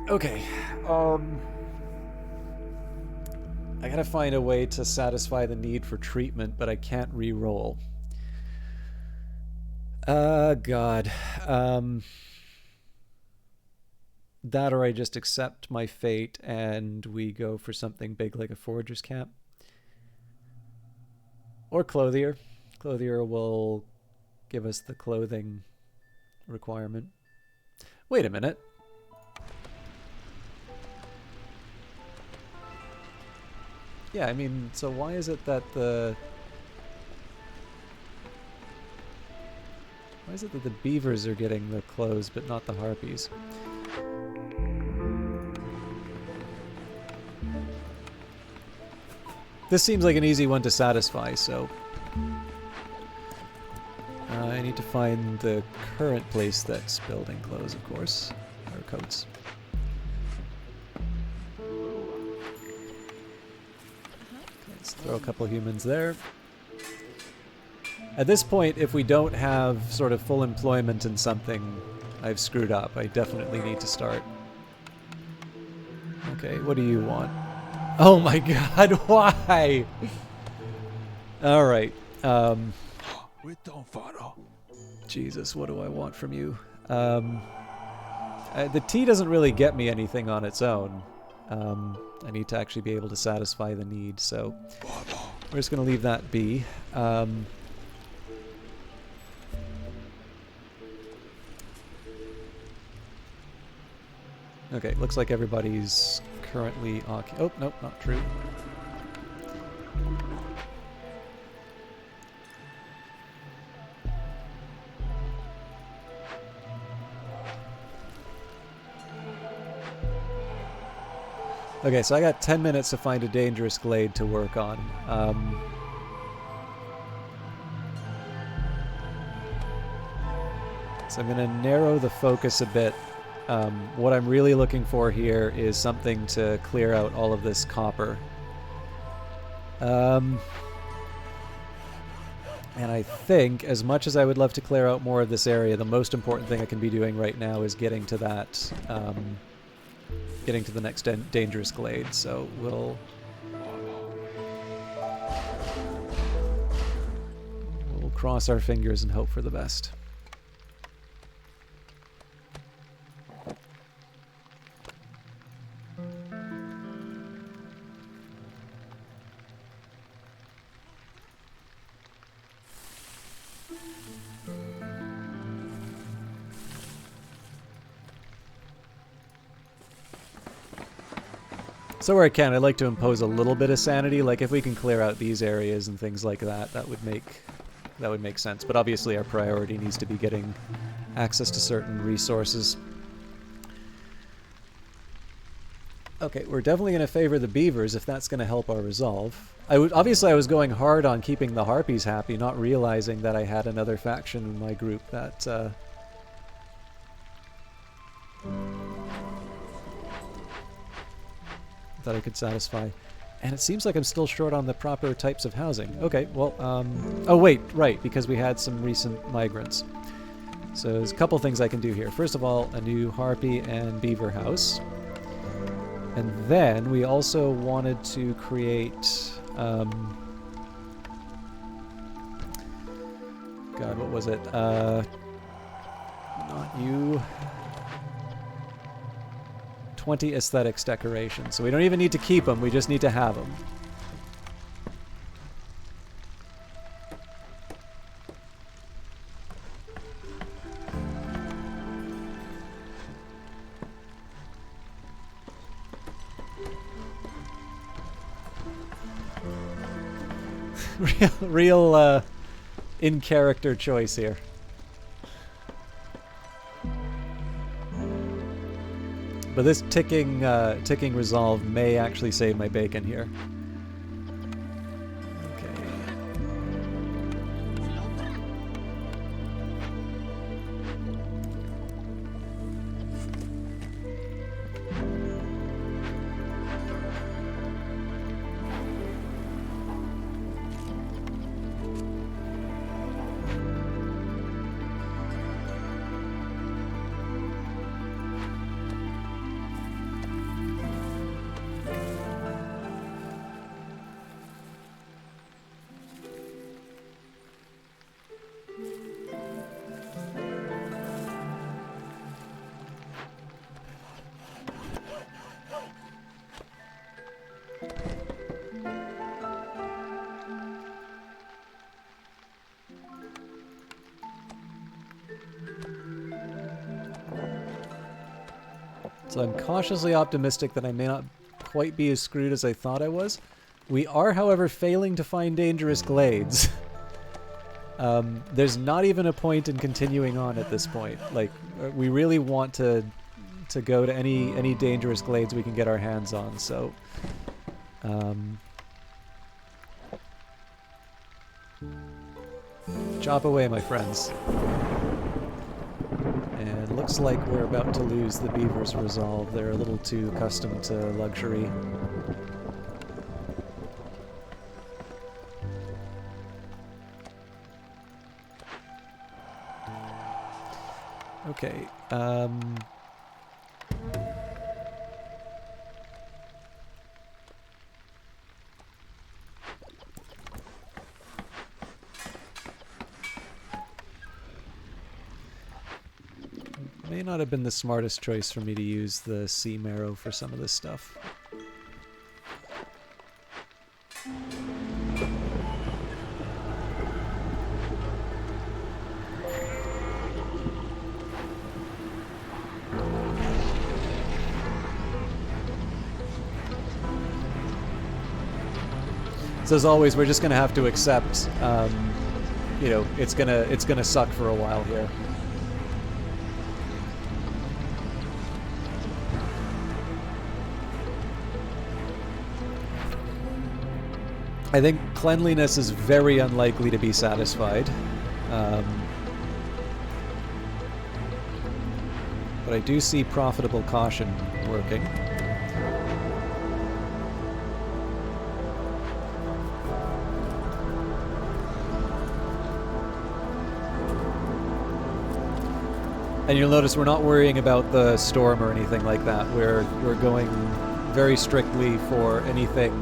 Okay, I gotta find a way to satisfy the need for treatment, but I can't re-roll. God. That or I just accept my fate and we go for something big like a forager's camp. Or clothier. Clothier will give us the clothing requirement. Wait a minute. Yeah, I mean, so why is it that the... Why is it that the beavers are getting the clothes but not the harpies? This seems like an easy one to satisfy, so... I need to find the current place that's building clothes, of course. Or coats. Let's throw a couple humans there. At this point, if we don't have sort of full employment in something, I've screwed up. I definitely need to start. Okay, what do you want? Oh my god, why? Alright, Jesus, what do I want from you? The tea doesn't really get me anything on its own. I need to actually be able to satisfy the need, so we're just going to leave that be. Okay, looks like everybody's currently occupied. Oh, nope, not true. Okay, so I got 10 minutes to find a dangerous glade to work on. So I'm going to narrow the focus a bit. What I'm really looking for here is something to clear out all of this copper. And I think, as much as I would love to clear out more of this area, the most important thing I can be doing right now is getting to that, getting to the next dangerous glade. So we'll cross our fingers and hope for the best. So where I can, I'd like to impose a little bit of sanity. Like if we can clear out these areas and things like that, that would make sense. But obviously our priority needs to be getting access to certain resources. Okay, we're definitely going to favor the beavers if that's going to help our resolve. Obviously I was going hard on keeping the harpies happy, not realizing that I had another faction in my group that that I could satisfy. And it seems like I'm still short on the proper types of housing. Okay, well, oh wait, right, because we had some recent migrants. So there's a couple things I can do here. First of all, a new harpy and beaver house. And then we also wanted to create... God, what was it? Not you. 20 aesthetics decorations. So we don't even need to keep them, we just need to have them. real in-character choice here. But this ticking resolve may actually save my bacon here. Okay. So I'm cautiously optimistic that I may not quite be as screwed as I thought I was. We are, however, failing to find dangerous glades. There's not even a point in continuing on at this point. Like, we really want to go to any dangerous glades we can get our hands on, so... chop away, my friends. And looks like we're about to lose the beaver's resolve. They're a little too accustomed to luxury. Okay, may not have been the smartest choice for me to use the sea marrow for some of this stuff. So as always, we're just gonna have to accept, you know, it's gonna suck for a while here. I think cleanliness is very unlikely to be satisfied. But I do see profitable caution working. And you'll notice we're not worrying about the storm or anything like that. We're going very strictly for anything.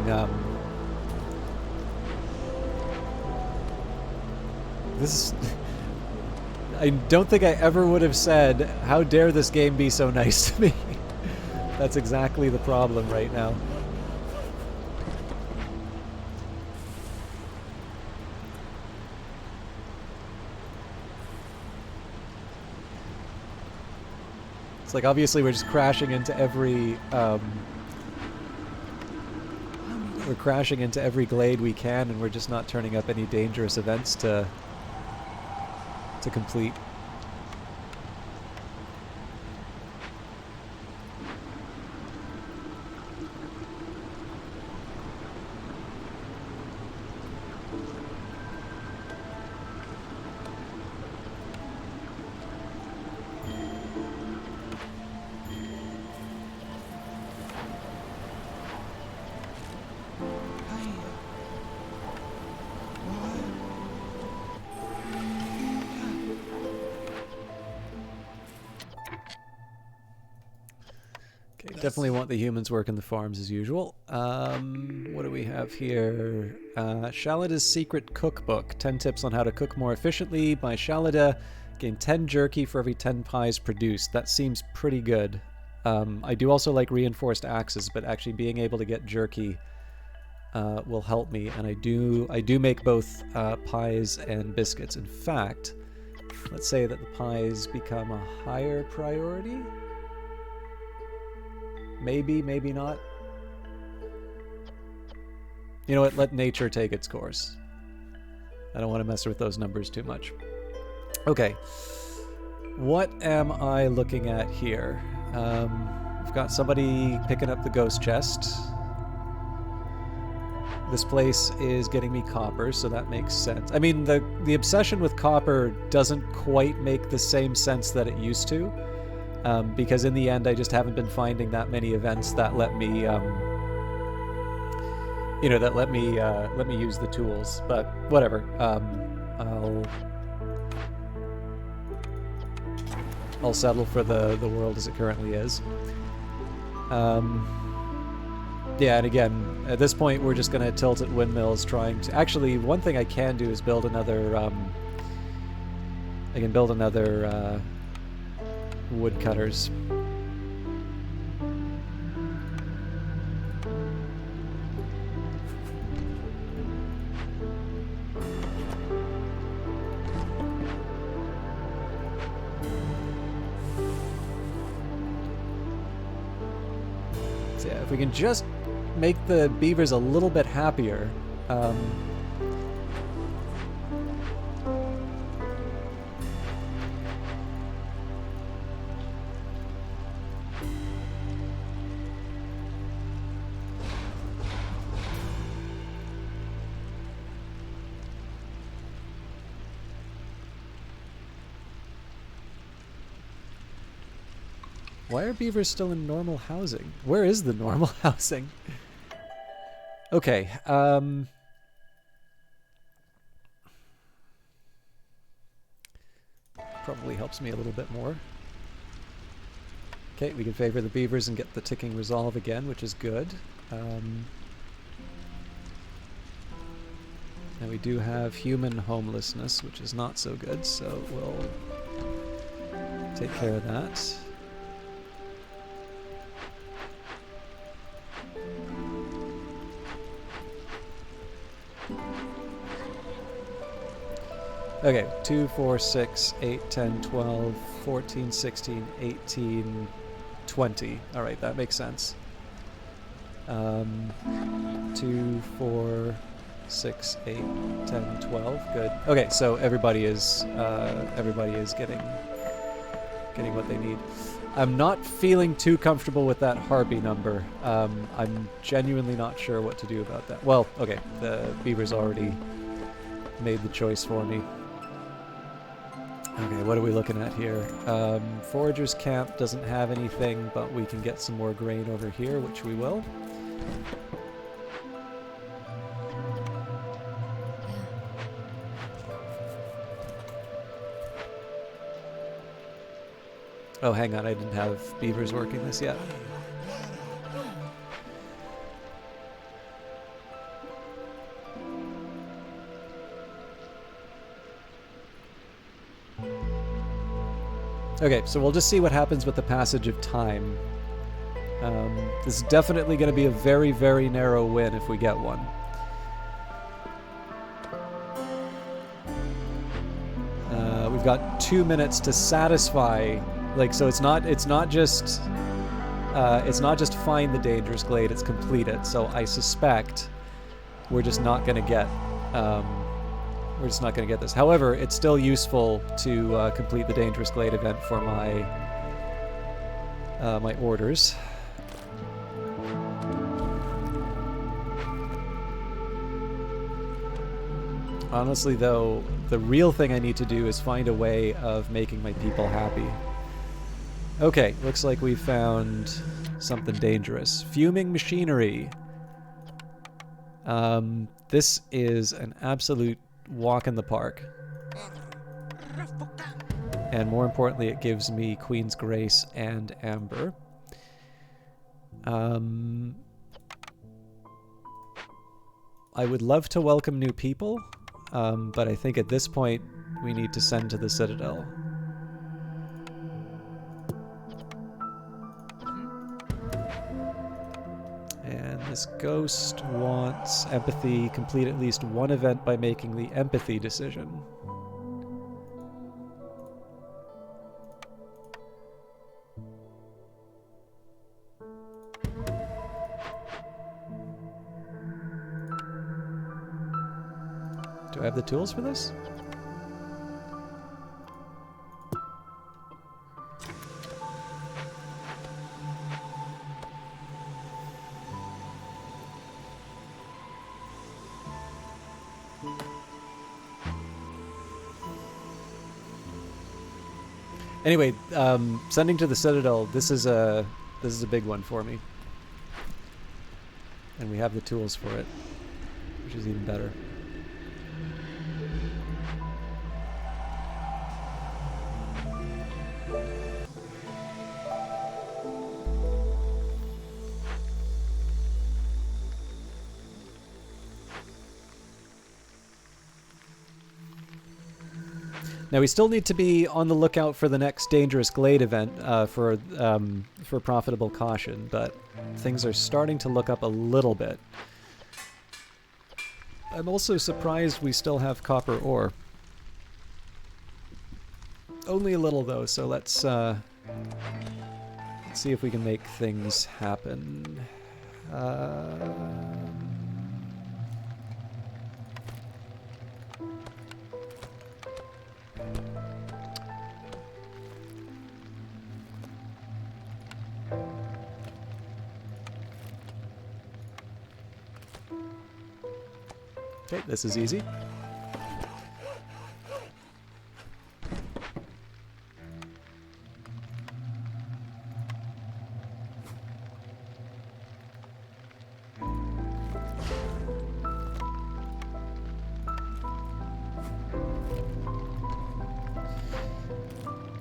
This is... I don't think I ever would have said, "How dare this game be so nice to me?" That's exactly the problem right now. It's like, obviously we're just crashing into every, we're crashing into every glade we can, and we're just not turning up any dangerous events to complete. Definitely want the humans working the farms as usual. What do we have here? Shalada's Secret Cookbook. 10 tips on how to cook more efficiently by Shalada. Gain 10 jerky for every 10 pies produced. That seems pretty good. I do also like reinforced axes, but actually being able to get jerky will help me. And I do make both pies and biscuits. In fact, let's say that the pies become a higher priority. Maybe, maybe not. You know what? Let nature take its course. I don't want to mess with those numbers too much. Okay. What am I looking at here? We've got somebody picking up the ghost chest. This place is getting me copper, so that makes sense. I mean, the obsession with copper doesn't quite make the same sense that it used to. Because in the end, I just haven't been finding that many events that let me, let me use the tools. But whatever. I'll settle for the world as it currently is. Yeah, and again, at this point, we're just gonna tilt at windmills, trying to. Actually, one thing I can do is build another. I can build another. Woodcutters. So yeah, if we can just make the beavers a little bit happier. Why are beavers still in normal housing? Where is the normal housing? Okay, probably helps me a little bit more. Okay, we can favor the beavers and get the ticking resolve again, which is good. And we do have human homelessness, which is not so good, so we'll take care of that. Okay, 2, 4, 6, 8, 10, 12, 14, 16, 18, 20. Alright, that makes sense. 2, 4, 6, 8, 10, 12. Good. Okay, so everybody is getting what they need. I'm not feeling too comfortable with that Harpy number. I'm genuinely not sure what to do about that. Well, okay, the beaver's already made the choice for me. Okay, what are we looking at here? Forager's Camp doesn't have anything, but we can get some more grain over here, which we will. Oh, hang on, I didn't have beavers working this yet. Okay, so we'll just see what happens with the passage of time. This is definitely going to be a very, very narrow win if we get one. We've got 2 minutes to satisfy. Like, so it's not just find the dangerous glade; it's complete it. So I suspect we're just not going to get. We're just not going to get this. However, it's still useful to complete the Dangerous Glade event for my my orders. Honestly, though, the real thing I need to do is find a way of making my people happy. Okay, looks like we found something dangerous. Fuming machinery. This is an absolute walk in the park. And more importantly, it gives me Queen's Grace and Amber. I would love to welcome new people, but I think at this point we need to send to the Citadel. And this ghost wants empathy. Complete at least one event by making the empathy decision. Do I have the tools for this? Anyway, sending to the Citadel, this is a big one for me. And we have the tools for it, which is even better. Now we still need to be on the lookout for the next Dangerous Glade event for Profitable Caution, but things are starting to look up a little bit. I'm also surprised we still have copper ore. Only a little though, so let's see if we can make things happen. Okay, this is easy.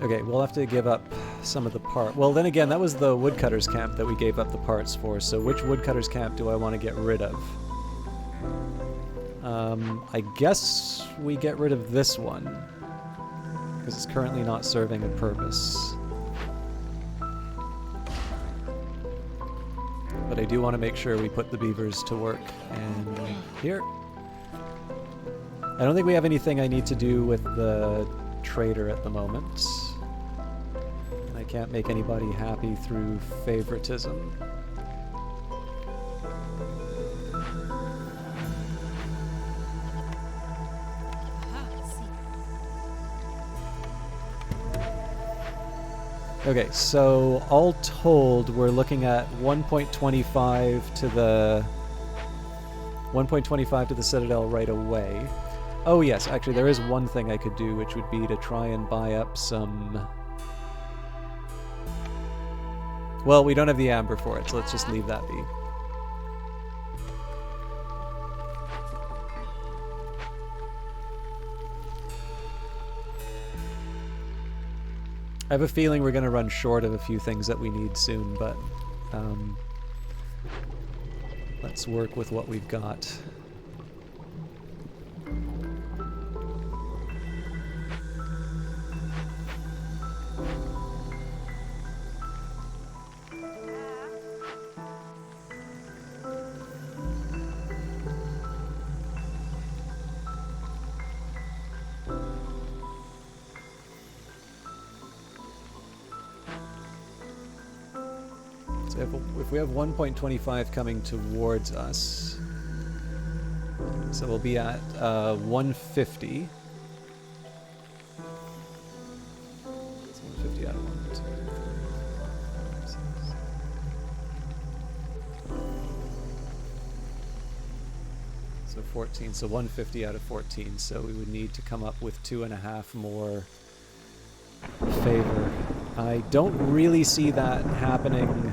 Okay, we'll have to give up some of the part. Well, then again, that was the woodcutters camp that we gave up the parts for, so which woodcutters camp do I want to get rid of? I guess we get rid of this one, because it's currently not serving a purpose. But I do want to make sure we put the beavers to work. And here. I don't think we have anything I need to do with the trader at the moment. And I can't make anybody happy through favoritism. Okay, so all told, we're looking at 1.25 to the 1.25 to the Citadel right away. Oh yes, actually there is one thing I could do, which would be to try and buy up some... Well, we don't have the amber for it, so let's just leave that be. I have a feeling we're going to run short of a few things that we need soon, but let's work with what we've got. So if we have 1.25 coming towards us, so we'll be at 150. It's 150 out of 1, 2, 3, 4, 5, 6. So 14, so 150 out of 14, so we would need to come up with 2.5 more favor. I don't really see that happening.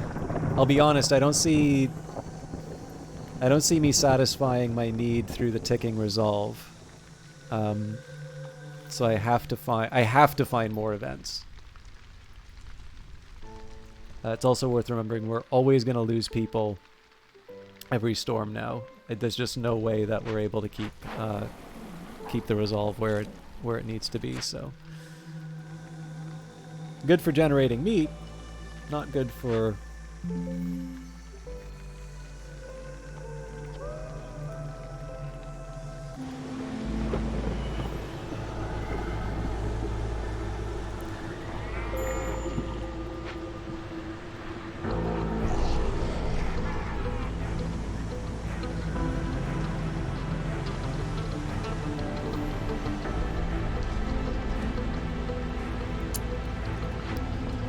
I'll be honest, I don't see me satisfying my need through the ticking resolve. So I have to find more events. It's also worth remembering we're always going to lose people every storm now. There's just no way that we're able to keep the resolve where it needs to be. So good for generating meat, not good for.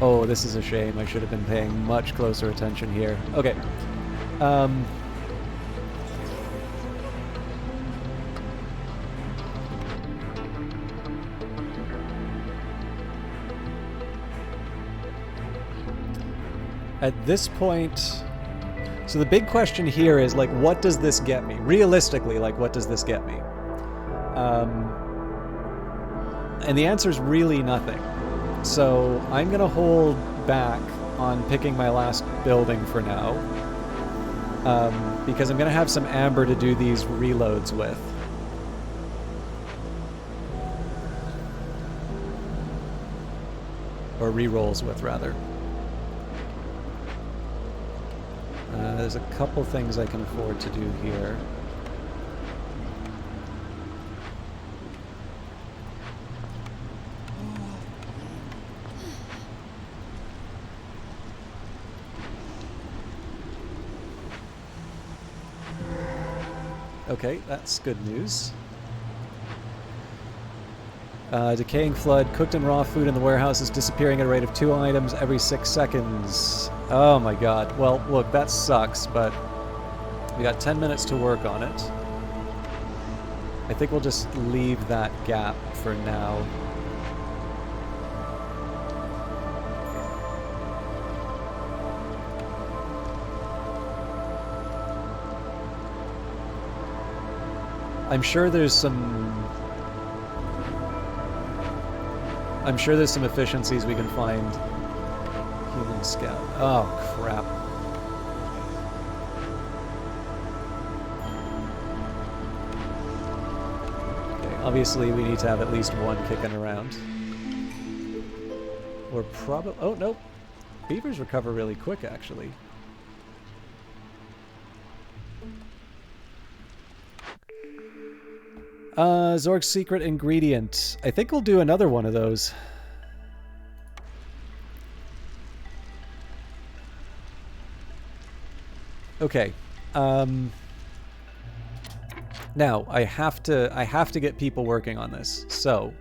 Oh, this is a shame. I should have been paying much closer attention here. Okay. At this point, so the big question here is, like, what does this get me? Realistically, like, what does this get me? And the answer is really nothing. So I'm going to hold back on picking my last building for now, because I'm going to have some amber to do these reloads with. Or rerolls with, rather. There's a couple things I can afford to do here. Okay, that's good news. Decaying flood. Cooked and raw food in the warehouse is disappearing at a rate of 2 items every 6 seconds. Oh my god. Well, look, that sucks, but we got 10 minutes to work on it. I think we'll just leave that gap for now. I'm sure there's some efficiencies we can find. Human scout. Oh, crap. Okay, obviously we need to have at least one kicking around. We're probably... Oh, nope. Beavers recover really quick, actually. Zorg's secret ingredient. I think we'll do another one of those. Okay. Now I have to get people working on this. So,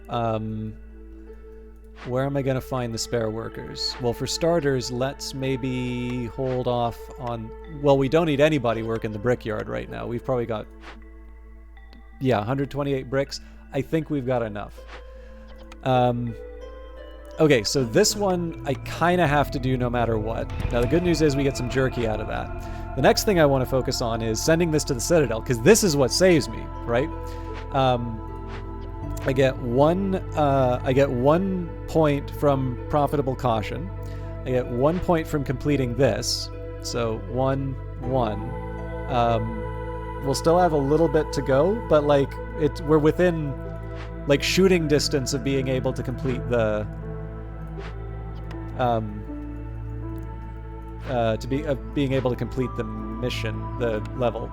where am I going to find the spare workers? Well, for starters, let's maybe hold off on... Well, we don't need anybody working the brickyard right now. We've probably got... Yeah, 128 bricks. I think we've got enough. Okay, so this one I kind of have to do no matter what. Now, the good news is we get some jerky out of that. The next thing I want to focus on is sending this to the Citadel, because this is what saves me, right? I get one point from Profitable Caution. I get 1 point from completing this. So 1, 1. We'll still have a little bit to go, but like we're within like shooting distance of being able to complete the being able to complete the mission, the level.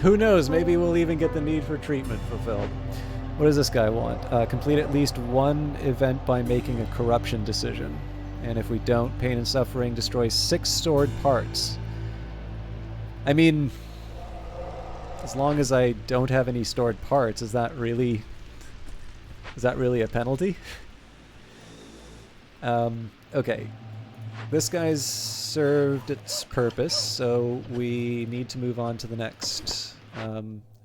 Who knows? Maybe we'll even get the need for treatment fulfilled. What does this guy want? Complete at least one event by making a corruption decision. And if we don't, pain and suffering destroys 6 stored parts. I mean, as long as I don't have any stored parts, is that really... Is that really a penalty? Okay. This guy's served its purpose, so we need to move on to the next.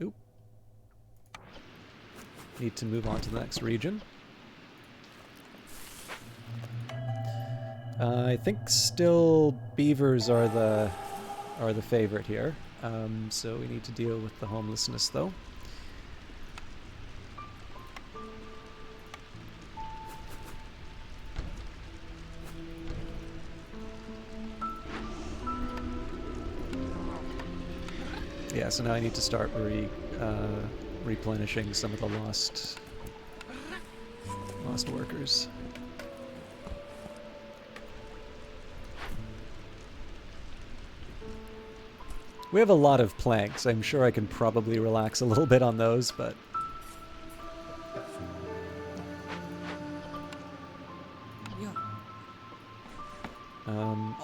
Oop. Need to move on to the next region. I think still beavers are the favorite here. So we need to deal with the homelessness though. Yeah, so now I need to start replenishing some of the lost workers. We have a lot of planks. I'm sure I can probably relax a little bit on those, but...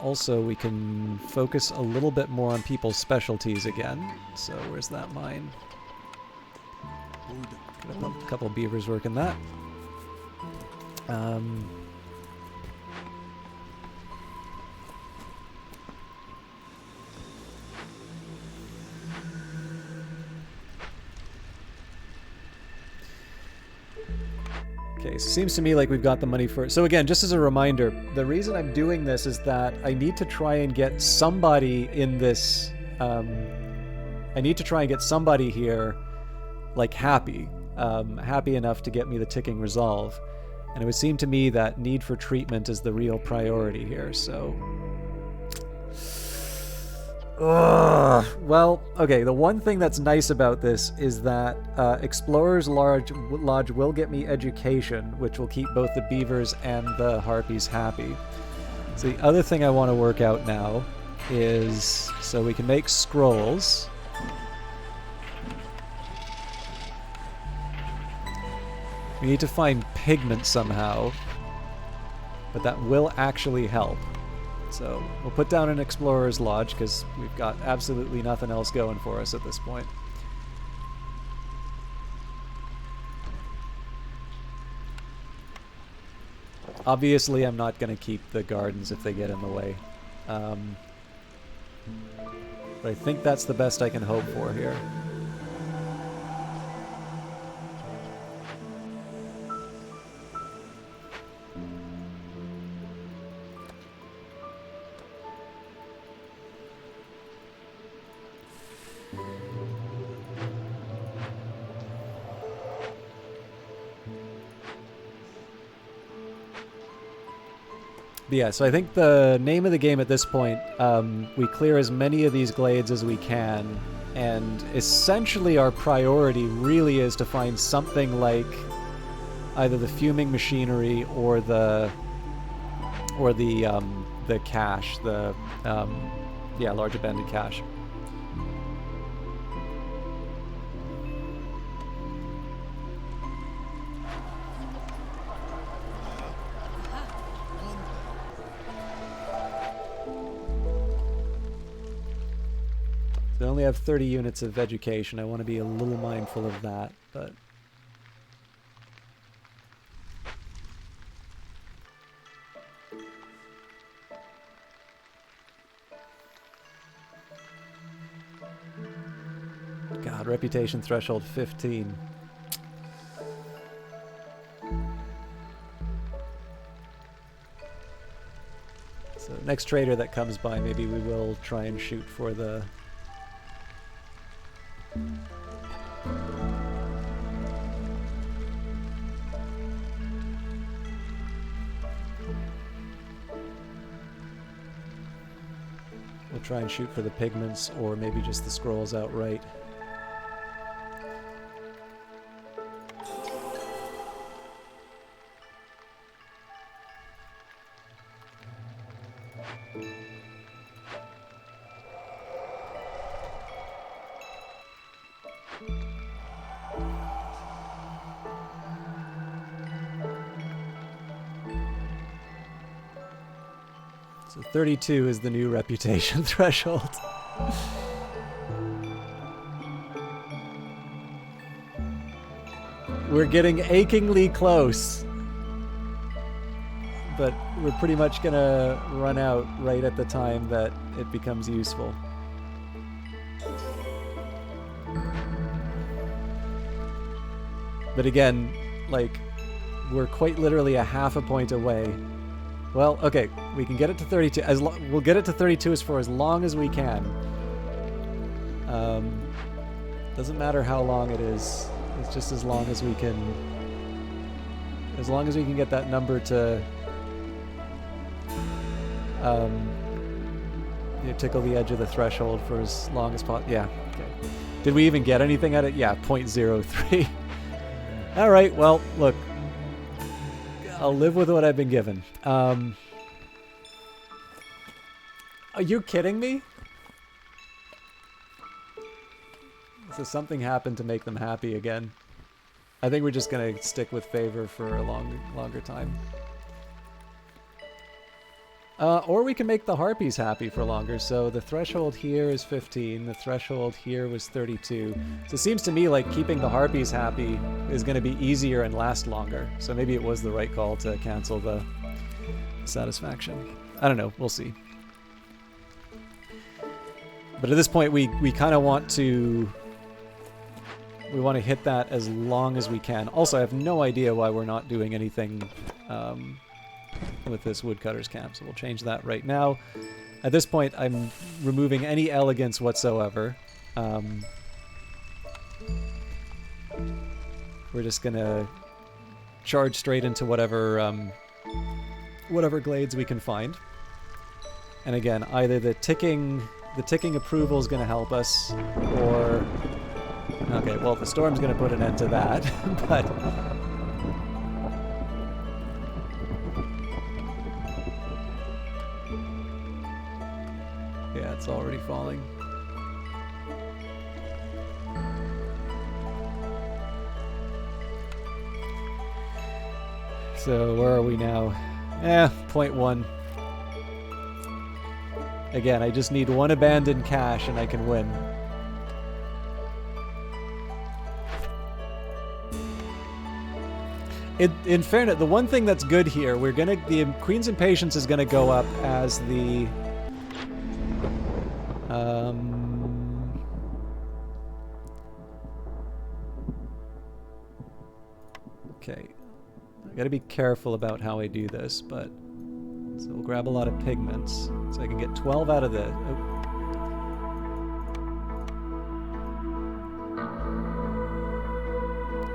also, we can focus a little bit more on people's specialties again. So, where's that mine? Got a couple beavers working that. Okay, so it seems to me like we've got the money for... So again, just as a reminder, the reason I'm doing this is that I need to try and get somebody in this... I need to try and get somebody here, like, happy. Happy enough to get me the ticking resolve. And it would seem to me that need for treatment is the real priority here, so... Ugh. Well, okay, the one thing that's nice about this is that Explorer's Lodge will get me education, which will keep both the beavers and the harpies happy. So the other thing I want to work out now is, so we can make scrolls. We need to find pigment somehow, but that will actually help. So we'll put down an Explorer's Lodge because we've got absolutely nothing else going for us at this point. Obviously, I'm not going to keep the gardens if they get in the way. But I think that's the best I can hope for here. But yeah, so I think the name of the game at this point, we clear as many of these glades as we can, and essentially our priority really is to find something like either the fuming machinery or the cache, yeah, large abandoned cache. So I only have 30 units of education. I want to be a little mindful of that, but... God, reputation threshold 15. So next trader that comes by, maybe we will try and shoot for the... We'll try and shoot for the pigments, or maybe just the scrolls outright. So 32 is the new reputation threshold. We're getting achingly close. But we're pretty much gonna run out right at the time that it becomes useful. But again, like, we're quite literally a half a point away. Well, okay, we can get it to 32. We'll get it to 32 for as long as we can. Doesn't matter how long it is. It's just as long as we can. As long as we can get that number to tickle the edge of the threshold for as long as possible. Yeah. Okay. Did we even get anything at it? Yeah, 0.03. All right. Well, look. I'll live with what I've been given. Are you kidding me? So something happened to make them happy again. I think we're just gonna stick with favor for a longer time. Or we can make the harpies happy for longer. So the threshold here is 15. The threshold here was 32. So it seems to me like keeping the harpies happy is going to be easier and last longer. So maybe it was the right call to cancel the satisfaction. I don't know. We'll see. But at this point, we kind of want to... We want to hit that as long as we can. Also, I have no idea why we're not doing anything... with this woodcutter's camp, so we'll change that right now. At this point, I'm removing any elegance whatsoever. We're just gonna charge straight into whatever whatever glades we can find. And again, either the ticking approval is gonna help us, or okay, well, the storm's gonna put an end to that, but. Yeah, it's already falling. So where are we now? 0.1. Again, I just need one abandoned cache and I can win. In fairness, the one thing that's good here, the Queen's Impatience is gonna go up as the okay, I gotta be careful about how I do this, but so we'll grab a lot of pigments so I can get 12 out of the.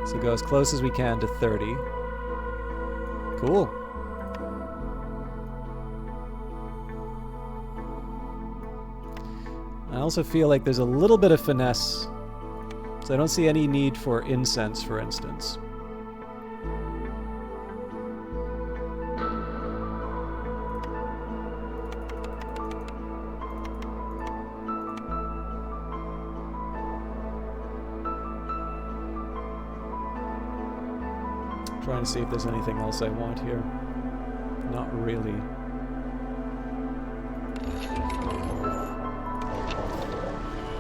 So go as close as we can to 30. Cool. I also feel like there's a little bit of finesse, so I don't see any need for incense, for instance. Trying to see if there's anything else I want here. Not really.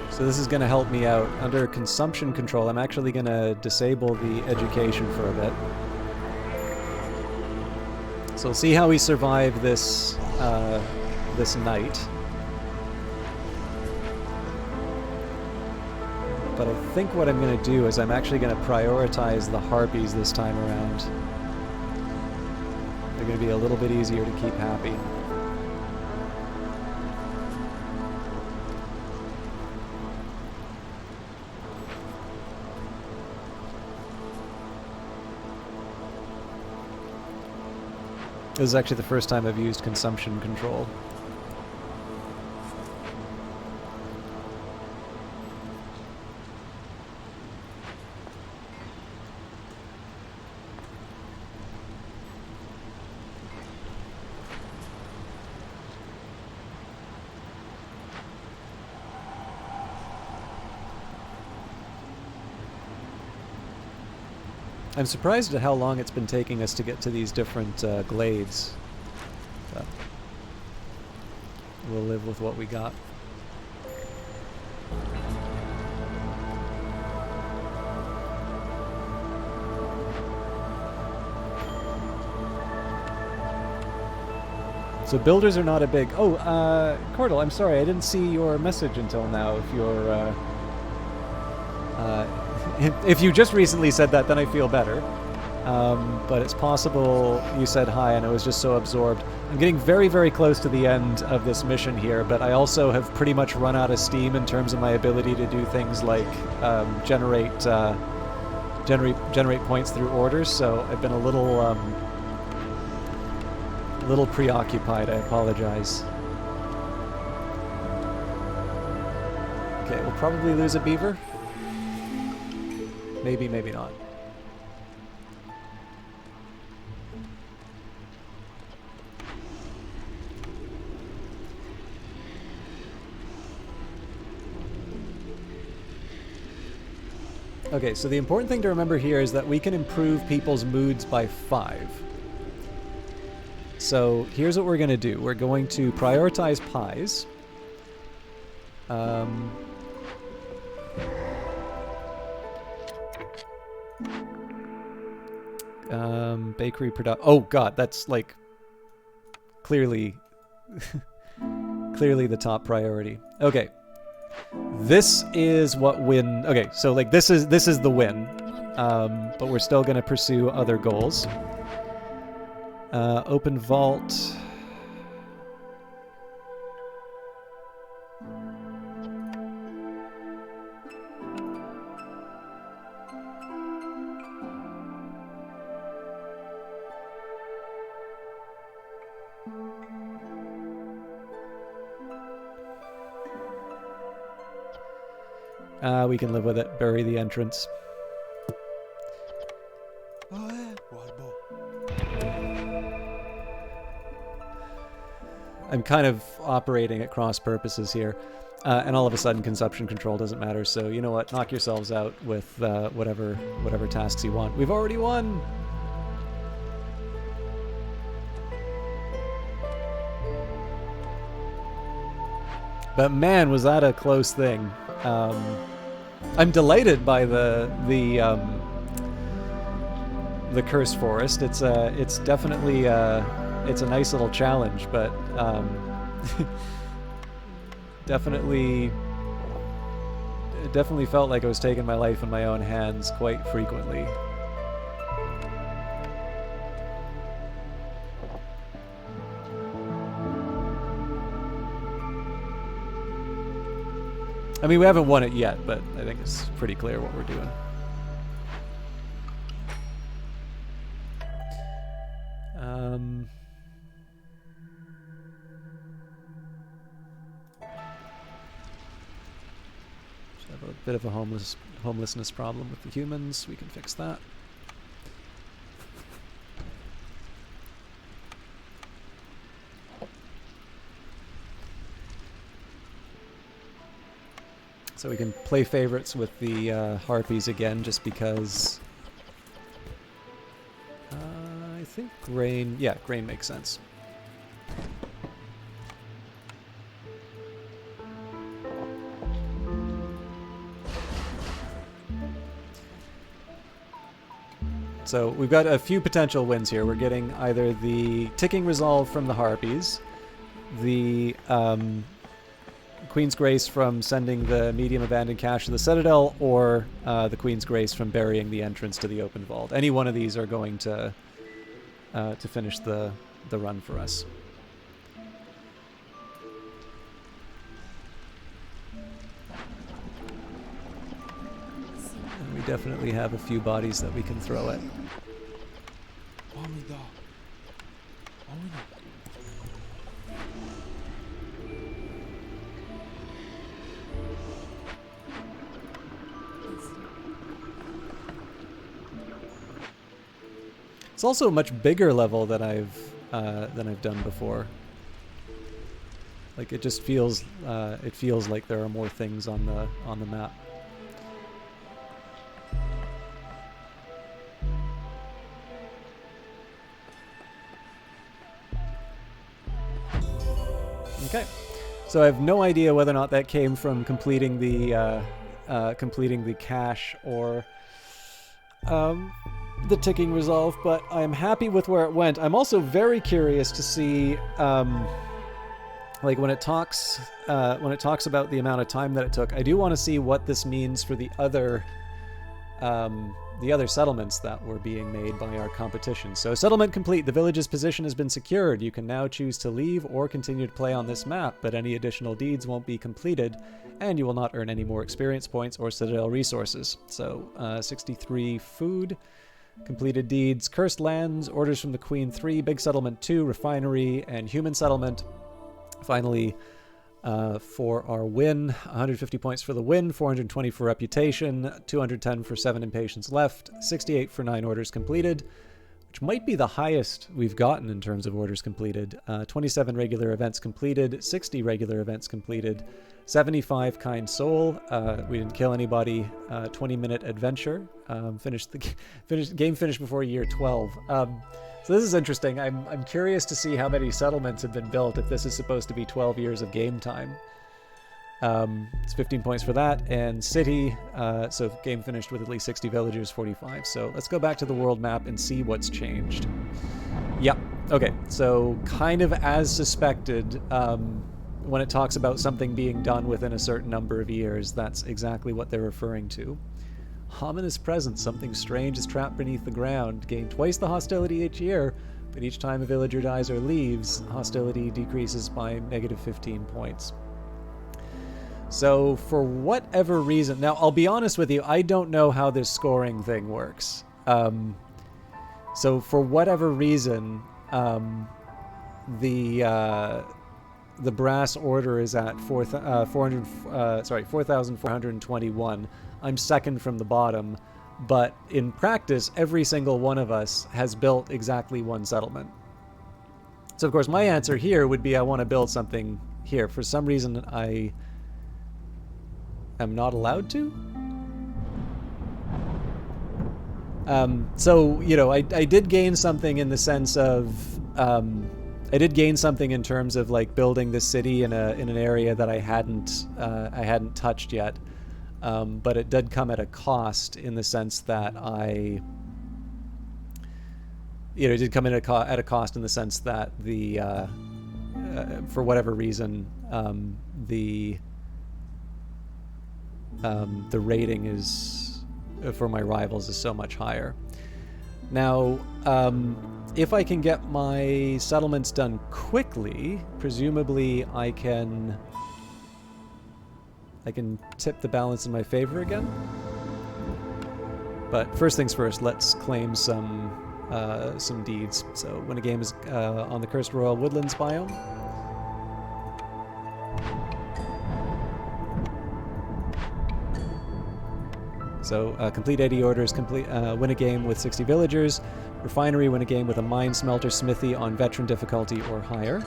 So this is going to help me out. Under consumption control, I'm actually going to disable the education for a bit. So we'll see how we survive this this night. But I think what I'm going to do is I'm actually going to prioritize the harpies this time around. They're going to be a little bit easier to keep happy. This is actually the first time I've used consumption control. I'm surprised at how long it's been taking us to get to these different glades. But we'll live with what we got. So builders are not a big... Oh, Cordell, I'm sorry, I didn't see your message until now. If you're... if you just recently said that, then I feel better. But it's possible you said hi and I was just so absorbed. I'm getting very, very close to the end of this mission here, but I also have pretty much run out of steam in terms of my ability to do things like generate points through orders, so I've been a little preoccupied. I apologize. Okay, we'll probably lose a beaver. Maybe, maybe not. Okay, so the important thing to remember here is that we can improve people's moods by 5. So here's what we're going to do. We're going to prioritize pies. Bakery product. Oh god, that's like clearly clearly the top priority. Okay. This is what win. Okay, so like this is the win. But we're still going to pursue other goals. Open vault. We can live with it. Bury the entrance. I'm kind of operating at cross purposes here. And all of a sudden consumption control doesn't matter, so you know what? Knock yourselves out with whatever tasks you want. We've already won! But man, was that a close thing. I'm delighted by the Cursed Forest. It's definitely it's a nice little challenge, but definitely felt like I was taking my life in my own hands quite frequently. I mean, we haven't won it yet, but I think it's pretty clear what we're doing. Just have a bit of a homelessness problem with the humans. We can fix that. So we can play favorites with the harpies again, just because I think grain, yeah, grain makes sense. So we've got a few potential wins here. We're getting either the ticking resolve from the harpies, the Queen's Grace from sending the medium abandoned cache to the Citadel, or the Queen's Grace from burying the entrance to the open vault. Any one of these are going to finish the run for us. And we definitely have a few bodies that we can throw at. It's also a much bigger level than I've done before. Like it just feels like there are more things on the map. Okay, so I have no idea whether or not that came from completing the cache or the ticking resolve, but I'm happy with where it went. I'm also very curious to see, like when it talks about the amount of time that it took. I do want to see what this means for the other settlements that were being made by our competition. So, settlement complete. The village's position has been secured. You can now choose to leave or continue to play on this map, but any additional deeds won't be completed, and you will not earn any more experience points or citadel resources. So, 63 food. Completed deeds, cursed lands, orders from the Queen 3, big settlement 2, refinery, and human settlement. Finally, for our win, 150 points for the win, 420 for reputation, 210 for 7 impatience left, 68 for 9 orders completed, which might be the highest we've gotten in terms of orders completed. 27 regular events completed, 60 regular events completed, 75 kind soul. We didn't kill anybody. 20-minute adventure. Game finished before year 12. So this is interesting. I'm curious to see how many settlements have been built if this is supposed to be 12 years of game time. It's 15 points for that. And city, so game finished with at least 60 villagers, 45. So let's go back to the world map and see what's changed. Yep. Okay, so kind of as suspected, when it talks about something being done within a certain number of years, that's exactly what they're referring to. Ominous presence. Something strange is trapped beneath the ground. Gain twice the hostility each year, but each time a villager dies or leaves, hostility decreases by negative 15 points. So for whatever reason... Now, I'll be honest with you, I don't know how this scoring thing works. So for whatever reason, the brass order is at 4,421. I'm second from the bottom, but in practice, every single one of us has built exactly one settlement. So of course, my answer here would be I want to build something here. For some reason, I am not allowed to. So, you know, I did gain something in the sense of... I did gain something in terms of like building this city in an area that I hadn't touched yet, but it did come at a cost in the sense that it did come in at a cost in the sense that the for whatever reason the rating is for my rivals is so much higher. Now, if I can get my settlements done quickly, presumably I can tip the balance in my favor again. But first things first, let's claim some deeds. So when a game is on the Cursed Royal Woodlands biome. So complete 80 orders, win a game with 60 villagers. Refinery, win a game with a mine, smelter, smithy on veteran difficulty or higher.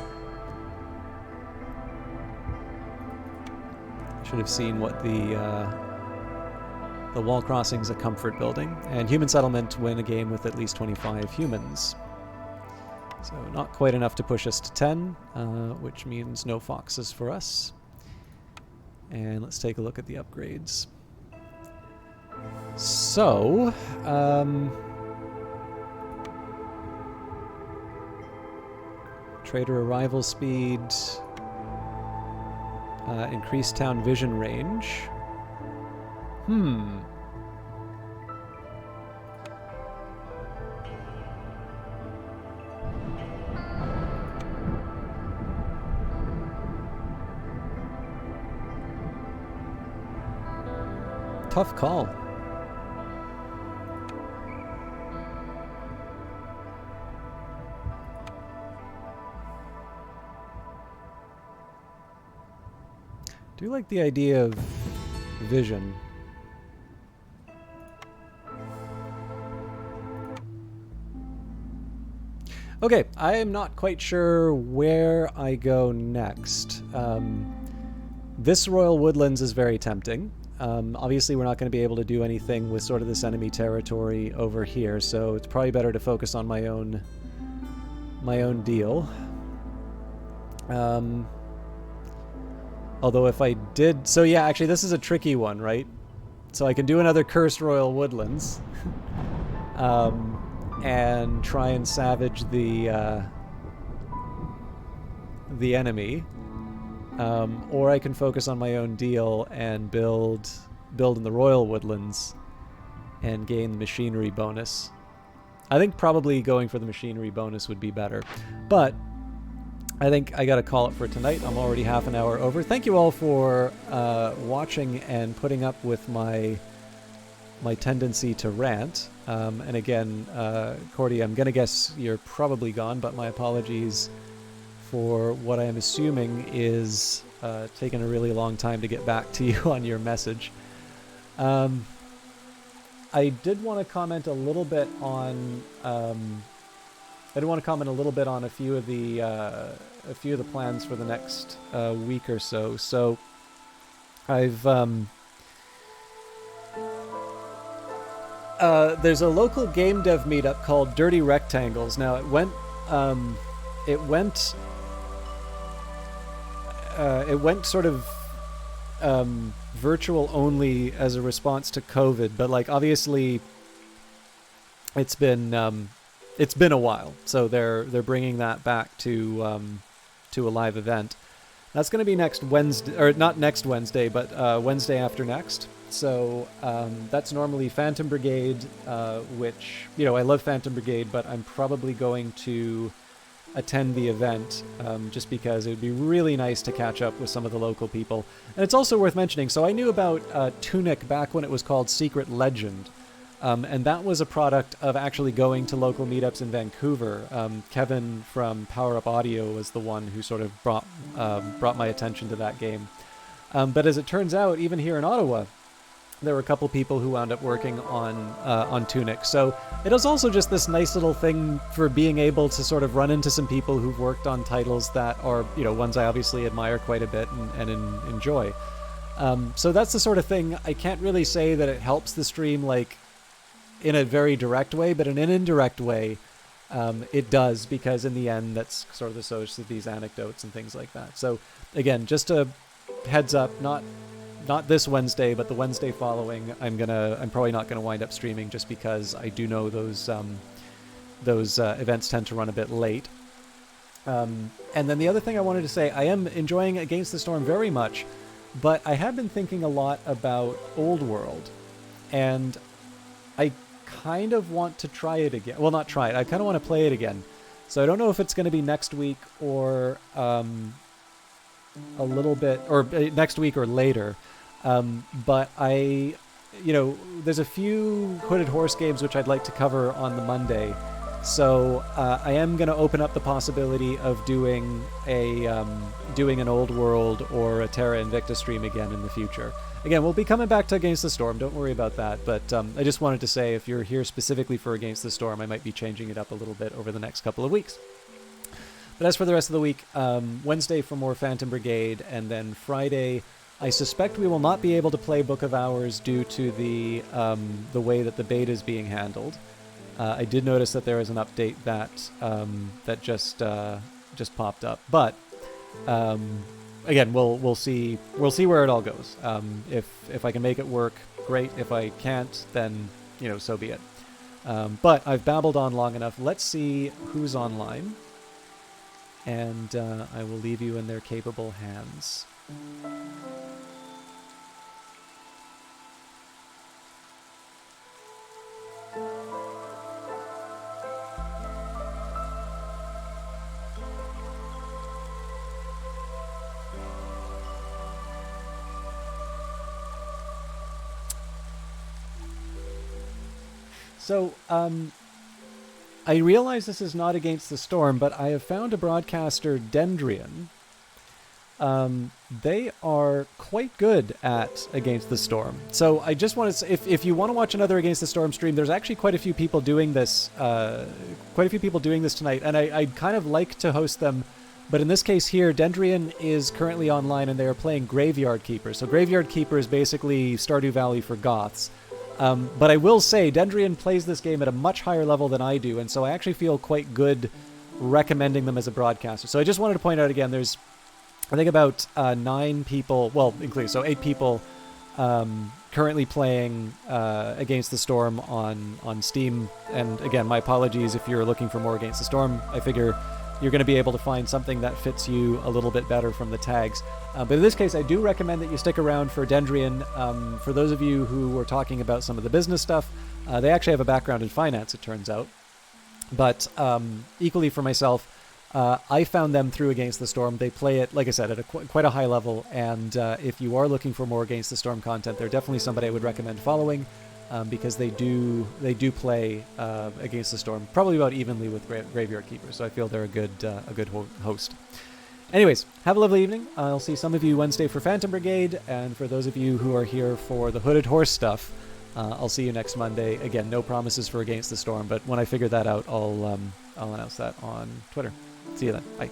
Should have seen what the wall crossing's a comfort building. And human settlement, win a game with at least 25 humans. So not quite enough to push us to 10, which means no foxes for us. And let's take a look at the upgrades. So, trader arrival speed, increased town vision range. Tough call. I do like the idea of vision. Okay, I am not quite sure where I go next. This Royal Woodlands is very tempting. Obviously, we're not going to be able to do anything with sort of this enemy territory over here, so it's probably better to focus on my own deal. Although if I did... So yeah, actually this is a tricky one, right? So I can do another Cursed Royal Woodlands. and try and savage the enemy, or I can focus on my own deal and build in the Royal Woodlands and gain the machinery bonus. I think probably going for the machinery bonus would be better, but I think I gotta call it for tonight. I'm already half an hour over. Thank you all for watching and putting up with my tendency to rant. And again, Cordy, I'm gonna guess you're probably gone, but my apologies for what I am assuming is taking a really long time to get back to you on your message. I did want to comment a little bit on a few of the plans for the next week or so. So I've there's a local game dev meetup called Dirty Rectangles. Now it went sort of virtual only as a response to COVID, but like obviously it's been a while, so they're bringing that back to a live event. That's going to be next Wednesday, or not next Wednesday, but Wednesday after next. So that's normally Phantom Brigade, which, I love Phantom Brigade, but I'm probably going to attend the event just because it would be really nice to catch up with some of the local people. And it's also worth mentioning, so I knew about Tunic back when it was called Secret Legend, and that was a product of actually going to local meetups in Vancouver. Kevin from Power Up Audio was the one who sort of brought my attention to that game. But as it turns out, even here in Ottawa, there were a couple people who wound up working on Tunic. So it was also just this nice little thing for being able to sort of run into some people who've worked on titles that are, ones I obviously admire quite a bit and enjoy. So that's the sort of thing. I can't really say that it helps the stream like in a very direct way, but in an indirect way, it does, because in the end, that's sort of the source of these anecdotes and things like that. So again, just a heads up, not this Wednesday, but the Wednesday following, I'm probably not gonna wind up streaming, just because I do know those events tend to run a bit late. And then the other thing I wanted to say, I am enjoying Against the Storm very much, but I have been thinking a lot about Old World, and I kind of want to try it again. Well, not try it. I kind of want to play it again. So I don't know if it's going to be next week or a little bit, or next week or later. But there's a few Hooded Horse games which I'd like to cover on the Monday. So I am going to open up the possibility of doing an Old World or a Terra Invicta stream again in the future. Again, we'll be coming back to Against the Storm, don't worry about that, but I just wanted to say, if you're here specifically for Against the Storm, I might be changing it up a little bit over the next couple of weeks. But as for the rest of the week, Wednesday for more Phantom Brigade, and then Friday, I suspect we will not be able to play Book of Hours due to the way that the beta is being handled. I did notice that there is an update that just popped up, but again, we'll see where it all goes. If I can make it work, great. If I can't, then so be it. But I've babbled on long enough. Let's see who's online, and I will leave you in their capable hands. So, I realize this is not Against the Storm, but I have found a broadcaster, Dendrian. They are quite good at Against the Storm. So I just want to say, if you want to watch another Against the Storm stream, there's actually quite a few people doing this. Tonight, and I'd kind of like to host them, but in this case here, Dendrian is currently online, and they are playing Graveyard Keeper. So Graveyard Keeper is basically Stardew Valley for goths. But I will say, Dendrian plays this game at a much higher level than I do, and so I actually feel quite good recommending them as a broadcaster. So I just wanted to point out again, there's, I think, about 9 people, well, including, so 8 people currently playing Against the Storm on Steam. And again, my apologies if you're looking for more Against the Storm. I figure you're going to be able to find something that fits you a little bit better from the tags. But in this case, I do recommend that you stick around for Dendrian. For those of you who were talking about some of the business stuff, they actually have a background in finance, it turns out. But equally for myself, I found them through Against the Storm. They play it, like I said, at quite a high level. And if you are looking for more Against the Storm content, they're definitely somebody I would recommend following. Because they do play Against the Storm probably about evenly with Graveyard Keeper, so I feel they're a good host. Anyways, have a lovely evening. I'll see some of you Wednesday for Phantom Brigade, and for those of you who are here for the Hooded Horse stuff, I'll see you next Monday. Again, no promises for Against the Storm, but when I figure that out, I'll announce that on Twitter. See you then. Bye.